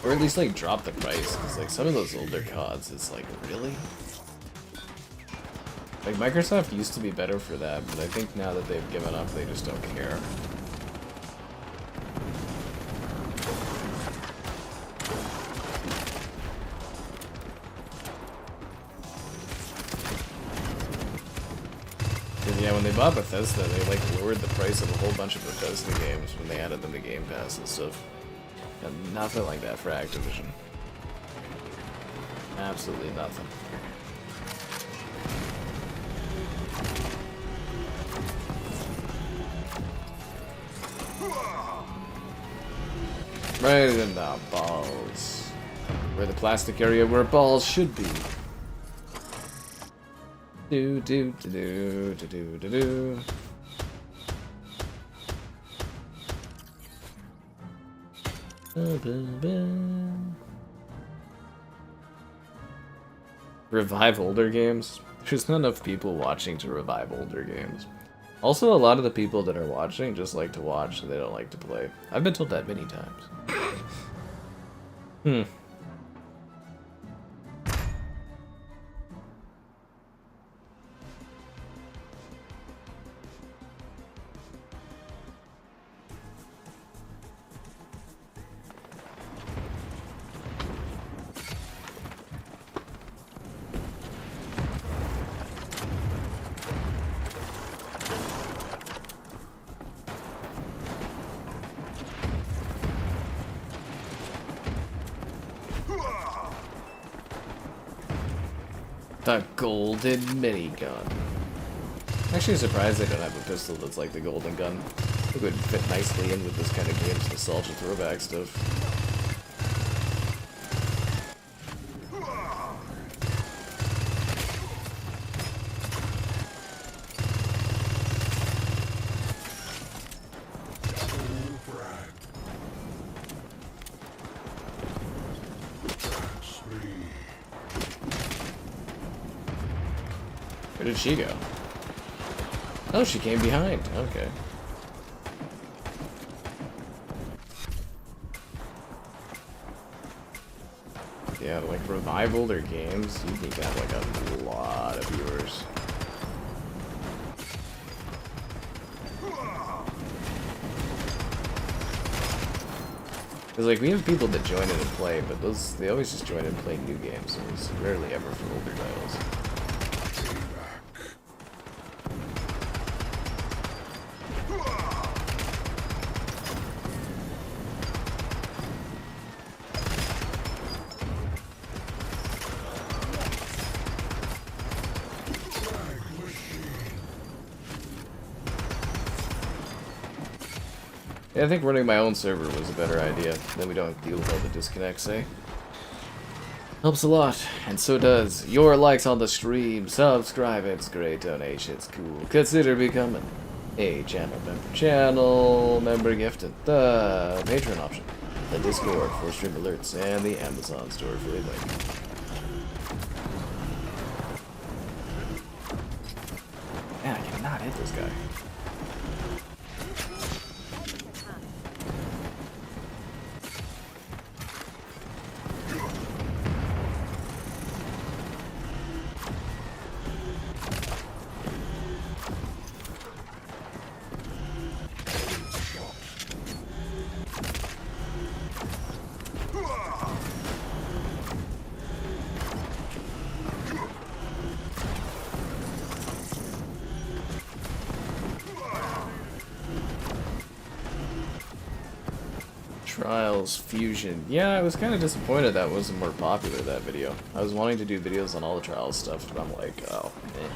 Or at least, like, drop the price, because, like, some of those older CODs, it's like, really? Like, Microsoft used to be better for that, but I think now that they've given up, they just don't care. Because, yeah, when they bought Bethesda, they, like, lowered the price of a whole bunch of Bethesda games when they added them to Game Pass and stuff. And nothing like that for Activision. Absolutely nothing. Right in the balls. Where the plastic area where balls should be. Do do do do do do do do. Revive older games? There's not enough people watching to revive older games. Also, a lot of the people that are watching just like to watch, they don't like to play. I've been told that many times. The golden minigun. I'm actually surprised they don't have a pistol that's like the golden gun. It would fit nicely in with this kind of game's nostalgia throwback stuff. Where did she go? Oh, she came behind. Okay. Yeah, like revive older games, you need to have like a lot of viewers. Because like we have people that join in and play, but they always just join in and play new games, so it's rarely ever for older titles. Yeah, I think running my own server was a better idea. Then we don't deal with all the disconnects, eh? Helps a lot, and so does your likes on the stream, subscribe, it's great, donations, cool. Consider becoming a channel member gift, and the Patreon option, the Discord for stream alerts, and the Amazon store for a link. Man, I cannot hit this guy. Trials Fusion. Yeah, I was kind of disappointed that wasn't more popular, that video. I was wanting to do videos on all the Trials stuff, but I'm like, oh, eh.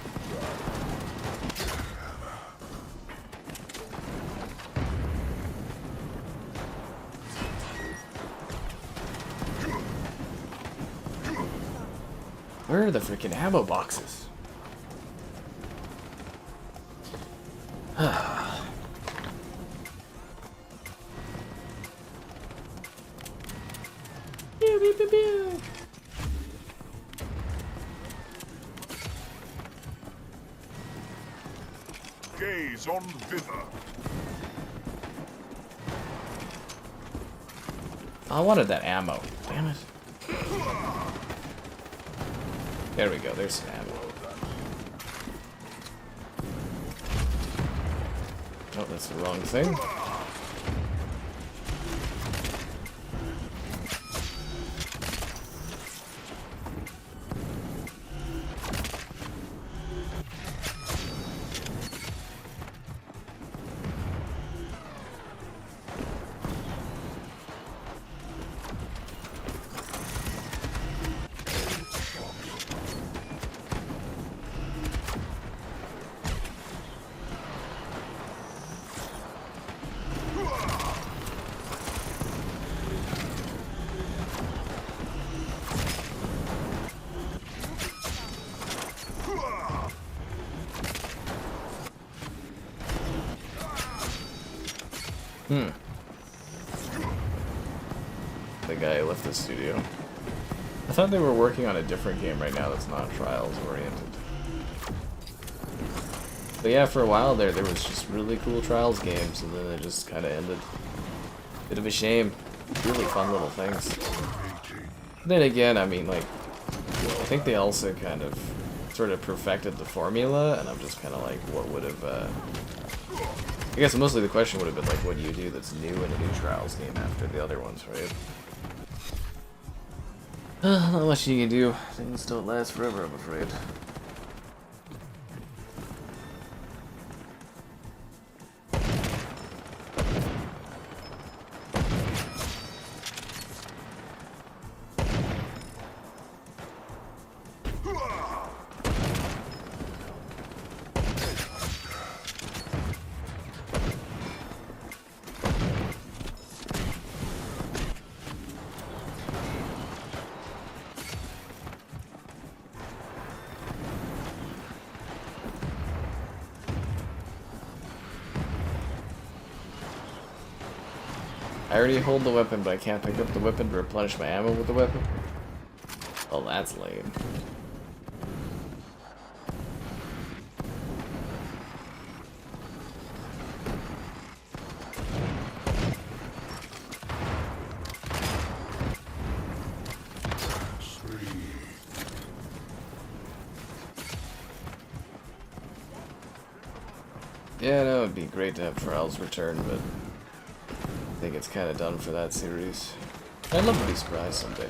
Where are the freaking ammo boxes? Gaze on thither. I wanted that ammo. Damn it. There we go. There's some ammo. Oh, that's the wrong thing. The guy left the studio. I thought they were working on a different game right now that's not Trials oriented. But yeah, for a while there was just really cool Trials games, and then it just kind of ended. Bit of a shame. Really fun little things. Then again, I mean, like, I think they also kind of sort of perfected the formula, and I'm just kind of like, what would have, I guess mostly the question would have been like, what do you do that's new in a new Trials game after the other ones, right? Not much you can do. Things don't last forever, I'm afraid. I already hold the weapon, but I can't pick up the weapon to replenish my ammo with the weapon. Oh, that's lame. Yeah, no, it'd be great to have Trials return, but I think it's kind of done for that series. I'd love to be surprised someday.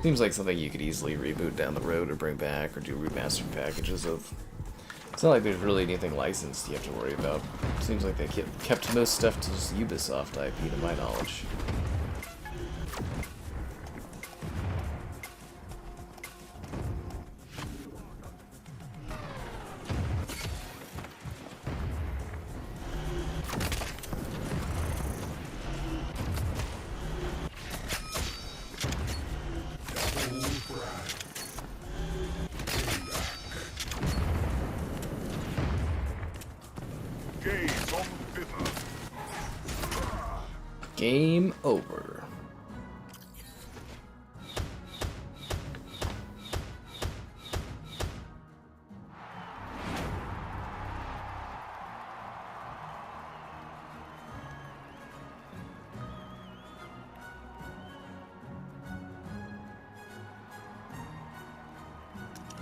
Seems like something you could easily reboot down the road or bring back or do remastered packages of. It's not like there's really anything licensed you have to worry about. Seems like they kept most stuff to just Ubisoft IP to my knowledge. Gaze on thither. Game over.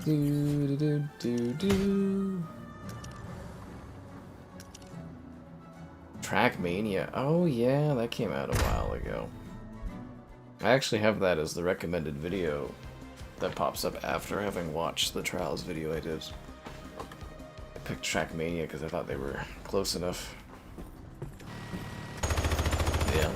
Do do do do do. Trackmania. Oh yeah, that came out a while ago. I actually have that as the recommended video that pops up after having watched the Trials video I did. I picked Trackmania because I thought they were close enough. Yeah.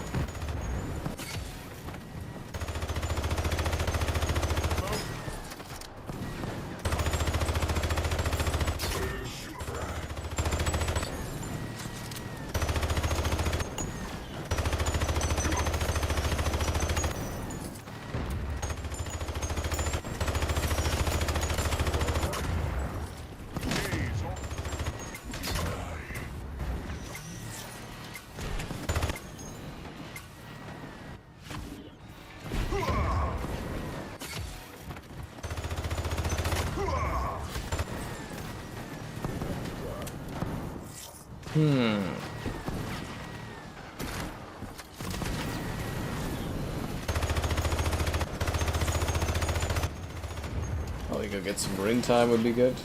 Probably go get some ring time would be good.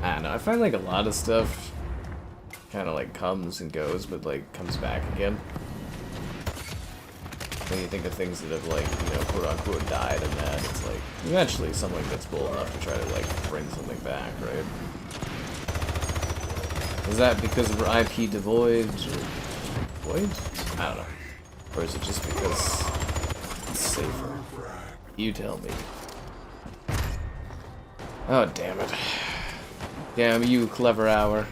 I don't know, I find like a lot of stuff kind of like comes and goes, but like comes back again. When you think of things that have like, you know, quote unquote died in that, it's like eventually someone gets bold enough to try to like bring something back, right? Is that because of IP devoid or void? I don't know. Or is it just because it's safer? You tell me. Oh, damn it. Damn you, clever hour.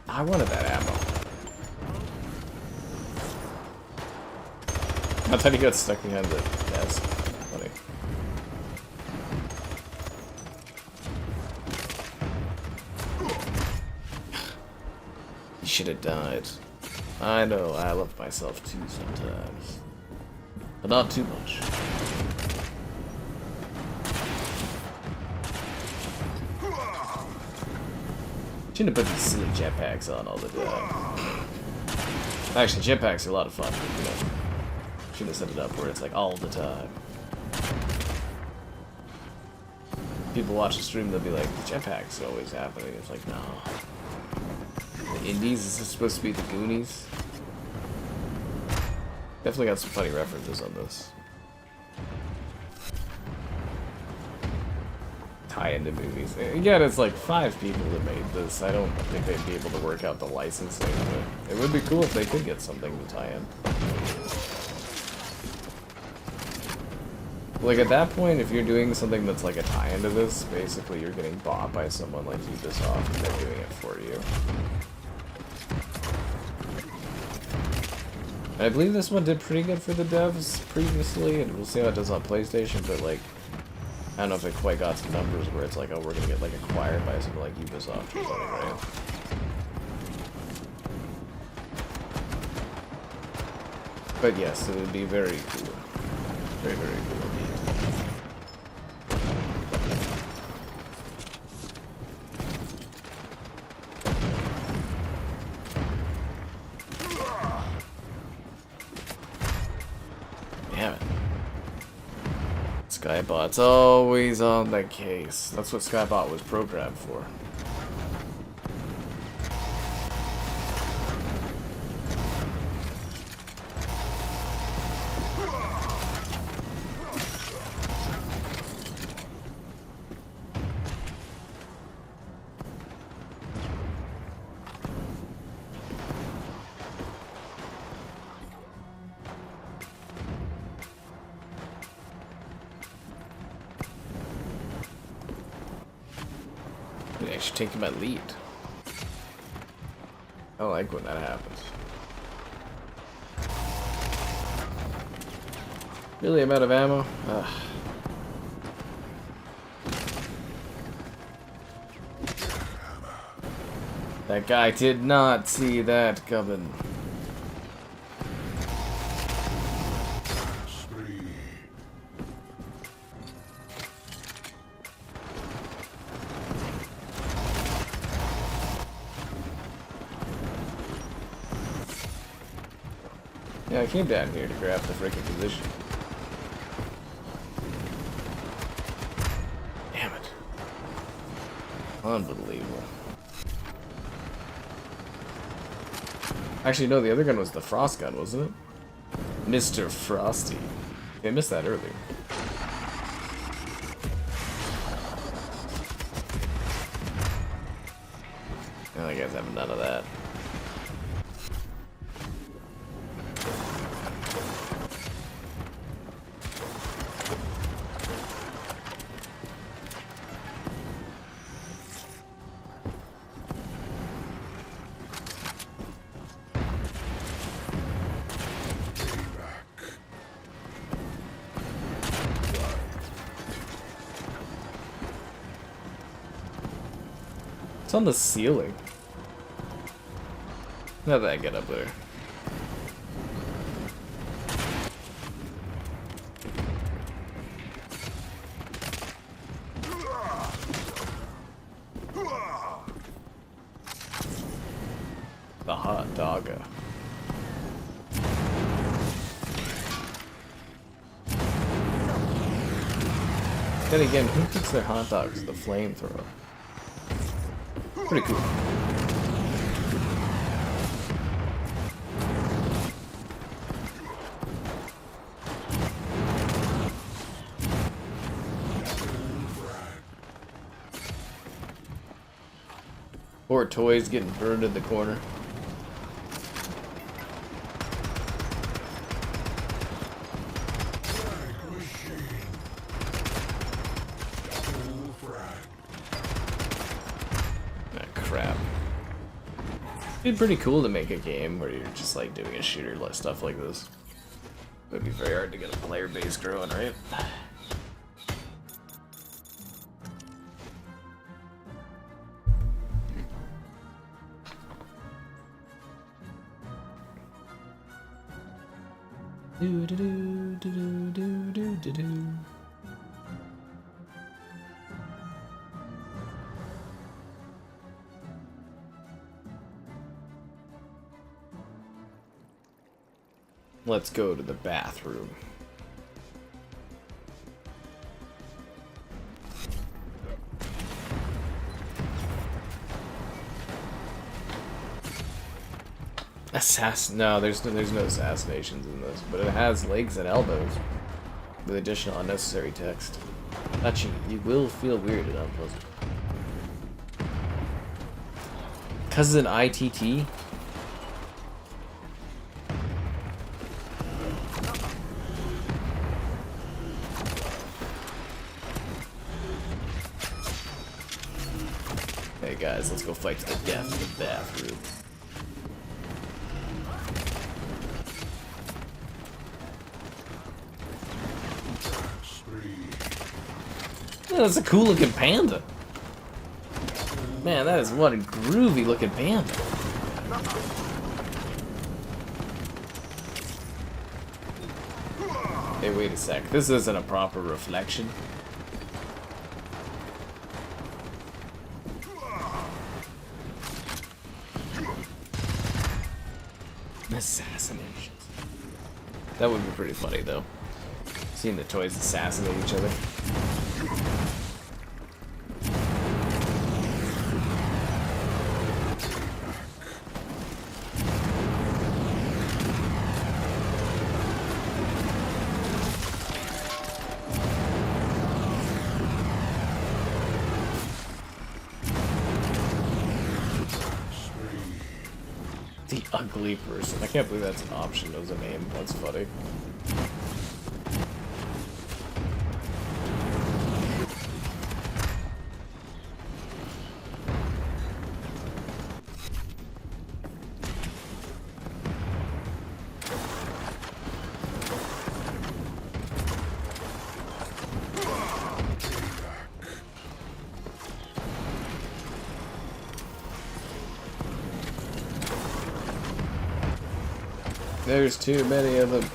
I wanted that ammo. I thought he got stuck behind the desk. Funny. He should have died. I know, I love myself too sometimes. But not too much. Shouldn't have put these silly jetpacks on all the time. Actually, jetpacks are a lot of fun, you know. Should have set it up where it's like all the time. People watch the stream, they'll be like, the jetpack's always happening. It's like, no. The Indies, is this supposed to be the Goonies? Definitely got some funny references on this. Tie into movies. Again, it's like 5 people that made this. I don't think they'd be able to work out the licensing, but it would be cool if they could get something to tie in. Like, at that point, if you're doing something that's like a tie-in to this, basically you're getting bought by someone like Ubisoft and they're doing it for you. And I believe this one did pretty good for the devs previously, and we'll see how it does on PlayStation, but like, I don't know if it quite got some numbers where it's like, oh, we're gonna get like acquired by something like Ubisoft or something, right? But yes, it would be very cool. Very, very cool indeed. Damn it. Skybot's always on the case. That's what Skybot was programmed for. Actually taking my lead. I like when that happens. Really, I'm out of ammo? Ugh. That guy did not see that coming. Yeah, I came down here to grab the freaking position. Damn it. Unbelievable. Actually, no, the other gun was the Frost gun, wasn't it? Mr. Frosty. I missed that earlier. Oh, you guys have none of that. It's on the ceiling. How did I get up there? The hot dogger. Then again, who cooks their hot dogs with a flamethrower? Pretty cool. Poor toys getting burned in the corner. It'd be pretty cool to make a game where you're just like doing a shooter stuff like this. It'd be very hard to get a player base growing, right? Do do do do do do do do. Let's go to the bathroom. No, there's no assassinations in this, but it has legs and elbows with additional unnecessary text. Touching it, you will feel weird and unpleasant. 'Cause it's an ITT. Hey guys, let's go fight to the death in the bathroom. Yeah, that's a cool looking panda. Man, that is one groovy looking panda. Hey, wait a sec. This isn't a proper reflection. Assassinations. That would be pretty funny, though. Seeing the toys assassinate each other. The ugly person. I can't believe that's an option as a name. That's funny. There's too many of them.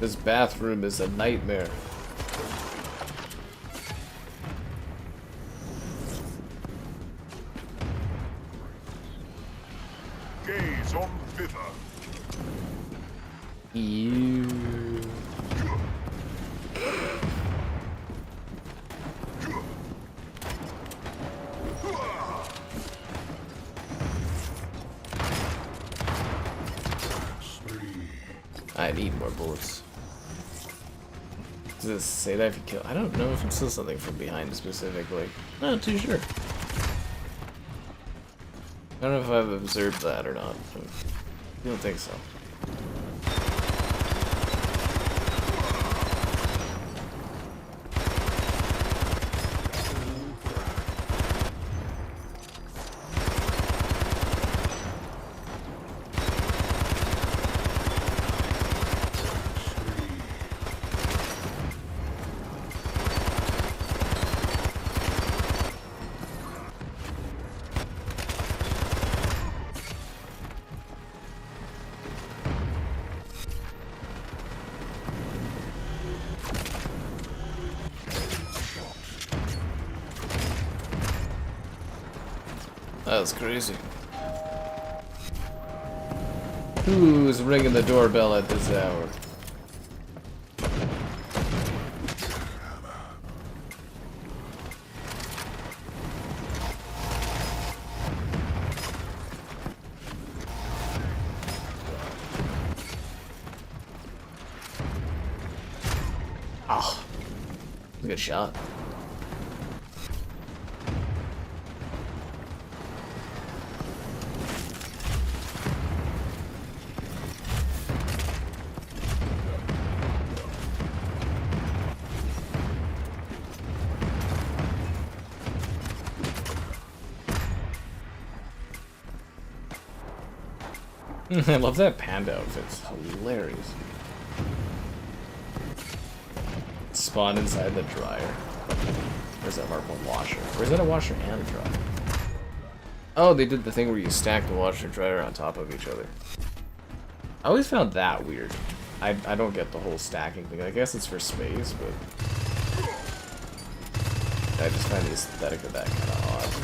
This bathroom is a nightmare. Gaze on thither. You. I need more bullets. Does it say that if you kill? I don't know if it says something from behind specifically. Not too sure. I don't know if I've observed that or not. I don't think so. That was crazy. Who's ringing the doorbell at this hour? Oh, good shot. I love that panda outfit. It's hilarious. Spawn inside the dryer. Or is that marked a washer? Or is that a washer and a dryer? Oh, they did the thing where you stack the washer and dryer on top of each other. I always found that weird. I don't get the whole stacking thing. I guess it's for space, but I just find the aesthetic of that kind of odd.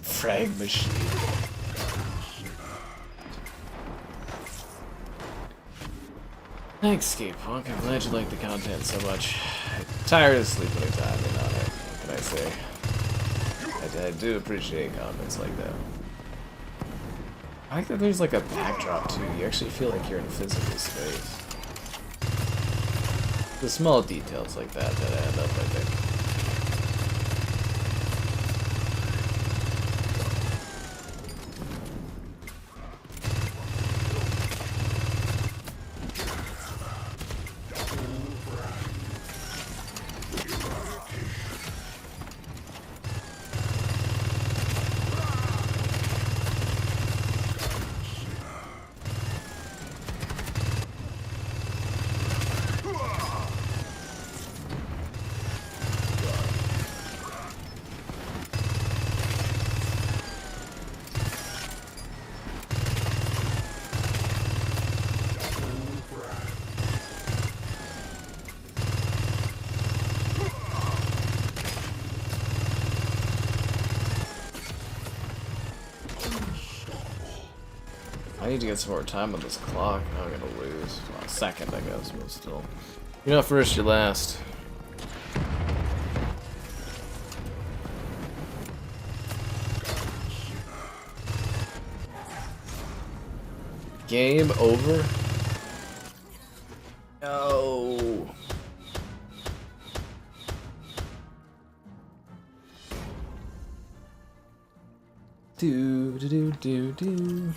Frag machine. Thanks, Skate Punk. I'm glad you like the content so much. I'm tired of sleeping time on it. What can I say? I do appreciate comments like that. I like that there's like a backdrop too. You actually feel like you're in physical space. The small details like that add up, I think. I need to get some more time on this clock. I'm gonna lose. Well, a second, I guess, but still. You're not first, you're last. Game over? No. Do do do do do.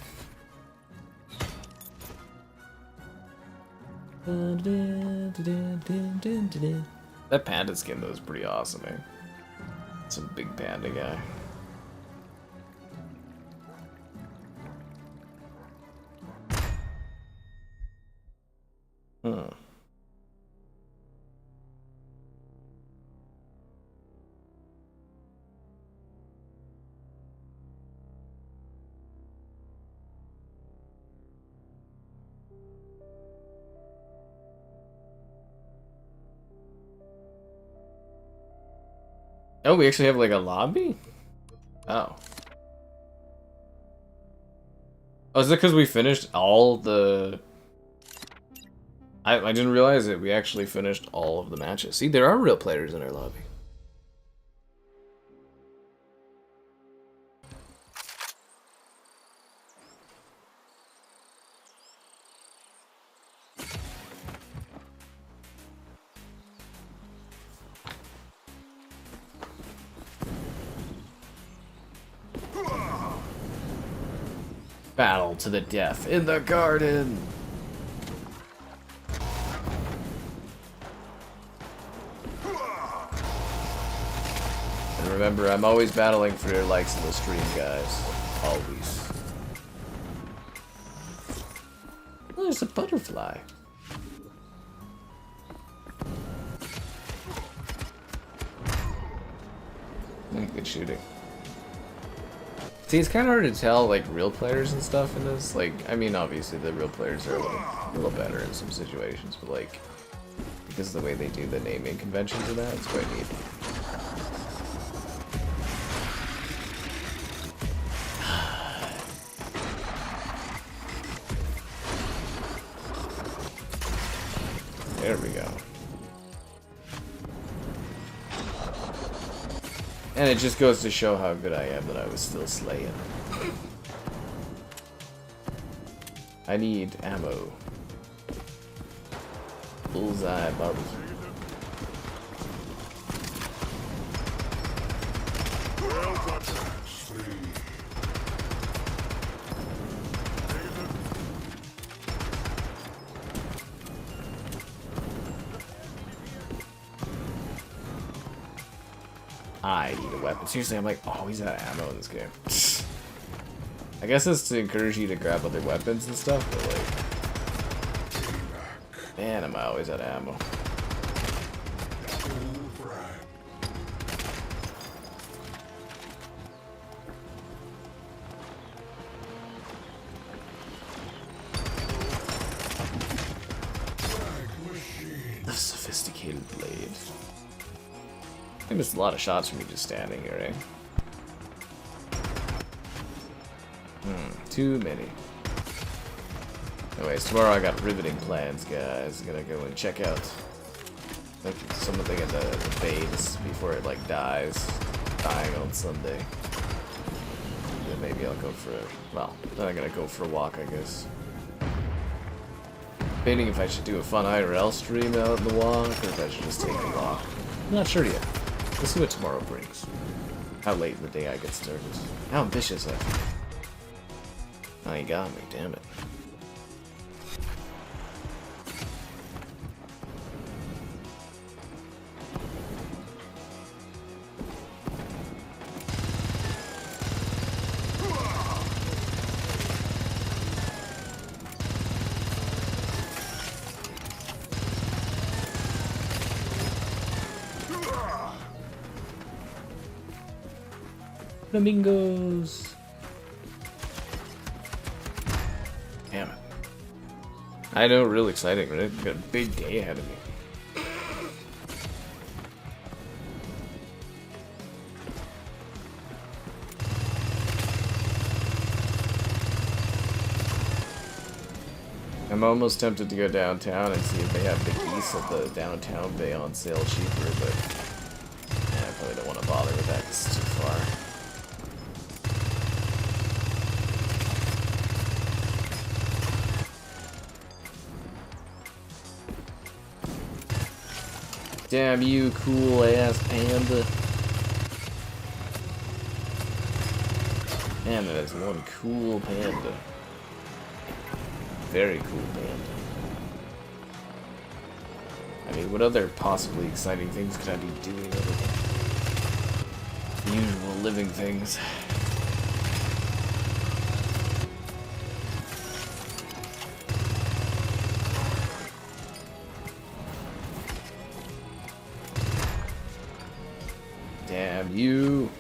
That panda skin though is pretty awesome, eh? Some big panda guy. Oh, we actually have like a lobby? Oh. Oh, is it because we finished all the... I didn't realize it. We actually finished all of the matches. See, there are real players in our lobby. Battle to the death in the garden. Remember, I'm always battling for your likes in the stream, guys. Always. Oh, there's a butterfly. Good shooting. See, it's kind of hard to tell, like, real players and stuff in this. Like, I mean, obviously the real players are a little better in some situations, but, like, because of the way they do the naming conventions and that, it's quite neat. There we go. And it just goes to show how good I am that I was still slaying. I need ammo. Bullseye barbecue. I need a weapon. Seriously, I'm like always out of ammo in this game. I guess it's to encourage you to grab other weapons and stuff, but like, man, am I always out of ammo. The sophisticated blade. I missed a lot of shots from me just standing here, eh? Too many. Anyways, tomorrow I got riveting plans, guys. Gonna go and check out like something in the base before it like dying on Sunday. Then maybe I'll go for well, then I'm gonna go for a walk, I guess. Debating if I should do a fun IRL stream out in the walk or if I should just take a walk. I'm not sure yet. We'll see what tomorrow brings. How late in the day I get started. How ambitious I feel. Oh, you got me, damn it. Flamingos. Damn it. I know, real exciting, right? Got a big day ahead of me. I'm almost tempted to go downtown and see if they have the geese at the downtown bay on sale cheaper, but I probably don't want to bother with that, it's too far. Damn you, cool ass panda. Man, that is one cool panda. Very cool panda. I mean, what other possibly exciting things could I be doing other than the usual living things? Damn you.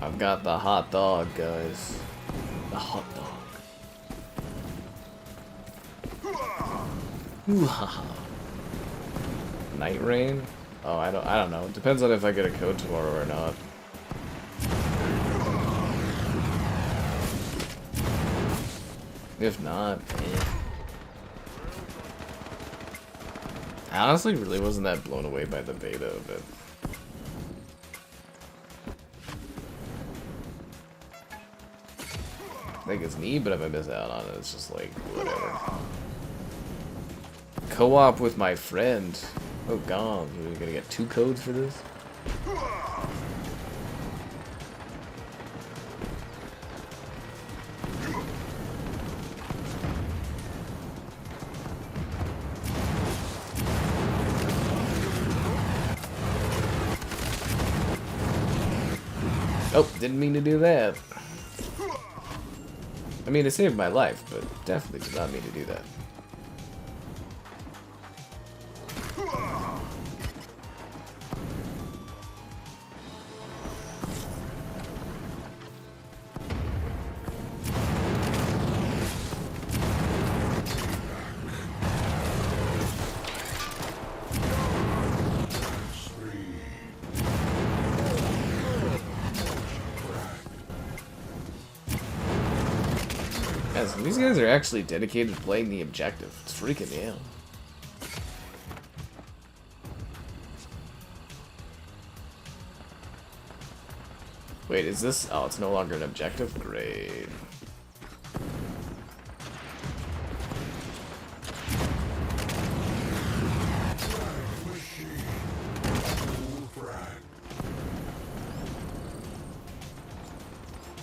I've got the hot dog, guys. The hot dog. Ooh, haha. Night rain? Oh, I don't know. It depends on if I get a code tomorrow or not. If not, eh. I honestly really wasn't that blown away by the beta of it. I think it's neat, but if I miss out on it, it's just like, whatever. Co-op with my friend. Oh god, are we gonna get 2 codes for this? Oh, didn't mean to do that. I mean, it saved my life, but definitely did not mean to do that. Yes, these guys are actually dedicated to playing the objective. It's freaking me out. Wait, is this? Oh, it's no longer an objective? Great.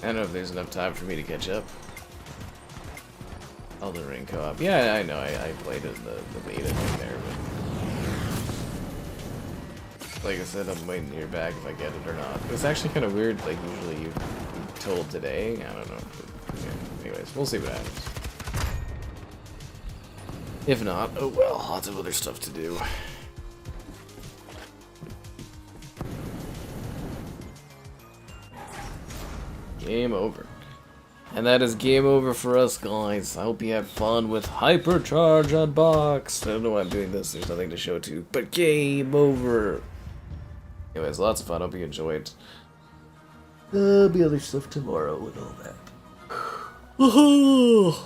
I don't know if there's enough time for me to catch up. Elden Ring co-op. Yeah, I know. I played it in the beta thing there, but like I said, I'm waiting to hear back if I get it or not. It's actually kind of weird. Like usually you're told today. I don't know. But, yeah. Anyways, we'll see what happens. If not, oh well. Lots of other stuff to do. Game over. And that is game over for us, guys. I hope you had fun with Hypercharge Unboxed. I don't know why I'm doing this. There's nothing to show to. But game over. Anyways, lots of fun. Hope you enjoyed. There'll be other stuff tomorrow and all that. Woohoo!